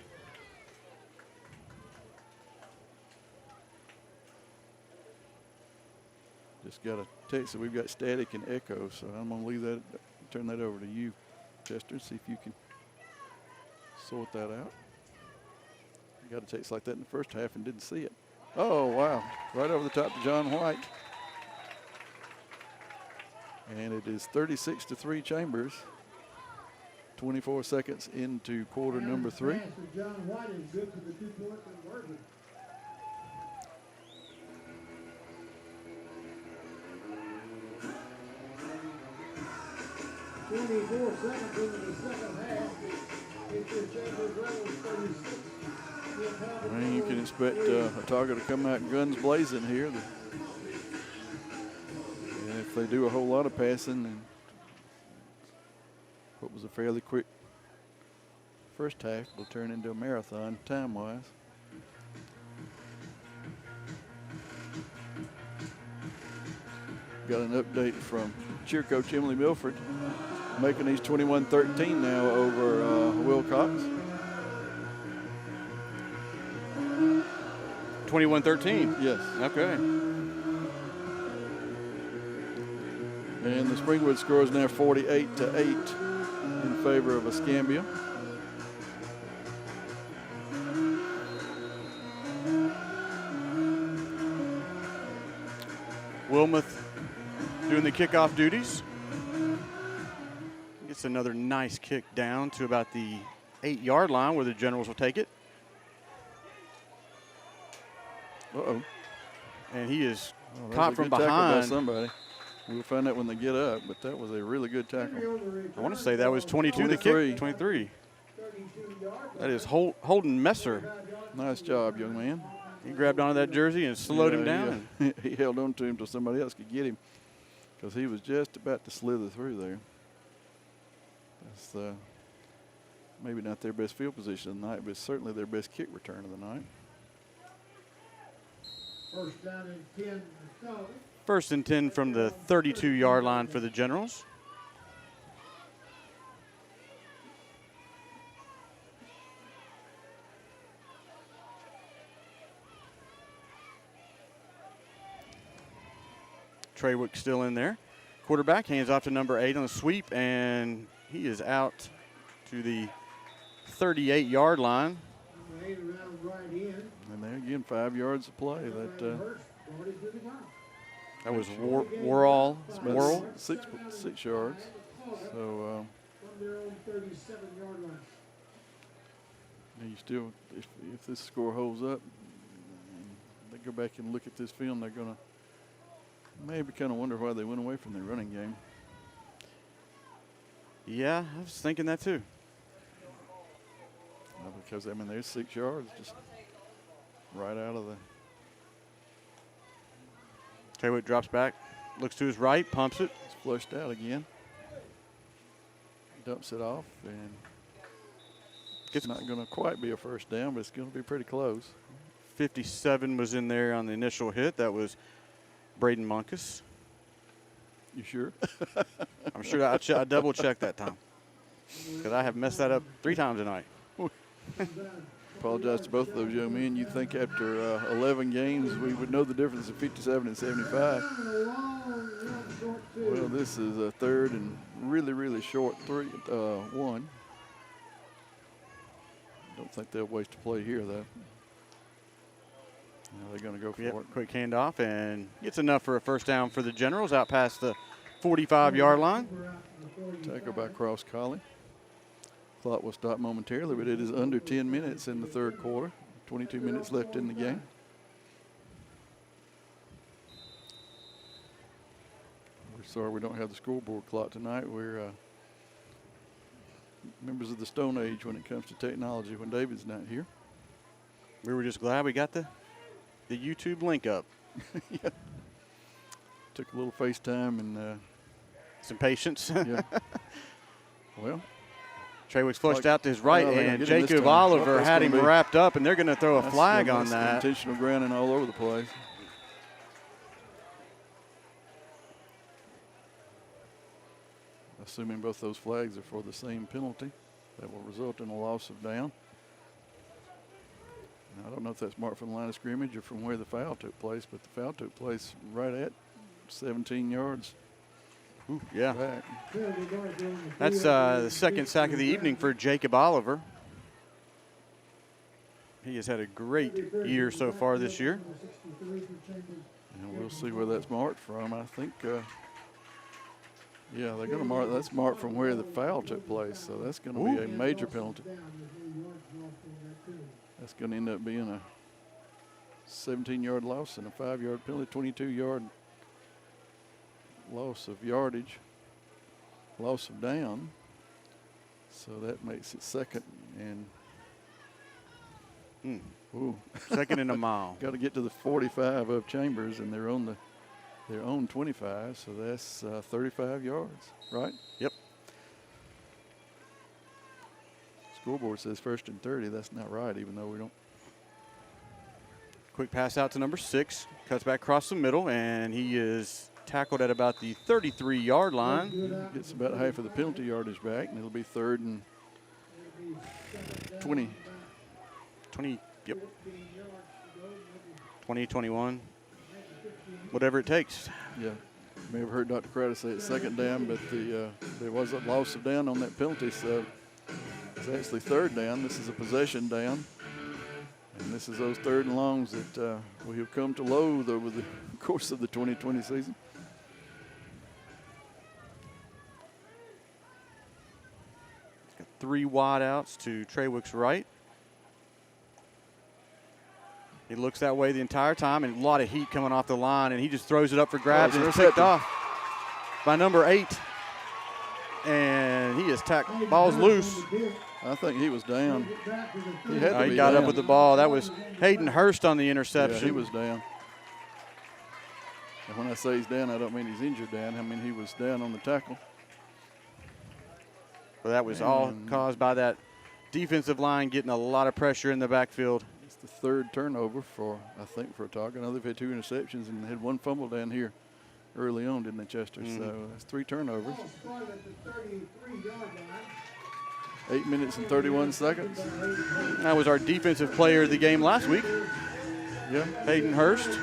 Just got a text that we've got static and echo, so I'm going to leave that, turn that over to you, Chester, see if you can sort that out. I got a text like that in the first half and didn't see it. Oh, wow. Right over the top to John White. And it is 36-3 Chambers. 24 seconds into quarter number 3. John White is good for the 2 points that were good. Seconds into the second half. It's the Chambers Rebels 36. I mean, you can expect Autauga to come out guns blazing here. And if they do a whole lot of passing, and what was a fairly quick first half will turn into a marathon time-wise. Got an update from cheer coach Emily Milford, making these 21-13 now over Wilcox. 21-13. Yes. Okay. And the Springwood score is now 48-8 in favor of Escambia. Wilmoth doing the kickoff duties. Gets another nice kick down to about the 8-yard line where the Generals will take it. Uh-oh. And he is Oh, caught from tackle by behind. somebody. We'll find out when they get up, but that was a really good tackle. I want to say that was 22 the 23. kick. 23. That is Holden Messer. Nice job, young man. He grabbed onto that jersey and slowed him down. He held on to him till somebody else could get him because he was just about to slither through there. That's maybe not their best field position of the night, but it's certainly their best kick return of the night. First down and 10. First and 10 from the 32-yard line for the Generals. Treywick still in there. Quarterback hands off to number 8 on the sweep, and he is out to the 38-yard line. And there again, 5 yards of play. That was Worrell. Worrell, 6 yards. So you still, if this score holds up, they go back and look at this film, they're going to maybe kind of wonder why they went away from their running game. Yeah, I was thinking that too. Because, I mean, there's 6 yards just right out of the. Treywick drops back, looks to his right, pumps it. It's flushed out again. dumps it off, and it's not going to quite be a first down, but it's going to be pretty close. 57 was in there on the initial hit. That was Braden Munkus. You sure? I'm sure I double-checked that time because I have messed that up 3 times tonight. Apologize to both of those young men. You'd think after 11 games we would know the difference of 57 and 75. Well, this is a third and really, really short 1. Don't think they'll waste a play here, though. Now they're going to go for it. Quick handoff, and gets enough for a first down for the Generals out past the 45-yard line. Tackle by Cross Collie. Clock will stop momentarily, but it is under 10 minutes in the third quarter. 22 minutes left in the game. We're sorry we don't have the scoreboard clock tonight. We're members of the Stone Age when it comes to technology when David's not here. We were just glad we got the YouTube link up. Yeah. Took a little FaceTime and some patience. Yeah. Well, Treywick's flushed out to his right, well, and Jacob Oliver had him wrapped up, and they're going to throw a flag on that. Intentional grounding all over the place. Assuming both those flags are for the same penalty, that will result in a loss of down. Now, I don't know if that's marked from the line of scrimmage or from where the foul took place, but the foul took place right at 17 yards. Ooh, yeah. Back. That's the second sack of the evening for Jacob Oliver. He has had a great year so far this year. And we'll see where that's marked from. I think, yeah, they're going to mark. That's marked from where the foul took place, so that's going to be a major penalty. That's going to end up being a 17-yard loss and a 5-yard penalty, 22-yard loss of yardage, loss of down. So that makes it second and second and a mile. Got to get to the 45 of Chambers, and they're on their own 25, so that's 35 yards, right? Yep. Scoreboard says first and 30. That's not right, even though we don't. Quick pass out to number 6, cuts back across the middle, and he is tackled at about the 33-yard line. Gets about half of the penalty yardage back, and it'll be third and 20. 20, yep. 20, 21, whatever it takes. Yeah. You may have heard Dr. Crowder say it's second down, but there was a loss of down on that penalty, so it's actually third down. This is a possession down. And this is those third and longs that we have come to loathe over the course of the 2020 season. Got 3 wide outs to Treywick's right. He looks that way the entire time, and a lot of heat coming off the line, and he just throws it up for grabs, and it's picked off by number 8. And he is ball's loose. I think he was down. He got up with the ball. That was Hayden Hurst on the interception. Yeah, he was down. And when I say he's down, I don't mean he's injured down. I mean he was down on the tackle. Well, that was all caused by that defensive line getting a lot of pressure in the backfield. It's the third turnover for Autauga. I know they've had 2 interceptions and had 1 fumble down here early on, didn't they, Chester? So that's 3 turnovers. 8 minutes and 31 seconds. That was our defensive player of the game last week. Yeah. Hayden Hurst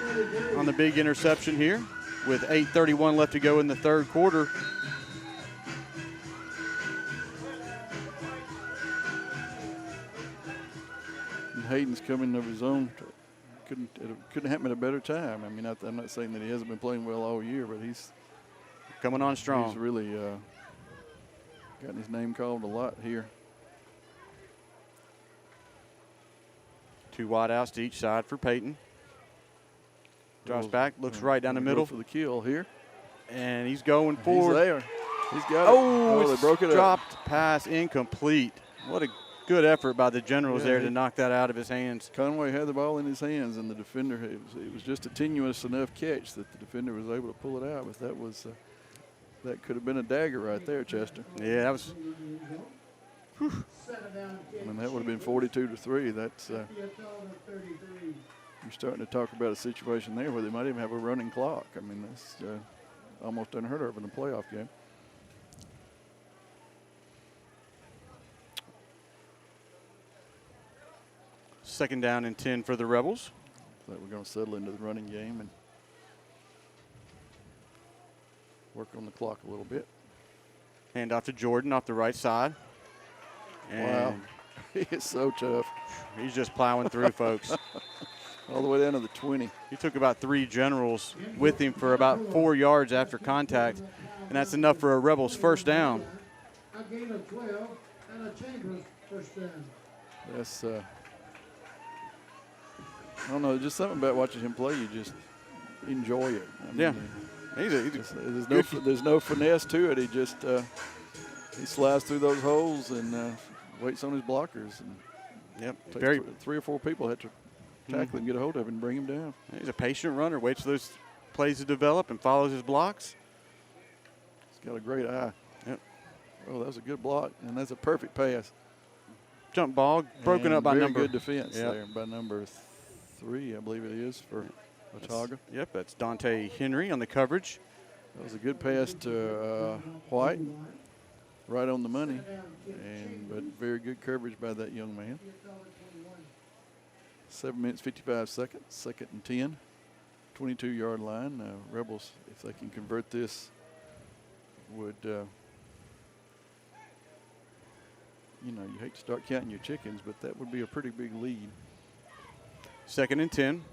on the big interception here with 8:31 left to go in the third quarter. And Hayden's coming of his own. Couldn't happen at a better time. I mean, I'm not saying that he hasn't been playing well all year, but he's coming on strong. He's really gotten his name called a lot here. 2 wide outs to each side for Peyton. Drops back, looks right down the middle. For the kill here. And he's going forward. He's there. He's got it. They broke it dropped pass incomplete. What a good effort by the Generals there to knock that out of his hands. Conway had the ball in his hands, and the defender, it was just a tenuous enough catch that the defender was able to pull it out. But that was That could have been a dagger right there, Chester. Yeah, that was. I mean, that would have been 42-3. That's you're starting to talk about a situation there where they might even have a running clock. I mean, that's almost unheard of in a playoff game. Second down and 10 for the Rebels. That we're going to settle into the running game and work on the clock a little bit. Hand off to Jordan off the right side. Wow, he is so tough. He's just plowing through, folks. All the way down to the 20. He took about 3 generals with him for about 4 yards after contact, and that's enough for a Rebels first down. A gain of 12 and a Chambers first down. That's, I don't know, just something about watching him play, you just enjoy it. I mean, Yeah. there's no finesse to it. He just, he slides through those holes and waits on his blockers. And Yep. takes 3 or 4 people had to tackle him, get a hold of him, and bring him down. He's a patient runner, waits for those plays to develop and follows his blocks. He's got a great eye. Yep. Oh, that was a good block, and that's a perfect pass. Jump ball broken And up by very number. good defense Yep. there by number 3, I believe it is, for Autauga. Yep, that's Dante Henry on the coverage. That was a good pass to White, right on the money, but very good coverage by that young man. 7 minutes, 55 seconds, 2nd and 10, 22-yard line. Rebels, if they can convert this, would, you hate to start counting your chickens, but that would be a pretty big lead. 2nd and 10.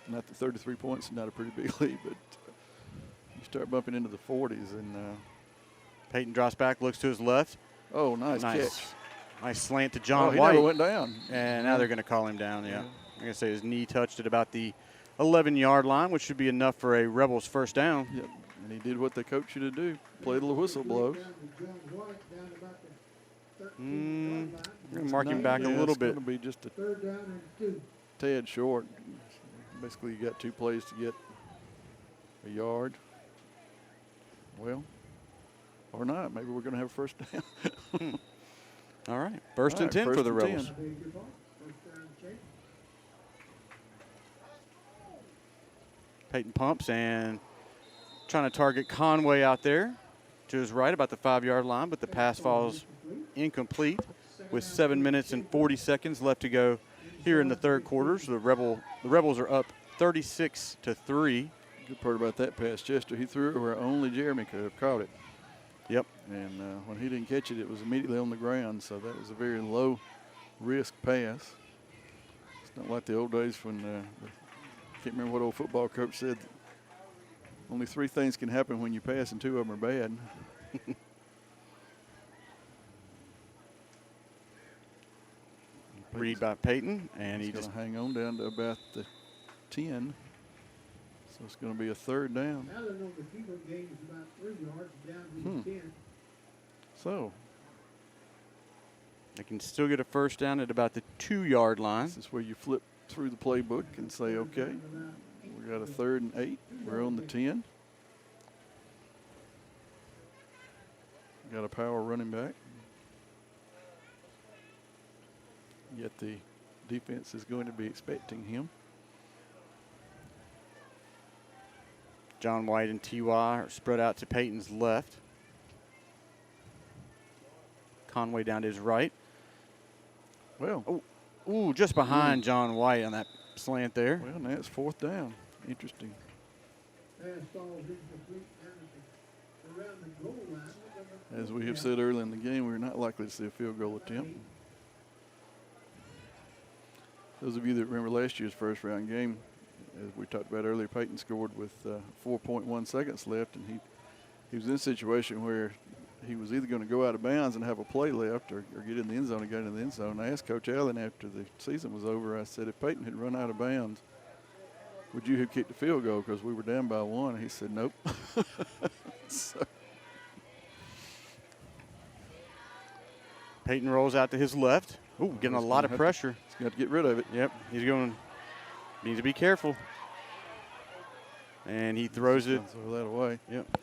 Not that 33 points is not a pretty big lead, but you start bumping into the 40s. And Peyton drops back, looks to his left. oh, nice catch. Nice slant to John He White. never went down. And now they're going to call him down, yeah. I'm going to say his knee touched at about the 11-yard line, which should be enough for a Rebels first down. Yep, and he did what they coach you to do, play till the whistle blows. We're going to mark him back a little bit. It's going to be just a 3rd down and 2. tad short. Basically, you got 2 plays to get a yard. Well, or not. Maybe we're going to have a first down. All right, first and 10 first for the and Rebels. 10. First down, Chambers. Peyton pumps and trying to target Conway out there to his right about the 5-yard line, but the pass falls incomplete with 7 minutes and 40 seconds left to go here in the 3rd quarter. So the Rebels are up 36-3. Good part about that pass, Chester, he threw it where only Jeremy could have caught it. Yep. And when he didn't catch it, it was immediately on the ground, so that was a very low-risk pass. It's not like the old days when, I can't remember what old football coach said, only 3 things can happen when you pass and 2 of them are bad. Read by Peyton, and He's he just going to hang on down to about the 10. So it's going to be a 3rd down. Now they're going to keep them gains about 3 yards down to the 10. So they can still get a first down at about the 2-yard line. this is where you flip through the playbook and say, okay, we got a 3rd and 8. We're on the 10. Got a power running back. Yet the defense is going to be expecting him. John White and T.Y. are spread out to Peyton's left. Conway down to his right. Well, Ooh, just behind John White on that slant there. well, now it's 4th down. Interesting. Pass falls incomplete down around the goal line. As we have said earlier in the game, we're not likely to see a field goal attempt. Those of you that remember last year's first round game, as we talked about earlier, Peyton scored with 4.1 seconds left, and he was in a situation where he was either going to go out of bounds and have a play left or get in the end zone and get in the end zone. I asked Coach Allen after the season was over, I said, if Peyton had run out of bounds, would you have kicked the field goal because we were down by 1? And he said, nope. So. Peyton rolls out to his left. Ooh, getting a lot of pressure. He's got to get rid of it. Yep, he's going, needs to be careful. And he throws it. Throw that away. Yep.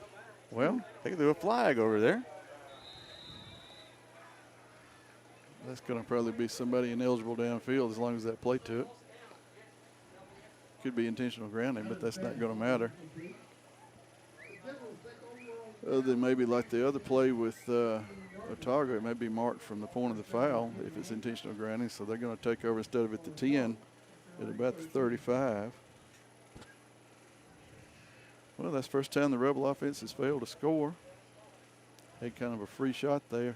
Well, They threw a flag over there. that's going to probably be somebody ineligible downfield as long as that play to it. Could be intentional grounding, but that's not going to matter. Other than maybe like the other play with Autauga, it may be marked from the point of the foul if it's intentional grounding. So they're going to take over instead of at the 10 at about the 35. Well, that's the first time the Rebel offense has failed to score. Had kind of a free shot there.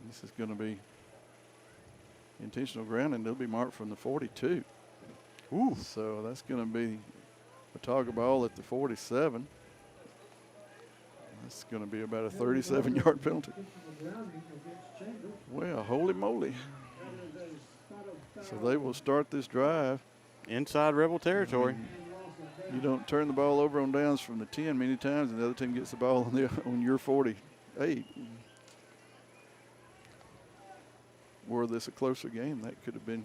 This is going to be intentional grounding. They'll be marked from the 42. Ooh. So that's going to be a target ball at the 47. That's going to be about a 37-yard penalty. Well, holy moly. So they will start this drive. Inside Rebel territory. You don't turn the ball over on downs from the 10 many times, and the other team gets the ball on your 48. Were this a closer game, that could have been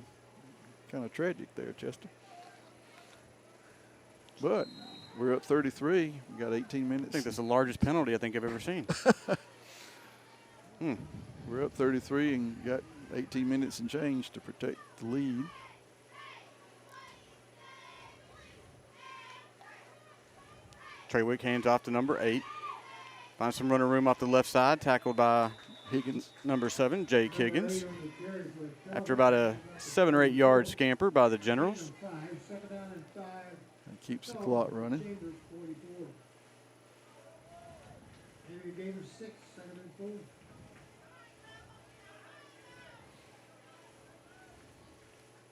kind of tragic there, Chester. But we're up 33. We got 18 minutes. I think that's the largest penalty I think I've ever seen. We're up 33 and got 18 minutes and change to protect the lead. Treywick hands off to number 8. Finds some running room off the left side, tackled by Higgins. number 7, Jake Higgins. After about a 7 or 8 yard scamper by the Generals. That keeps the clock running.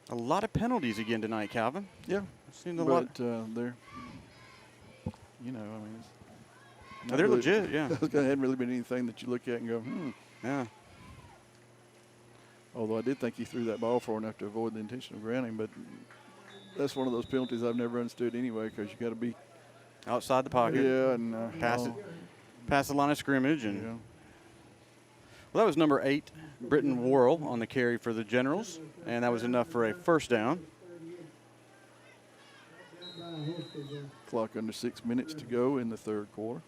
A lot of penalties again tonight, Calvin. Yeah, Seen a but lot. they're, you know, I mean, it's not They're really- legit, yeah. There hadn't really been anything that you look at and go, Yeah. Although I did think he threw that ball far enough to avoid the intentional grounding, but that's one of those penalties I've never understood anyway, because you got to be Outside the pocket. yeah and Pass the line of scrimmage. And yeah. well, that was number 8, Britton Worrell, on the carry for the Generals. And that was enough for a first down. Clock under 6 minutes to go in the third quarter.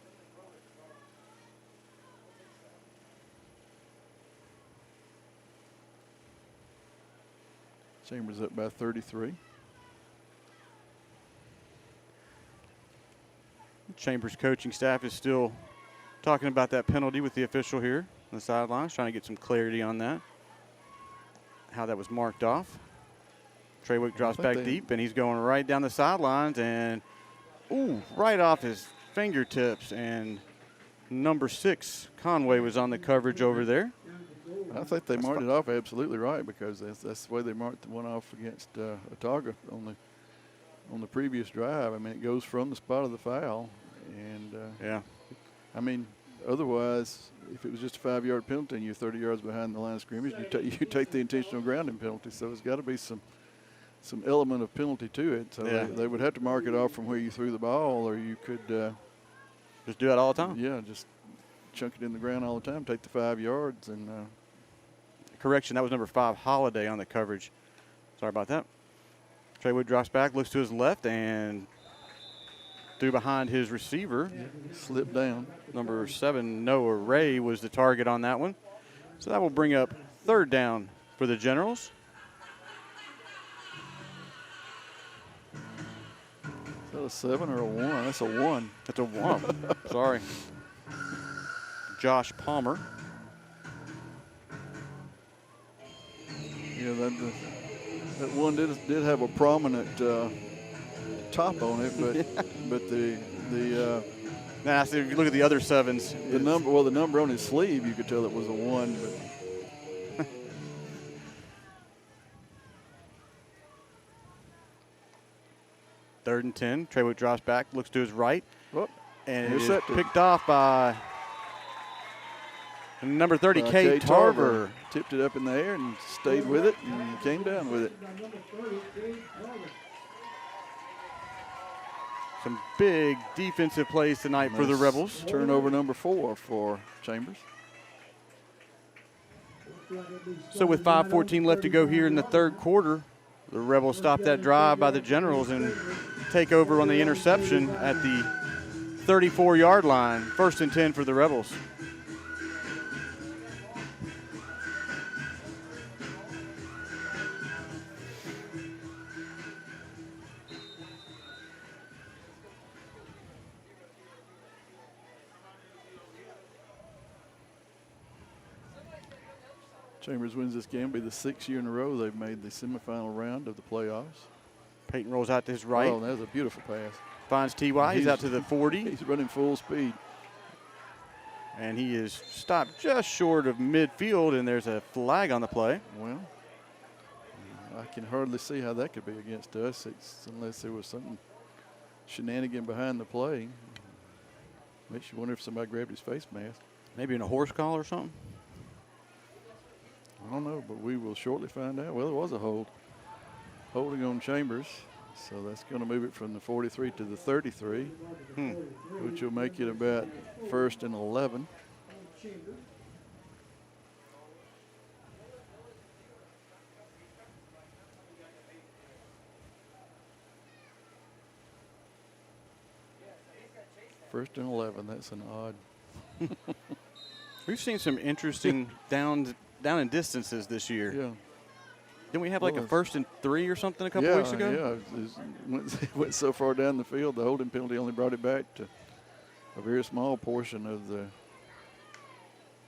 Chambers up by 33. Chambers coaching staff is still talking about that penalty with the official here on the sidelines, trying to get some clarity on that, how that was marked off. Treywick drops back deep, and he's going right down the sidelines, and right off his fingertips, and number 6, Conway, was on the coverage over there. I think they marked it off absolutely right, because that's the way they marked the one off against Autauga on the previous drive. I mean, it goes from the spot of the foul, and Yeah. I mean, otherwise, if it was just a 5-yard penalty and you're 30 yards behind the line of scrimmage, you take the intentional grounding penalty. So there's got to be some element of penalty to it. So Yeah. they would have to mark it off from where you threw the ball, or you could Just do that all the time. yeah, just chunk it in the ground all the time, take the 5 yards, and Correction, that was number 5, Holiday, on the coverage. Sorry about that. Treywood drops back, looks to his left, and threw behind his receiver. slip down. Number 7, Noah Ray, was the target on that one. So that will bring up third down for the Generals. Is that a 7 or a 1? That's a 1. That's a 1. Sorry. Josh Palmer. Yeah, that one did have a prominent top on it, but the Now, see, if you look at the other 7s. the number on his sleeve, you could tell it was a 1. But Third and 10. Treywood drops back, looks to his right, and it is intercepted. picked off by number 30, Kate Tarver. tipped it up in the air and stayed with it and came down with it. Some big defensive plays tonight for the That's Rebels. Turnover number 4 for Chambers. So with 5:14 left to go here in the third quarter, the Rebels stop that drive by the Generals and take over on the interception at the 34-yard line. 1st and 10 for the Rebels. Chambers wins this game. It'll be the 6th year in a row they've made the semifinal round of the playoffs. Peyton rolls out to his right. Oh, that was a beautiful pass. Finds T.Y. He's out to the 40. He's running full speed. And he is stopped just short of midfield, and there's a flag on the play. Well, I can hardly see how that could be against us, unless there was something shenanigan behind the play. Makes you wonder if somebody grabbed his face mask. Maybe in a horse collar or something? I don't know, but we will shortly find out. Well, there was a holding on Chambers, so that's going to move it from the 43 to the 33, which will make it about 1st and 11. First and 11. That's an odd. We've seen some interesting down and distances this year. Yeah. Didn't we have like a 1st and 3 or something a couple weeks ago? Yeah, it went so far down the field, the holding penalty only brought it back to a very small portion of the.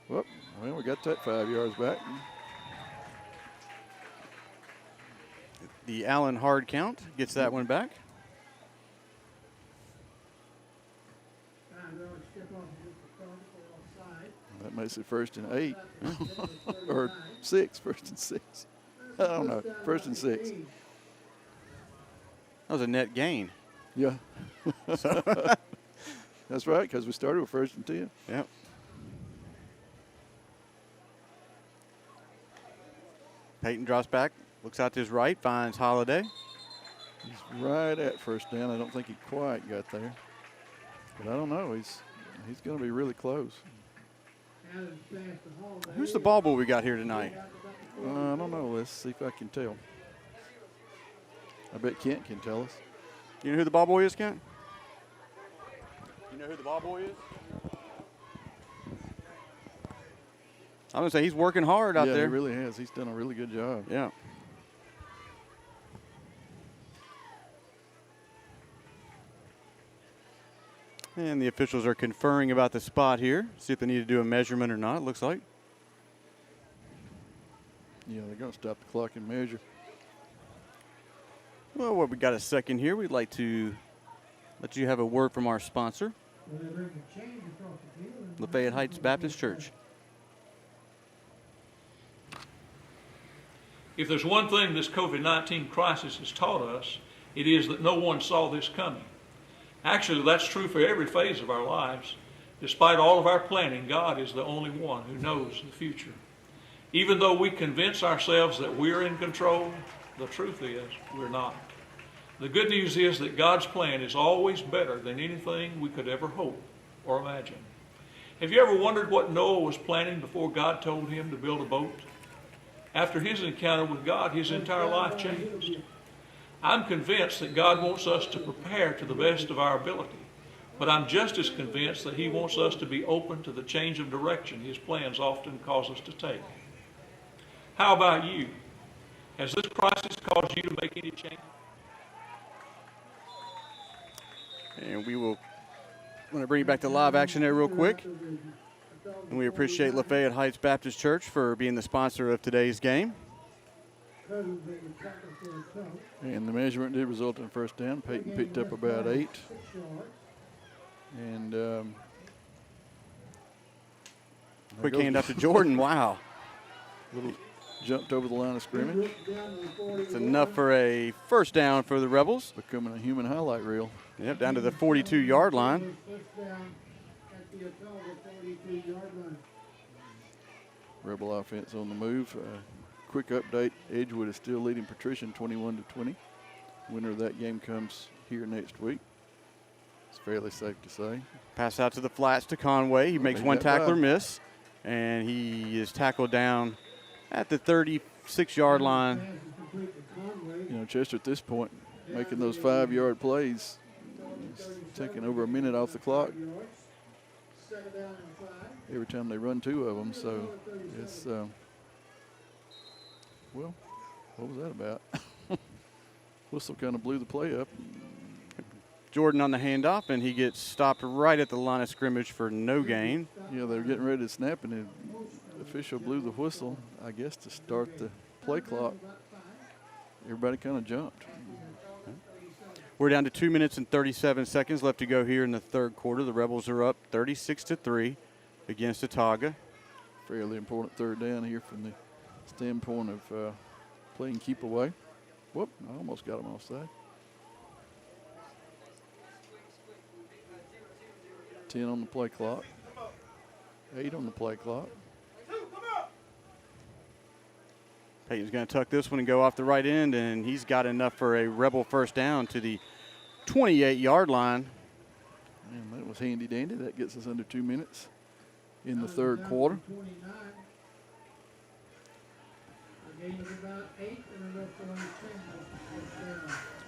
Well, we got that 5 yards back. The Allen hard count gets that one back. That makes it 1st and 8. Or 6, 1st and 6. I don't know, 1st and 6. That was a net gain. Yeah. That's right, because we started with 1st and 10. Yep. Peyton drops back, looks out to his right, finds Holiday. He's right at 1st down. I don't think he quite got there. But I don't know. He's going to be really close. Who's the ball boy we got here tonight? I don't know. Let's see if I can tell. I bet Kent can tell us. You know who the ball boy is, Kent? You know who the ball boy is? I'm going to say he's working hard out there. Yeah, he really has. He's done a really good job. Yeah. And the officials are conferring about the spot here. See if they need to do a measurement or not, it looks like. Yeah, they're going to stop the clock and measure. Well, we got a second here. We'd like to let you have a word from our sponsor, Lafayette Heights Baptist Church. If there's one thing this COVID-19 crisis has taught us, it is that no one saw this coming. Actually, that's true for every phase of our lives. Despite all of our planning, God is the only one who knows the future. Even though we convince ourselves that we're in control, the truth is we're not. The good news is that God's plan is always better than anything we could ever hope or imagine. Have you ever wondered what Noah was planning before God told him to build a boat? After his encounter with God, his entire life changed. I'm convinced that God wants us to prepare to the best of our ability, but I'm just as convinced that he wants us to be open to the change of direction his plans often cause us to take. How about you? Has this crisis caused you to make any change? And we will want to bring you back to live action there real quick. And we appreciate Lafayette Heights Baptist Church for being the sponsor of today's game. And the measurement did result in 1st down. Peyton picked up about 8. And quick hand up to Jordan. Wow. Little jumped over the line of scrimmage. It's enough for a 1st down for the Rebels. Becoming a human highlight reel. Yep, down to the 42-yard line. Rebel offense on the move. Quick update, Edgewood is still leading Patrician 21-20. Winner of that game comes here next week. It's fairly safe to say. Pass out to the flats to Conway. He makes one tackler miss, and he is tackled down at the 36-yard line. You know, Chester at this point making those 5-yard plays. He's taking over a minute off the clock every time they run 2 of them. So it's, well, what was that about? Whistle kind of blew the play up. Jordan on the handoff, and he gets stopped right at the line of scrimmage for no gain. Yeah, they were getting ready to snap, and the official blew the whistle, I guess, to start the play clock. Everybody kind of jumped. We're down to 2 minutes and 37 seconds left to go here in the third quarter. The Rebels are up 36-3 against Autauga. Fairly important third down here from the standpoint of playing keep away. Whoop, I almost got him offside. 10 on the play clock. 8 on the play clock. Peyton's going to tuck this one and go off the right end, and he's got enough for a Rebel first down to the 28-yard line. Man, that was handy dandy. That gets us under 2 minutes in the third quarter.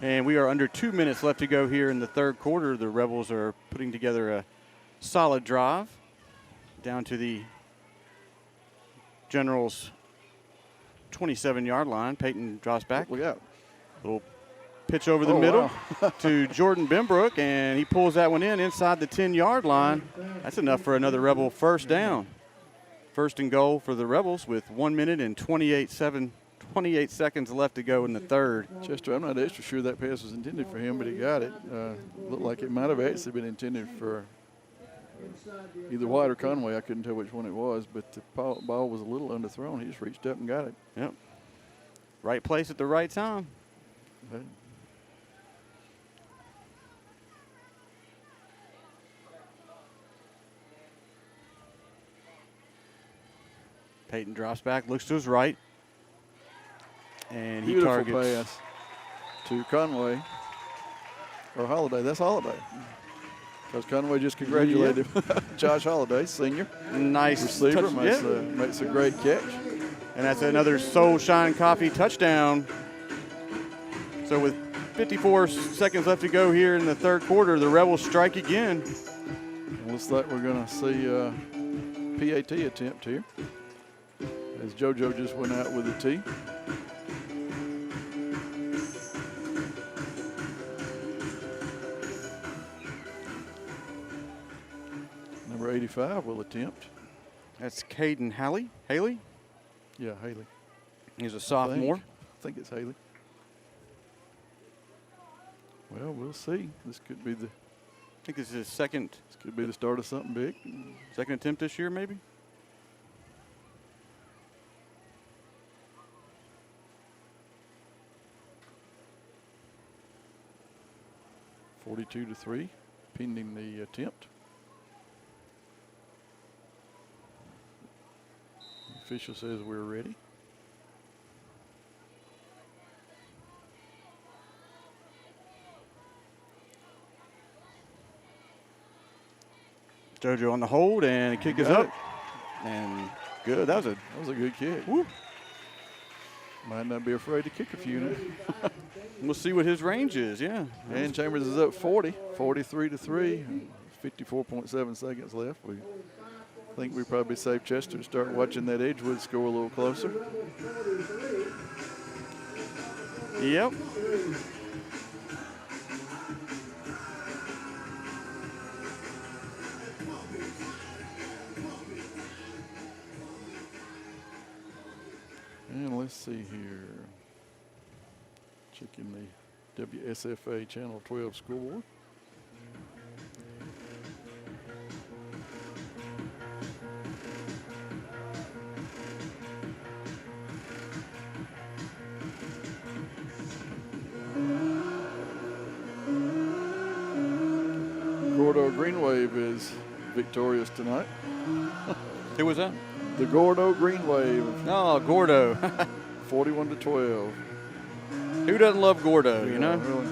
And we are under 2 minutes left to go here in the third quarter. The Rebels are putting together a solid drive down to the Generals' 27-yard line. Peyton drops back. What we got? Little pitch over the middle wow. to Jordan Benbrook, and he pulls that one in inside the 10-yard line. That's enough for another Rebel first down. First and goal for the Rebels with 1 minute and 28 seconds left to go in the third. Chester, I'm not extra sure that pass was intended for him, but he got it. Looked like it might have actually been intended for either White or Conway. I couldn't tell which one it was, but the ball was a little underthrown. He just reached up and got it. Yep. Right place at the right time. Okay. Peyton drops back, looks to his right, and he Beautiful targets. pass to Conway or Holiday. That's Holiday. Because Conway just congratulated Josh Holiday, senior. Nice receiver. touch, Makes a great catch. And that's another Soul Shine Coffee touchdown. So with 54 seconds left to go here in the third quarter, the Rebels strike again. Looks like we're going to see a PAT attempt here, as JoJo just went out with a T. Number 85 will attempt. That's Caden Haley. Yeah, Haley. He's a sophomore. I think it's Haley. Well, we'll see. This could be the. I think this is his second. This could be the start of something big. Second attempt this year, maybe. (42-3), pending the attempt. The official says we're ready. JoJo on the hold, and the kick is up. And good. That was a good kick. Woo. Might not be afraid to kick a few now. We'll see what his range is, yeah. And Chambers is up 43-3, 54.7 seconds left. We think we probably saved Chester to start watching that Edgewood score a little closer. Yep. And let's see here. Checking the WSFA Channel 12 scoreboard. Gordo Green Wave is victorious tonight. Who was that? The Gordo Green Wave. Oh, Gordo. 41-12. Who doesn't love Gordo, you know? Really.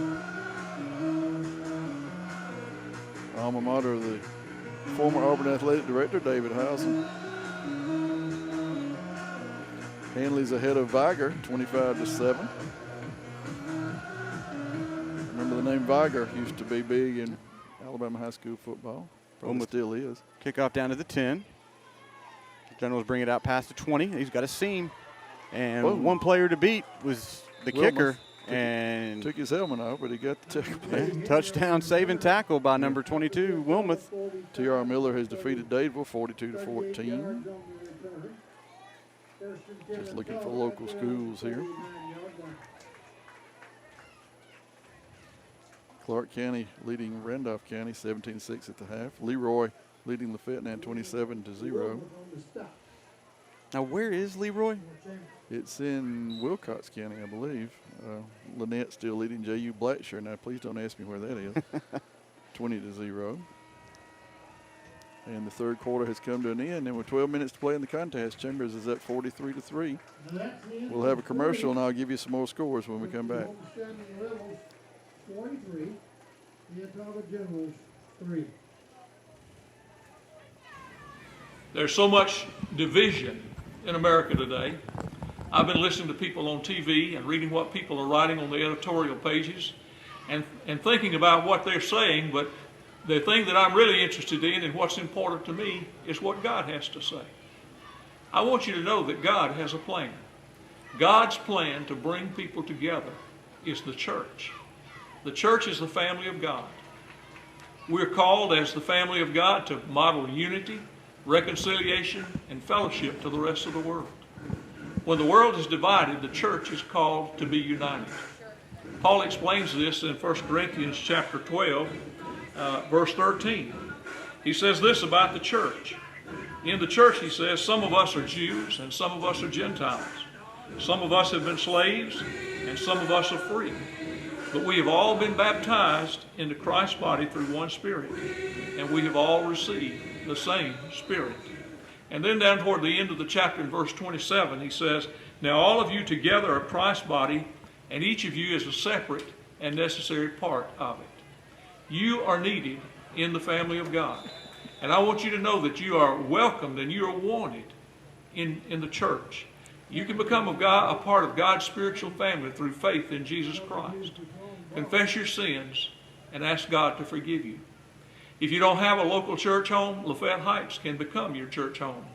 Alma mater of the former Auburn Athletic Director, David Housen. Hanley's ahead of Viger, 25-7. and Viger used to be big in Alabama high school football. Probably Wilmot still is. Kickoff down to the 10. Generals bring it out past the 20. He's got a seam. And Boom. one player to beat was the Wilmoth kicker. And took his helmet off, but he got the tackle. touchdown saving tackle by number 22, Wilmoth. T.R. Miller has defeated Dadeville 42-14. Just looking for local schools here. Clark County leading Randolph County 17-6 at the half. Leroy leading Lafayette now 27-0. Now, where is Leroy? It's in Wilcox County, I believe. Lynette still leading J.U. Blackshear. Now, please don't ask me where that is. 20-0. And the third quarter has come to an end, and with 12 minutes to play in the contest, Chambers is up 43-3. We'll have a commercial, and I'll give you some more scores when we come back. 43, the Autauga Generals 3. There's so much division in America today. I've been listening to people on TV and reading what people are writing on the editorial pages and thinking about what they're saying, but the thing that I'm really interested in and what's important to me is what God has to say. I want you to know that God has a plan. God's plan to bring people together is the church. The church is the family of God. We're called as the family of God to model unity, reconciliation, and fellowship to the rest of the world. When the world is divided, the church is called to be united. Paul explains this in 1 Corinthians chapter 12, verse 13. He says this about the church. In the church, he says, some of us are Jews and some of us are Gentiles. Some of us have been slaves and some of us are free. But we have all been baptized into Christ's body through one Spirit, and we have all received the same Spirit. And then down toward the end of the chapter in verse 27, he says, now all of you together are Christ's body, and each of you is a separate and necessary part of it. You are needed in the family of God. And I want you to know that you are welcomed and you are wanted in the church. You can become a part of God's spiritual family through faith in Jesus Christ. Confess your sins and ask God to forgive you. If you don't have a local church home, Lafayette Heights can become your church home.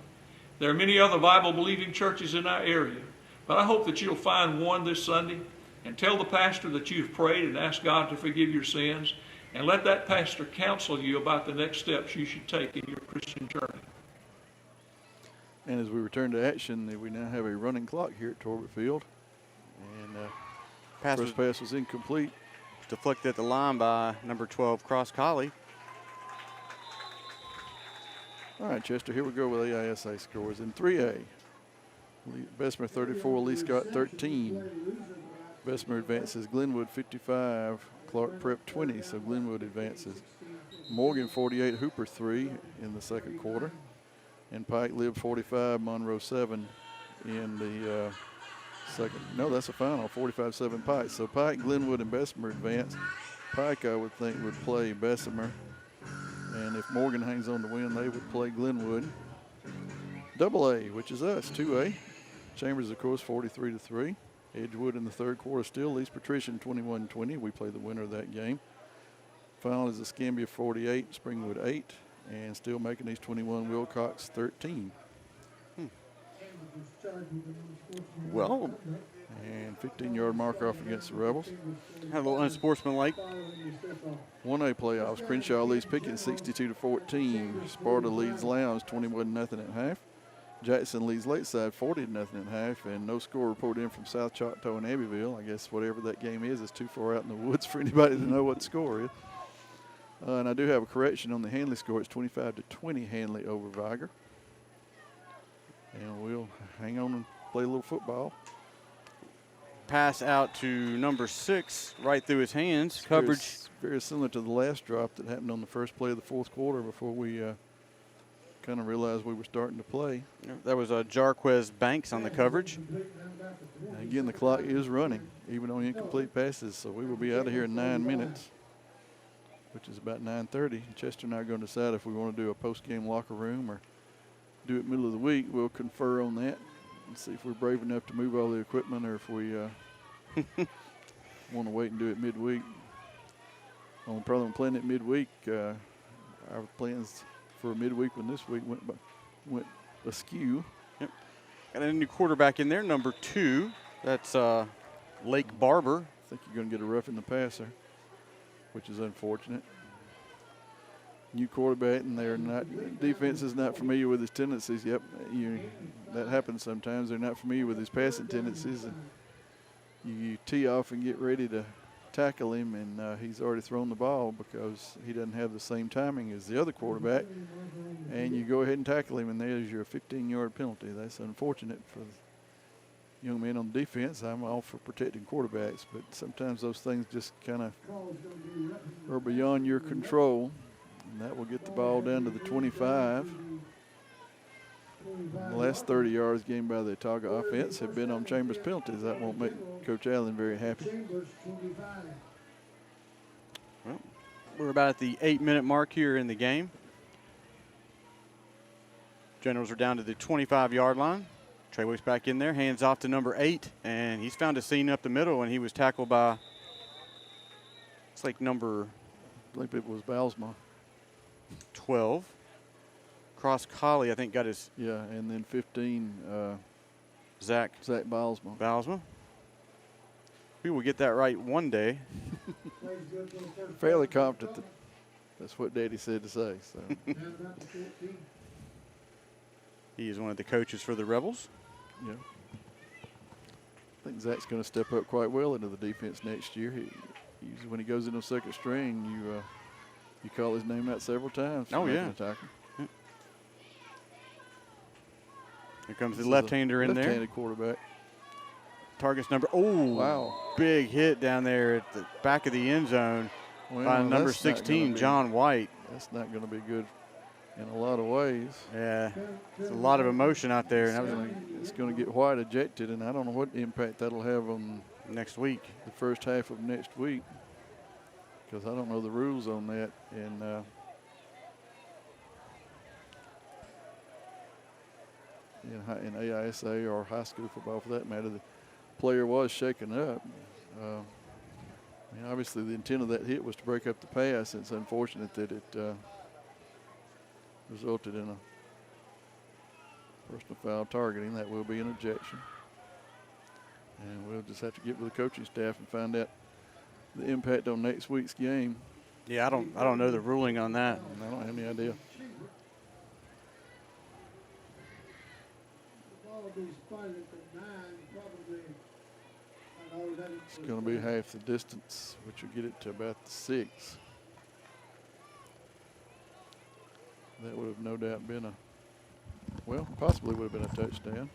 There are many other Bible-believing churches in our area, but I hope that you'll find one this Sunday and tell the pastor that you've prayed and asked God to forgive your sins, and let that pastor counsel you about the next steps you should take in your Christian journey. And as we return to action, we now have a running clock here at Torbert Field. And first pass was incomplete. Deflected at the line by number 12, Cross Collie. All right, Chester, here we go with AISA scores. In 3A, Bessemer 34, Lee Scott 13. Bessemer advances Glenwood 55, Clark Prep 20, so Glenwood advances. Morgan 48, Hooper 3 in the second quarter. And Pike Lib 45, Monroe 7 in the second. No, that's a final, 45-7 Pike. So Pike, Glenwood, and Bessemer advance. Pike, I would think, would play Bessemer. And if Morgan hangs on to win, they would play Glenwood. Double A, which is us, 2A. Chambers, of course, 43-3. Edgewood in the third quarter still leads Patrician 21-20. We play the winner of that game. Final is Escambia 48, Springwood 8. And still making these 21, Wilcox 13. Well, and 15-yard marker off against the Rebels. Had a little unsportsmanlike. 1A playoffs. Crenshaw leads Pickens 62-14. Sparta leads Lowndes 21-0 at half. Jackson leads Lakeside 40-0 at half. And no score reported in from South Choctaw and Abbeville. I guess whatever that game is too far out in the woods for anybody to know what the score is. And I do have a correction on the Hanley score. It's 25-20 Hanley over Viger. And we'll hang on and play a little football. Pass out to number 6, right through his hands. Coverage. Very similar to the last drop that happened on the first play of the fourth quarter before we kind of realized we were starting to play. That was Jarquez Banks on the coverage. And again, the clock is running, even on incomplete passes. So we will be out of here in 9 minutes, which is about 9:30. Chester and I are going to decide if we want to do a post-game locker room or do it middle of the week. We'll confer on that and see if we're brave enough to move all the equipment or if we want to wait and do it midweek. Only problem playing it midweek, our plans for midweek when this week went askew. Yep. Got a new quarterback in there, number 2. That's Lake Barber. I think you're going to get a roughing the passer, which is unfortunate. New quarterback, and defense is not familiar with his tendencies. Yep, that happens sometimes. They're not familiar with his passing tendencies, and you tee off and get ready to tackle him, and he's already thrown the ball because he doesn't have the same timing as the other quarterback, and you go ahead and tackle him, and there's your 15-yard penalty. That's unfortunate for the young men on defense. I'm all for protecting quarterbacks, but sometimes those things just kind of are beyond your control, and that will get the ball down to the 25. The last 30 yards gained by the Autauga offense have been on Chambers penalties. That won't make Coach Allen very happy. Well, we're about at the 8-minute mark here in the game. Generals are down to the 25-yard line. Trey Wicks back in there, hands off to number 8, and he's found a seam up the middle, and he was tackled by, it's like number, I believe it was Balsma. 12. Cross Collie, I think, got his. Yeah, and then 15, Zach Balsma. Balsma. We will get that right one day. Fairly confident that's what Daddy said to say. So. He is one of the coaches for the Rebels. Yeah. I think Zach's going to step up quite well into the defense next year. Usually when he goes into second string, you call his name out several times. Oh, yeah. Here comes the left-hander in there. Left-handed quarterback. Target's number, oh, wow. Big hit down there at the back of the end zone by number 16, John White. That's not going to be good in a lot of ways. Yeah, there's a lot of emotion out there. It's going to get White ejected, and I don't know what impact that'll have on next week, the first half of next week, because I don't know the rules on that. And in AISA or high school football, for that matter, the player was shaken up. Obviously, the intent of that hit was to break up the pass. It's unfortunate that it resulted in a personal foul targeting. That will be an ejection. And we'll just have to get with the coaching staff and find out the impact on next week's game. Yeah, I don't know the ruling on that. I don't have any idea. It's going to be half the distance, which will get it to about the 6. That would have no doubt been possibly would have been a touchdown.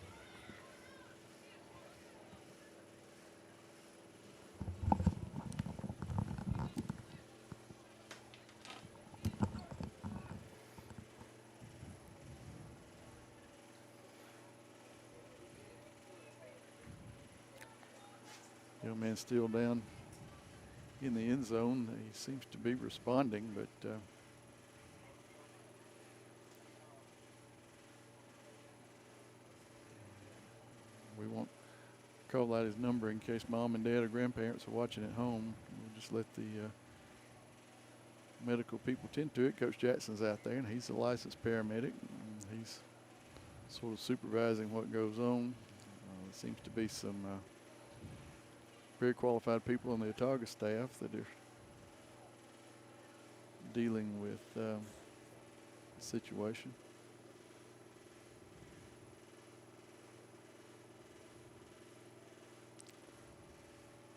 Young man still down in the end zone. He seems to be responding, but we won't call out his number in case mom and dad or grandparents are watching at home. We'll just let the medical people tend to it. Coach Jackson's out there, and he's a licensed paramedic. He's sort of supervising what goes on. There seems to be some very qualified people on the Autauga staff that are dealing with the situation.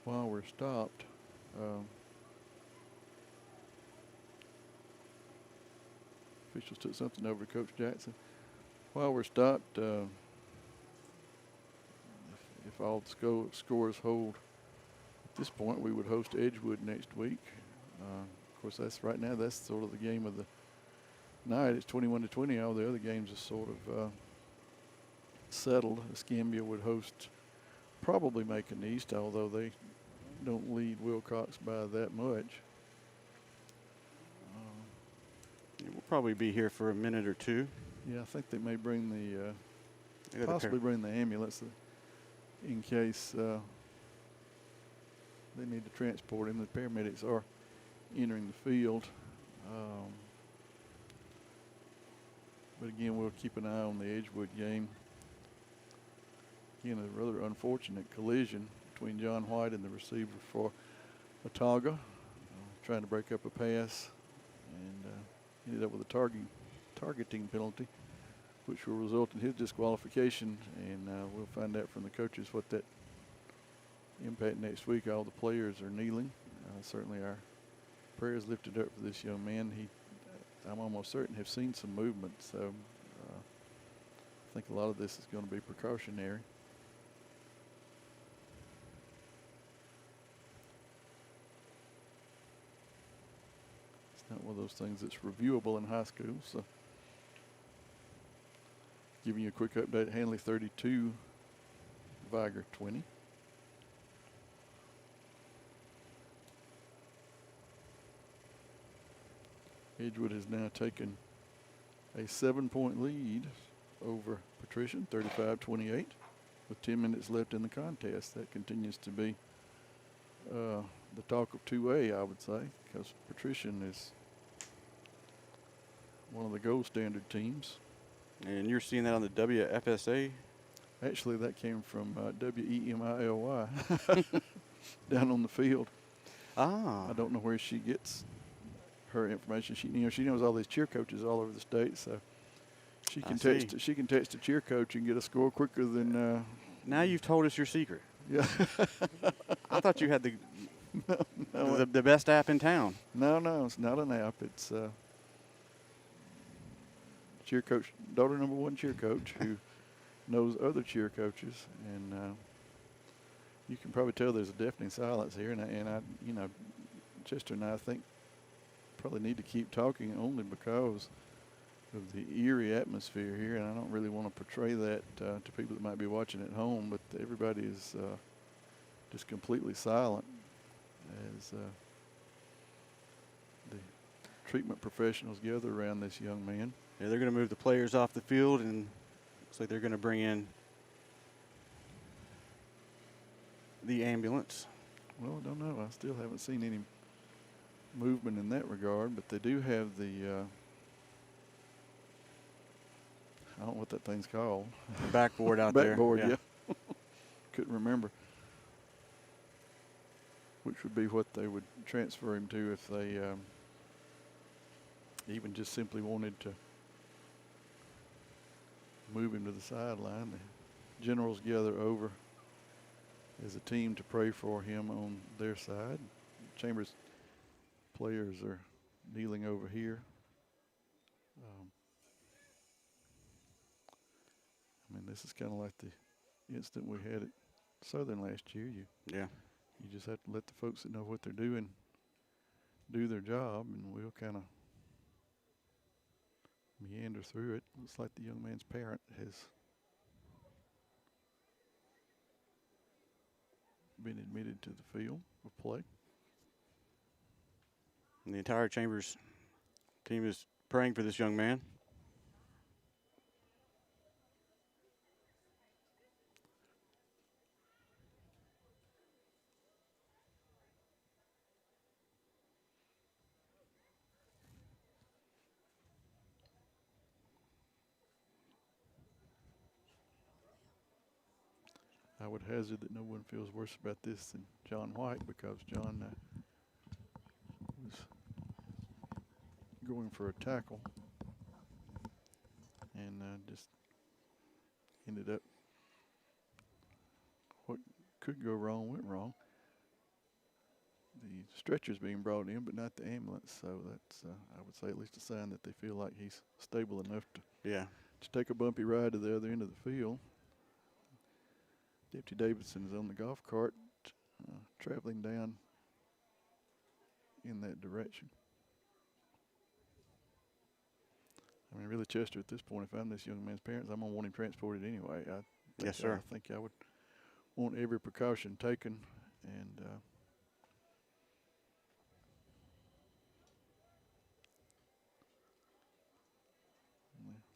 While we're stopped, officials took something over to Coach Jackson. While we're stopped, if all the scores hold at this point, we would host Edgewood next week. Of course, that's right now. That's sort of the game of the night. It's 21-20. All the other games are sort of settled. Escambia would host probably Macon East, although they don't lead Wilcox by that much. We'll probably be here for a minute or two. Yeah, I think they may bring possibly bring the ambulance in case they need to transport him. The paramedics are entering the field. But again, we'll keep an eye on the Edgewood game. Again, a rather unfortunate collision between John White and the receiver for Autauga, trying to break up a pass, and ended up with a targeting penalty, which will result in his disqualification. And we'll find out from the coaches what that impact next week. All the players are kneeling. Certainly our prayers lifted up for this young man. I'm almost certain, have seen some movement, so I think a lot of this is going to be precautionary. It's not one of those things that's reviewable in high school, so giving you a quick update: Hanley 32, Viger 20. Edgewood has now taken a 7-point lead over Patrician, 35-28, with 10 minutes left in the contest. That continues to be the talk of 2A, I would say, because Patrician is one of the gold standard teams. And you're seeing that on the WFSA? Actually, that came from WEMILY down on the field. Ah. I don't know where she gets her information. She knows all these cheer coaches all over the state, so she can text a cheer coach and get a score quicker than. Now you've told us your secret. Yeah. I thought you had the best app in town. No, it's not an app. It's cheer coach, daughter number one cheer coach, who knows other cheer coaches, and you can probably tell there's a deafening silence here, and I Chester and I think probably need to keep talking only because of the eerie atmosphere here, and I don't really want to portray that to people that might be watching at home, but everybody is just completely silent as the treatment professionals gather around this young man. Yeah, they're going to move the players off the field, and looks like they're going to bring in the ambulance. Well, I don't know. I still haven't seen any movement in that regard, but they do have the I don't know what that thing's called. The backboard out there. Backboard, yeah. Couldn't remember. Which would be what they would transfer him to if they even just simply wanted to move him to the sideline. The generals gather over as a team to pray for him on their side. Chambers players are kneeling over here. I mean, this is kind of like the incident we had at Southern last year. You just have to let the folks that know what they're doing do their job, and we'll kind of meander through it. Looks like the young man's parent has been admitted to the field of play. And the entire Chambers team is praying for this young man. I would hazard that no one feels worse about this than John White, because John was going for a tackle and just ended up, what could go wrong went wrong. The stretcher's being brought in, but not the ambulance, so that's I would say at least a sign that they feel like he's stable enough to take a bumpy ride to the other end of the field. Deputy Davidson is on the golf cart, traveling down in that direction. I mean, really, Chester, at this point, if I'm this young man's parents, I'm going to want him transported anyway. Yes, sir. I think I would want every precaution taken, and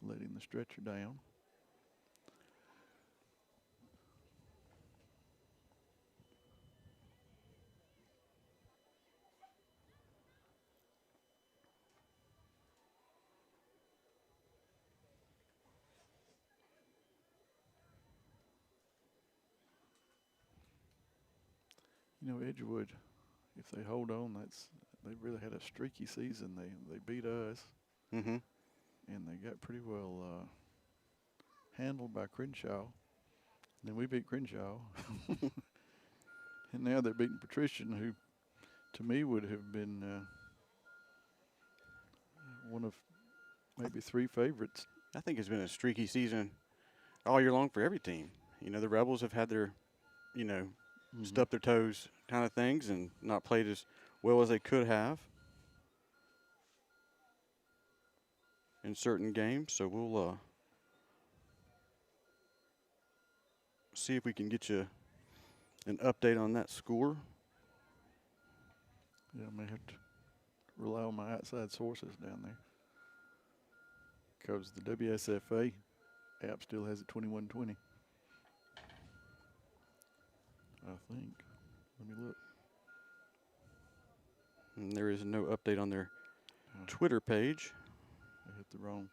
letting the stretcher down. You know, Edgewood, if they hold on, they really had a streaky season. They beat us, Mm-hmm. and they got pretty well handled by Crenshaw. And then we beat Crenshaw, and now they're beating Patrician, who, to me, would have been one of maybe 3 favorites. I think it's been a streaky season all year long for every team. You know, the Rebels have had their, stub their toes kind of things and not played as well as they could have in certain games. So we'll see if we can get you an update on that score. Yeah, I may have to rely on my outside sources down there. Because the WSFA app still has it 21-20. I think. Let me look. And there is no update on their Twitter page. I hit the wrong.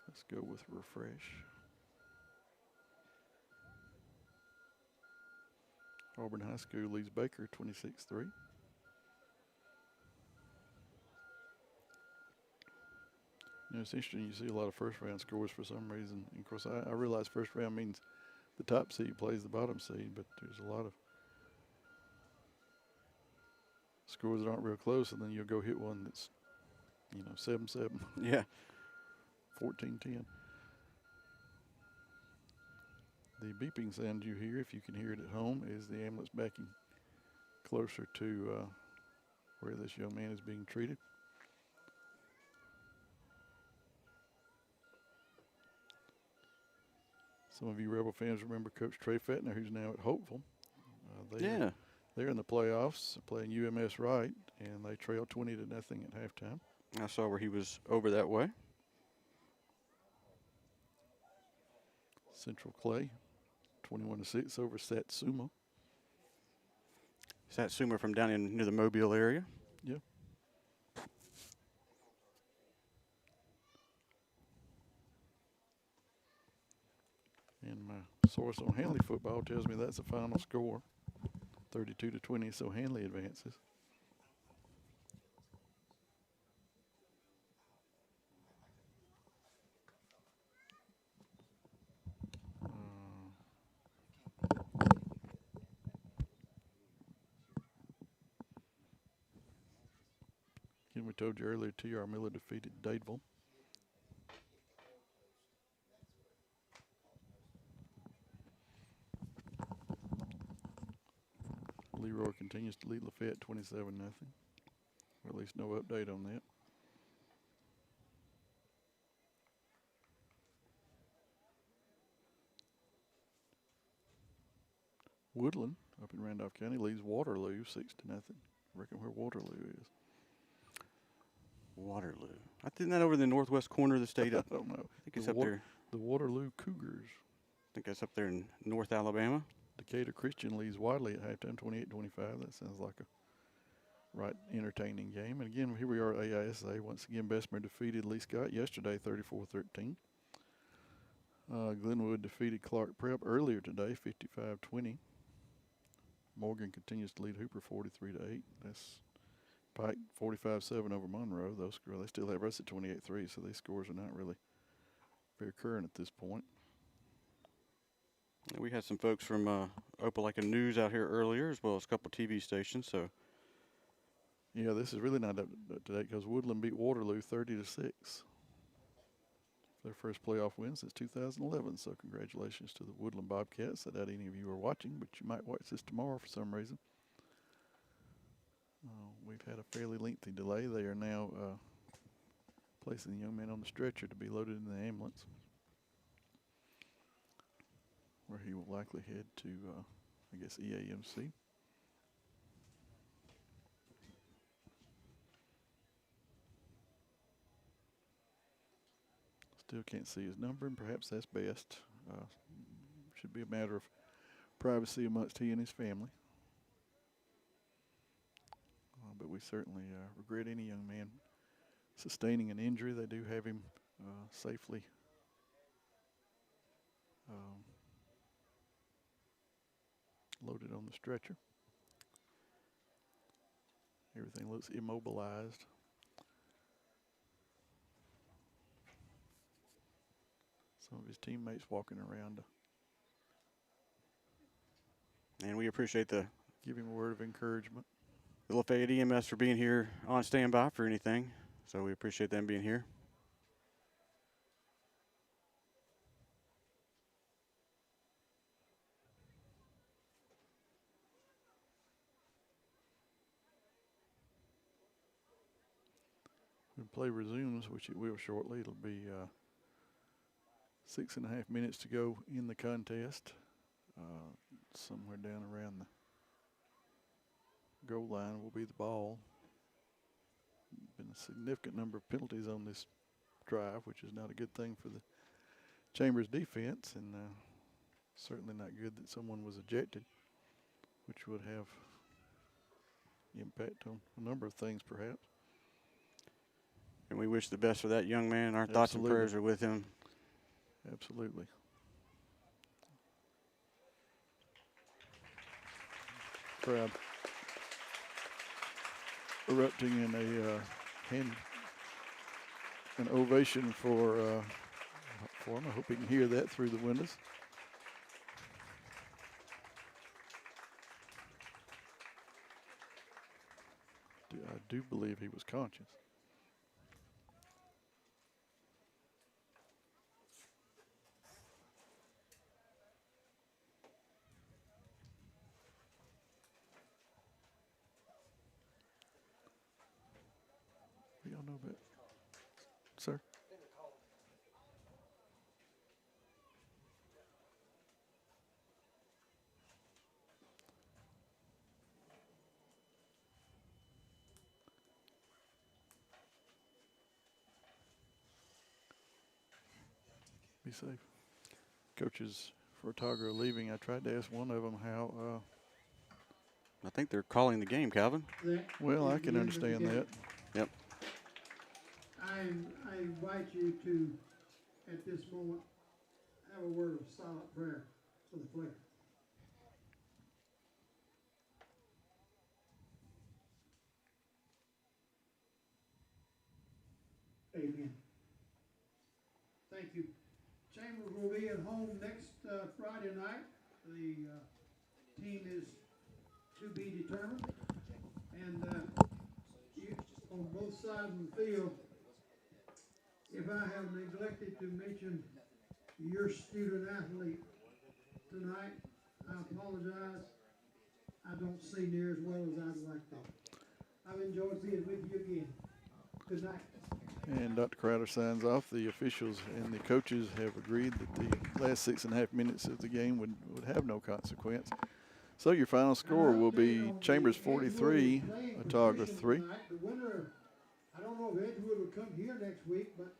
Let's go with refresh. Auburn High School leads Baker 26-3. You know, it's interesting. You see a lot of first-round scores for some reason. And of course, I realize first round means the top seed plays the bottom seed, but there's a lot of scores that aren't real close, and then you'll go hit one that's, 7-7. Yeah. 14-10. The beeping sound you hear, if you can hear it at home, is the ambulance backing closer to where this young man is being treated. Some of you Rebel fans remember Coach Trey Fettner, who's now at Hopeful. They're in the playoffs playing UMS Wright, and they trail 20-0 at halftime. I saw where he was over that way. Central Clay, 21-6 over Satsuma. Satsuma from down in near the Mobile area. Yeah. And my source on Hanley football tells me that's the final score, 32-20, so Hanley advances. Again, we told you earlier, T.R. Miller defeated Dadeville. Leroy continues to lead Lafayette 27-0. Or at least no update on that. Woodland up in Randolph County leads Waterloo 6-0. Reckon where Waterloo is. Waterloo. I think that over the northwest corner of the state. I don't know. I think it's up there. The Waterloo Cougars. I think that's up there in North Alabama. Decatur Christian leads Wadley at halftime 28-25. That sounds like a right entertaining game. And again, here we are at AISA. Once again, Bessemer defeated Lee Scott yesterday 34-13. Glenwood defeated Clark Prep earlier today 55-20. Morgan continues to lead Hooper 43-8. That's Pike 45-7 over Monroe. They still have us at 28-3, so these scores are not really very current at this point. We had some folks from Opelika News out here earlier, as well as a couple TV stations. So, yeah, this is really not up to date because Woodland beat Waterloo 30-6. Their first playoff win since 2011. So congratulations to the Woodland Bobcats. I doubt any of you are watching, but you might watch this tomorrow for some reason. We've had a fairly lengthy delay. They are now placing the young man on the stretcher to be loaded in the ambulance, where he will likely head to, EAMC. Still can't see his number, and perhaps that's best. Should be a matter of privacy amongst he and his family. But we certainly regret any young man sustaining an injury. They do have him safely loaded on the stretcher. Everything looks immobilized. Some of his teammates walking around to And we appreciate the give him a word of encouragement. Lafayette EMS for being here on standby for anything. So we appreciate them being here. When play resumes, which it will shortly, it'll be 6.5 minutes to go in the contest. Somewhere down around the goal line will be the ball. Been a significant number of penalties on this drive, which is not a good thing for the Chambers defense, and certainly not good that someone was ejected, which would have impact on a number of things perhaps. And we wish the best for that young man. Our thoughts and Absolutely. prayers are with him. Absolutely. Crowd erupting in an ovation for him. I hope you can hear that through the windows. I do believe he was conscious. What do y'all know about? Sir? Be safe. Coaches for Autauga are leaving. I tried to ask one of them how. I think they're calling the game, Calvin. Well, I can understand that. Yep. I invite you to, at this moment, have a word of silent prayer for the player. Amen. Thank you. Chambers will be at home next Friday night. The team is to be determined. And on both sides of the field, if I have neglected to mention your student athlete tonight, I apologize. I don't see near as well as I'd like to. I've enjoyed being with you again. Good night. And Dr. Crowder signs off. The officials and the coaches have agreed that the last 6.5 minutes of the game would have no consequence. So your final score will be Chambers 43, Autauga 3. The winner, I don't know if Edgewood will come here next week, but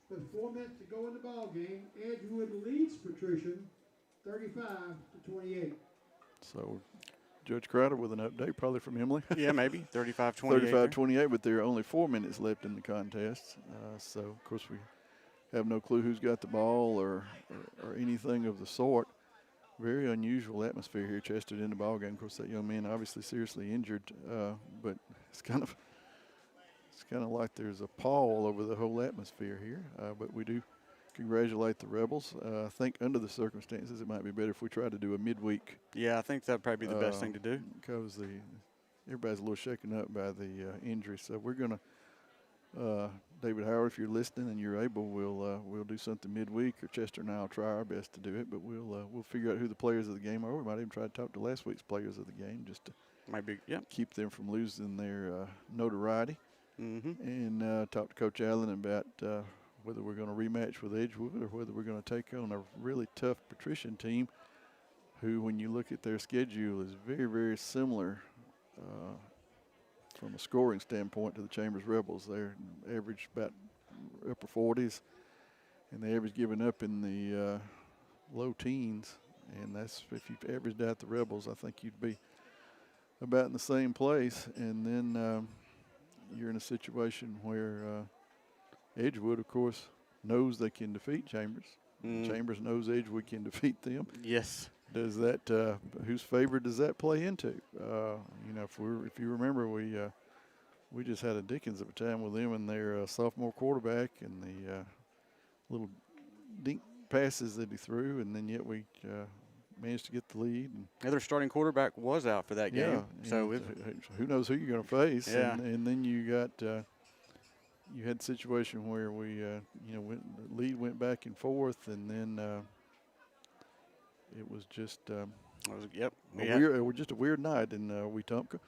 with 4 minutes to go in the ball game, Edgewood leads Patrician 35-28. So Judge Crowder with an update, probably from Emily. Yeah, maybe 35-28. 35-28, but there are only 4 minutes left in the contest. So, of course, we have no clue who's got the ball or anything of the sort. Very unusual atmosphere here, Chester, in the ball game. Of course, that young man obviously seriously injured, but it's kind of like there's a pall over the whole atmosphere here. But we do congratulate the Rebels. I think under the circumstances, it might be better if we try to do a midweek. Yeah, I think that'd probably be the best thing to do. Because everybody's a little shaken up by the injury. So we're going to, David Howard, if you're listening and you're able, we'll do something midweek, or Chester and I will try our best to do it. But we'll figure out who the players of the game are. We might even try to talk to last week's players of the game just to keep them from losing their notoriety. Mm-hmm. And talk to Coach Allen about whether we're going to rematch with Edgewood or whether we're going to take on a really tough Patrician team who, when you look at their schedule, is very, very similar from a scoring standpoint to the Chambers Rebels. They're average about upper 40s, and they average giving up in the low teens. And that's, if you've averaged out the Rebels, I think you'd be about in the same place. And then you're in a situation where Edgewood, of course, knows they can defeat Chambers. Chambers knows Edgewood can defeat them. Yes. Does that whose favor does that play into? You know, if you remember, we just had a dickens of a time with them and their sophomore quarterback and the little dink passes that he threw, and then yet we managed to get the lead. And Their starting quarterback was out for that game. yeah, So who knows who you're going to face? Yeah. And then you got you had a situation where we the lead went back and forth, and then it was just just a weird night in Wetumpka.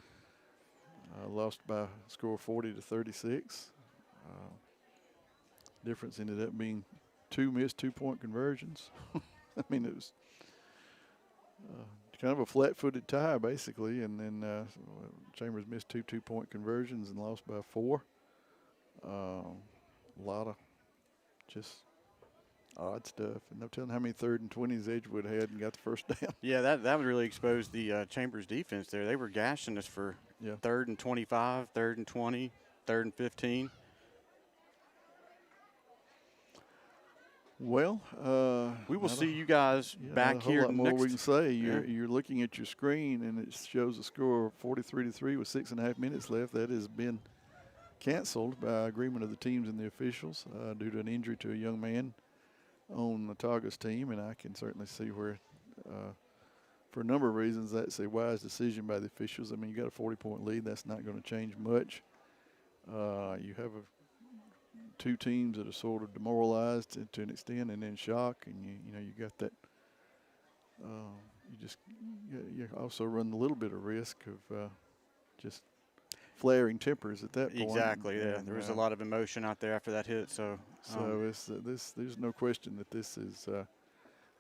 Lost by a score of 40-36. Difference ended up being 2 missed 2-point conversions. I mean, it was kind of a flat-footed tie, basically, and then Chambers missed 2 2-point conversions and lost by 4. A lot of just odd stuff, and no telling how many 3rd and 20s Edgewood had and got the first down. Yeah, that would really expose the Chambers defense there. They were gashing us for 3rd and 25, 3rd and 20, 3rd and 15. Well, we will see you guys back here next. More we can say. Yeah. You're looking at your screen, and it shows a score of 43-3 with 6.5 minutes left. That has been canceled by agreement of the teams and the officials due to an injury to a young man on Autauga's team, and I can certainly see where, for a number of reasons, that's a wise decision by the officials. I mean, you got a 40-point lead. That's not going to change much. You have two teams that are sort of demoralized to an extent and in shock, and you got that. You also run a little bit of risk of just flaring tempers at that point. Exactly. Yeah, there was a lot of emotion out there after that hit. So there's no question that this is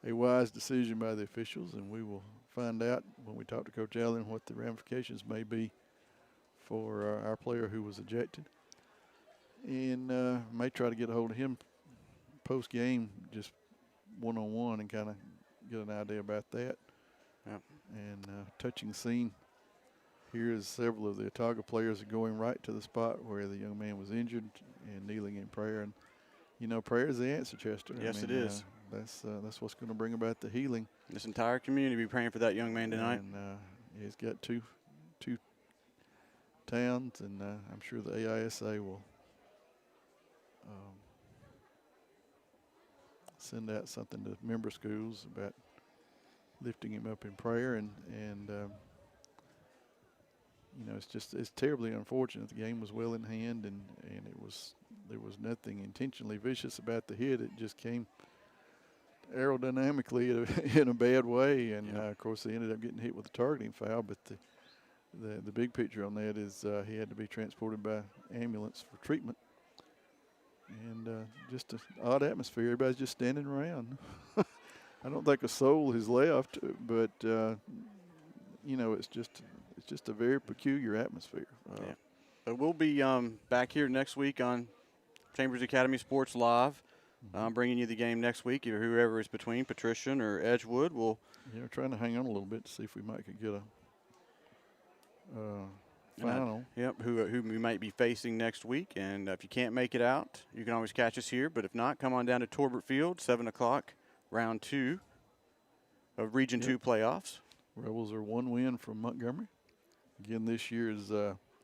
a wise decision by the officials, and we will find out when we talk to Coach Allen what the ramifications may be for our player who was ejected. And may try to get a hold of him post-game, just one-on-one, and kind of get an idea about that. Yep. And touching scene here is several of the Autauga players are going right to the spot where the young man was injured and kneeling in prayer. And, prayer is the answer, Chester. Yes, it is. That's what's going to bring about the healing. This entire community will be praying for that young man tonight. And he's got two towns, and I'm sure the AISA will send out something to member schools about lifting him up in prayer, and it's terribly unfortunate. The game was well in hand, and there was nothing intentionally vicious about the hit. It just came aerodynamically in a bad way, and of course they ended up getting hit with a targeting foul. But the big picture on that is he had to be transported by ambulance for treatment. And just an odd atmosphere. Everybody's just standing around. I don't think a soul has left, but it's just a very peculiar atmosphere. But we'll be back here next week on Chambers Academy Sports Live, bringing you the game next week. Whoever is between Patrician or Edgewood, we'll trying to hang on a little bit to see if we might could get a final. Who we might be facing next week. And if you can't make it out, you can always catch us here. But if not, come on down to Torbert Field, 7 o'clock, round 2 of Region 2 playoffs. Rebels are 1 win from Montgomery. Again, this year's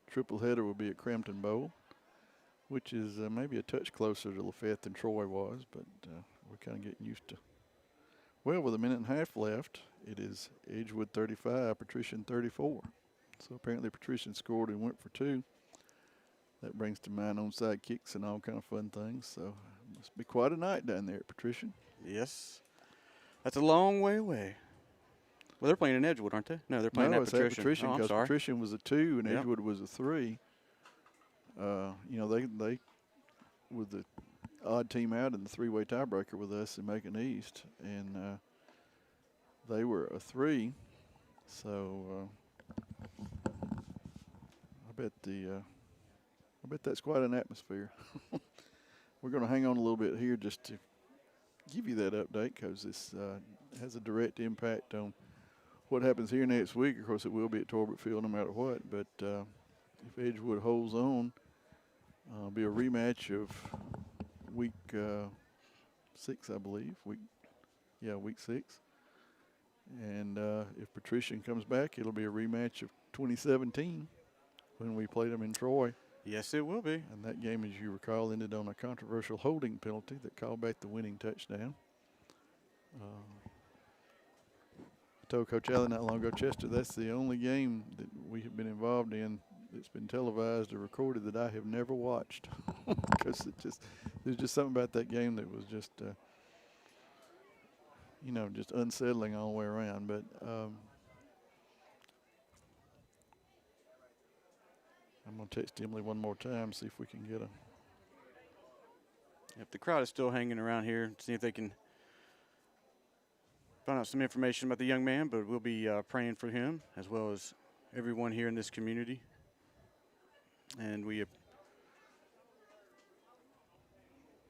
triple header will be at Crampton Bowl, which is maybe a touch closer to Lafayette than Troy was, but we're kind of getting used to. Well, with a minute and a half left, it is Edgewood 35, Patrician 34. So apparently Patrician scored and went for 2. That brings to mind onside kicks and all kind of fun things. So it must be quite a night down there at Patrician. Yes. That's a long way away. Well, they're playing in Edgewood, aren't they? No, they're playing at Patrician. At Patrician, because Patrician was a 2 and Edgewood was a 3. They with the odd team out in the 3-way tiebreaker with us in Macon East, and they were a 3. So I bet that's quite an atmosphere. We're going to hang on a little bit here just to give you that update, because this has a direct impact on what happens here next week. Of course, it will be at Torbert Field no matter what, but if Edgewood holds on, it'll be a rematch of week 6, I believe. Week 6. And if Patrician comes back, it'll be a rematch of 2017 when we played them in Troy. Yes, it will be. And that game, as you recall, ended on a controversial holding penalty that called back the winning touchdown. I told Coach Allen not long ago, Chester, that's the only game that we have been involved in that's been televised or recorded that I have never watched. Because there's just something about that game that was just, just unsettling all the way around. But I'm going to text Emily one more time, see if we can get a. If the crowd is still hanging around here, see if they can find out some information about the young man, but we'll be praying for him as well as everyone here in this community. And we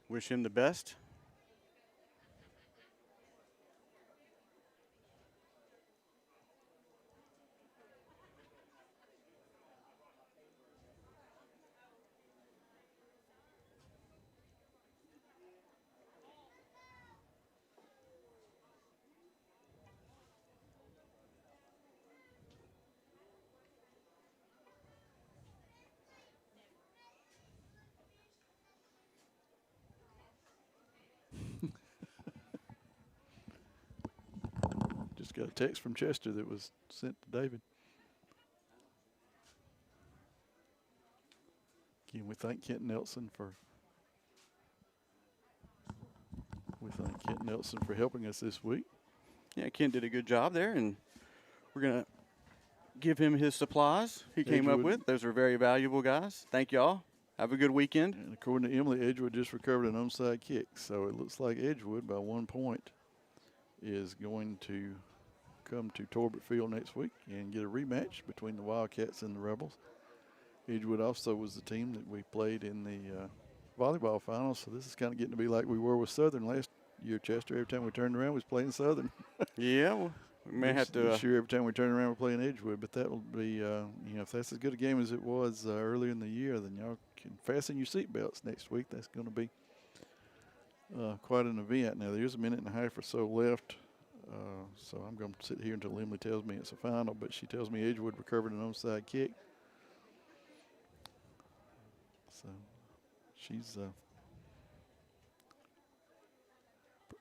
wish him the best. Just got a text from Chester that was sent to David. Again, we thank Kent Nelson for helping us this week. Yeah, Ken did a good job there, and we're going to give him his supplies he came up with. Those are very valuable, guys. Thank y'all. Have a good weekend. And according to Emily, Edgewood just recovered an onside kick. So it looks like Edgewood, by 1 point, is going to come to Torbert Field next week and get a rematch between the Wildcats and the Rebels. Edgewood also was the team that we played in the volleyball finals. So this is kind of getting to be like we were with Southern last year, Chester. Every time we turned around, we was playing Southern. Yeah, well, we may have to. This year, every time we turn around, we're playing Edgewood. But that will be, if that's as good a game as it was earlier in the year, then y'all can fasten your seatbelts next week. That's going to be quite an event. Now, there's a minute and a half or so left. So I'm going to sit here until Emily tells me it's a final. But she tells me Edgewood recovered an onside kick. So she's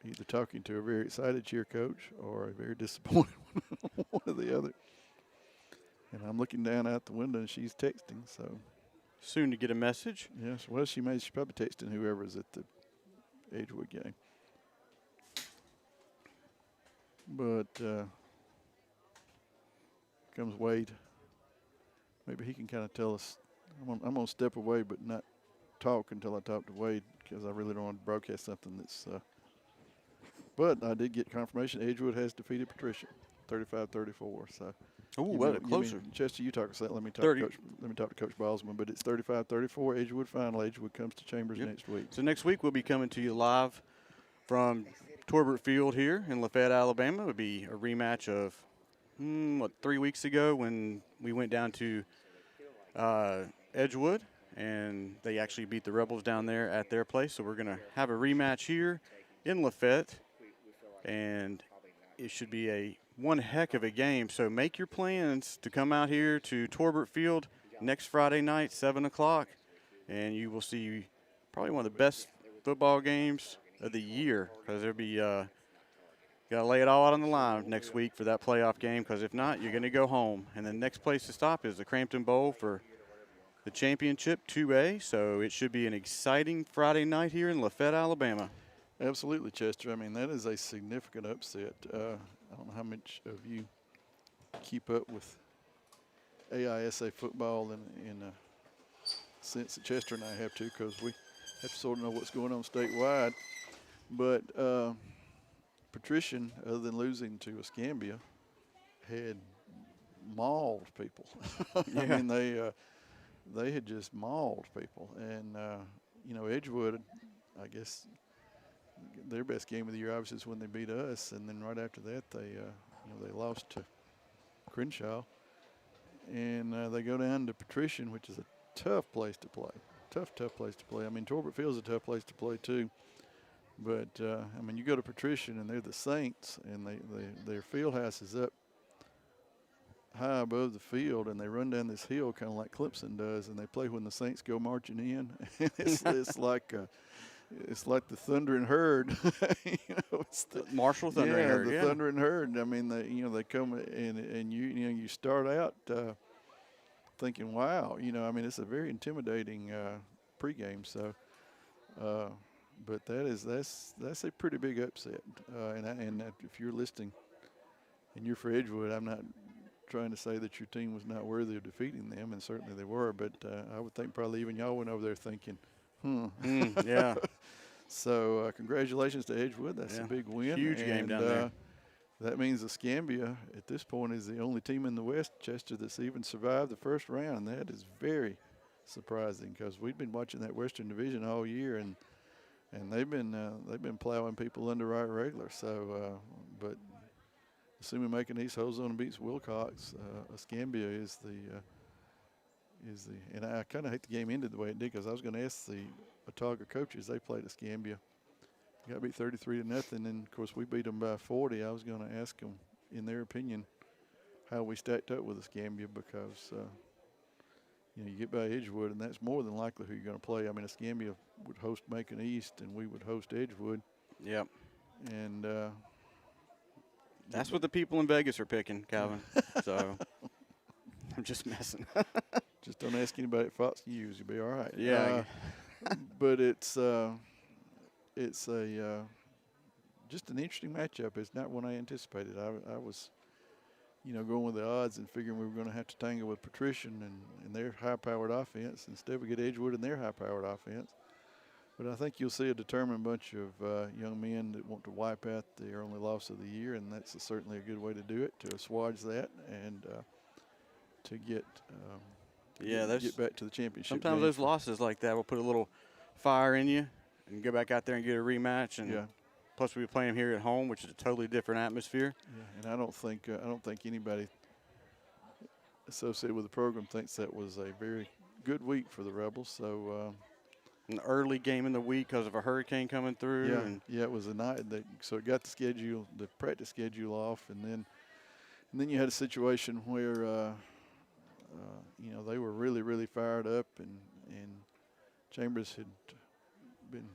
either talking to a very excited cheer coach or a very disappointed one, one or the other. And I'm looking down out the window and she's texting. So soon to get a message. Yes, well, she's probably texting whoever's at the Edgewood game. But comes Wade. Maybe he can kind of tell us. I'm going to step away but not talk until I talk to Wade because I really don't want to broadcast something that's but I did get confirmation Edgewood has defeated Patricia 35-34. So well, closer. Chester, you talk to that. Let me talk to Coach Bosman, but it's 35-34 Edgewood final. Edgewood comes to Chambers next week. So next week we'll be coming to you live from Torbert Field here in Lafayette, Alabama. It would be a rematch of 3 weeks ago when we went down to Edgewood and they actually beat the Rebels down there at their place. So we're going to have a rematch here in Lafayette, and it should be one heck of a game. So make your plans to come out here to Torbert Field next Friday night, 7 o'clock, and you will see probably one of the best football games of the year because there'll be got to lay it all out on the line next week for that playoff game because if not, you're going to go home. And the next place to stop is the Crampton Bowl for the championship 2A. So it should be an exciting Friday night here in Lafayette, Alabama. Absolutely, Chester. I mean, that is a significant upset. I don't know how much of you keep up with AISA football in a sense that Chester and I have to because we have to sort of know what's going on statewide. But Patrician, other than losing to Escambia, had mauled people. I mean, they had just mauled people. And, Edgewood, I guess – their best game of the year obviously is when they beat us, and then right after that they lost to Crenshaw, and they go down to Patrician, which is a tough place to play. Tough place to play. I mean, Torbert Field's a tough place to play too, But I mean, you go to Patrician and they're the Saints, and their field house is up high above the field, and they run down this hill kind of like Clemson does, and they play when the Saints go marching in. it's like the Thundering Herd. It's the Marshall Thundering Herd. The Thundering Herd. I mean, they come and you start out thinking, wow, I mean, it's a very intimidating pregame. So, but that's a pretty big upset. And if you're listening and you're for Edgewood, I'm not trying to say that your team was not worthy of defeating them, and certainly they were. But I would think probably even y'all went over there thinking, yeah. So congratulations to Edgewood. That's a big win. Huge game down there. That means Escambia at this point is the only team in the West, Chester, that's even survived the first round. That is very surprising because we've been watching that Western Division all year, and they've been plowing people under right regular. So, but assuming Macon East holds on and beats Wilcox, Escambia is the and I kind of hate the game ended the way it did because I was going to ask the Autauga coaches. They played Escambia, got beat 33-0, and of course we beat them by 40. I was going to ask them, in their opinion, how we stacked up with Escambia because you get by Edgewood, and that's more than likely who you're going to play. I mean, Escambia would host Macon East, and we would host Edgewood. Yep. And that's what the people in Vegas are picking, Calvin. So I'm just messing. Just don't ask anybody at Fox News. You'll be all right. Yeah. But it's a just an interesting matchup. It's not one I anticipated. I was, going with the odds and figuring we were going to have to tangle with Patrician and their high-powered offense. Instead, we get Edgewood and their high-powered offense. But I think you'll see a determined bunch of young men that want to wipe out their only loss of the year, and that's certainly a good way to do it, to assuage that and to get back to the championship. Sometimes those losses like that will put a little fire in you and go back out there and get a rematch. And plus, we'll be playing here at home, which is a totally different atmosphere. Yeah, and I don't think anybody associated with the program thinks that was a very good week for the Rebels. So. An early game in the week because of a hurricane coming through. Yeah, it was a night so it got the practice schedule off, and then you had a situation where they were really, really fired up, and Chambers had been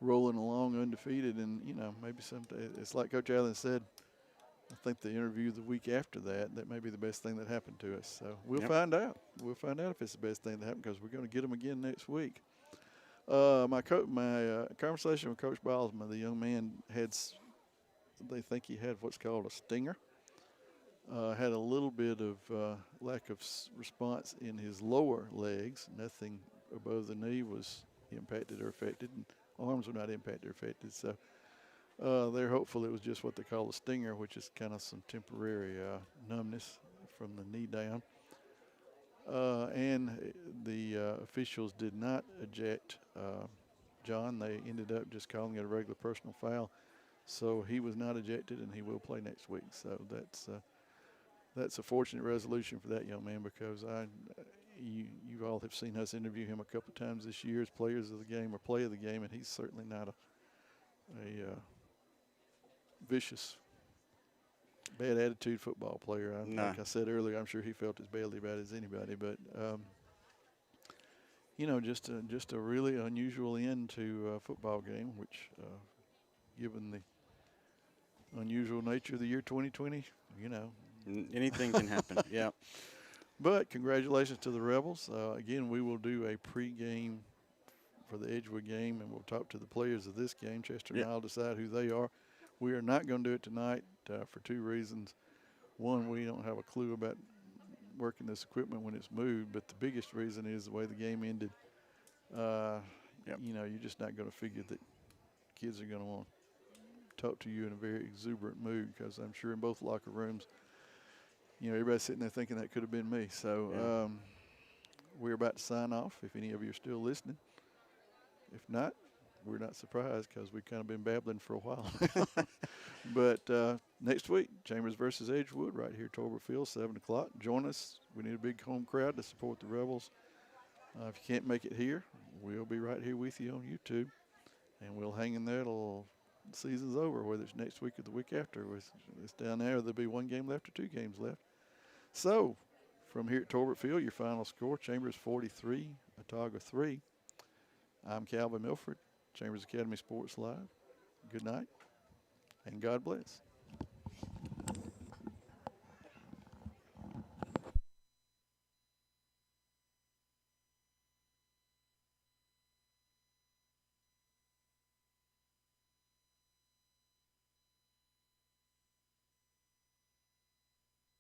rolling along undefeated, and maybe it's like Coach Allen said. I think the interview the week after that may be the best thing that happened to us. So we'll find out. We'll find out if it's the best thing that happened because we're going to get them again next week. My conversation with Coach Bilesman, the young man they think he had what's called a stinger. Had a little bit of lack of response in his lower legs. Nothing above the knee was impacted or affected, and arms were not impacted or affected. So they're hopeful it was just what they call a stinger, which is kind of some temporary numbness from the knee down. And the officials did not eject John. They ended up just calling it a regular personal foul. So he was not ejected, and he will play next week. So that's a fortunate resolution for that young man because you all have seen us interview him a couple of times this year as players of the game or play of the game, and he's certainly not a vicious, bad attitude football player. Like I said earlier, I'm sure he felt as badly about it as anybody. But just a really unusual end to a football game, which, given the unusual nature of the year 2020, anything can happen. Yeah. But congratulations to the Rebels. Again, we will do a pregame for the Edgewood game, and we'll talk to the players of this game. Chester and I'll decide who they are. We are not going to do it tonight for two reasons. One, we don't have a clue about working this equipment when it's moved, but the biggest reason is the way the game ended. You're just not going to figure that kids are going to want to talk to you in a very exuberant mood because I'm sure in both locker rooms, everybody's sitting there thinking that could have been me. So we're about to sign off if any of you are still listening. If not, we're not surprised because we've kind of been babbling for a while. But next week, Chambers versus Edgewood right here at Torbert Field, 7 o'clock. Join us. We need a big home crowd to support the Rebels. If you can't make it here, we'll be right here with you on YouTube. and we'll hang in there till the season's over, whether it's next week or the week after. It's down there. There'll be 1 game left or 2 games left. So, from here at Torbert Field, your final score, Chambers 43, Autauga 3. I'm Calvin Milford, Chambers Academy Sports Live. Good night, and God bless.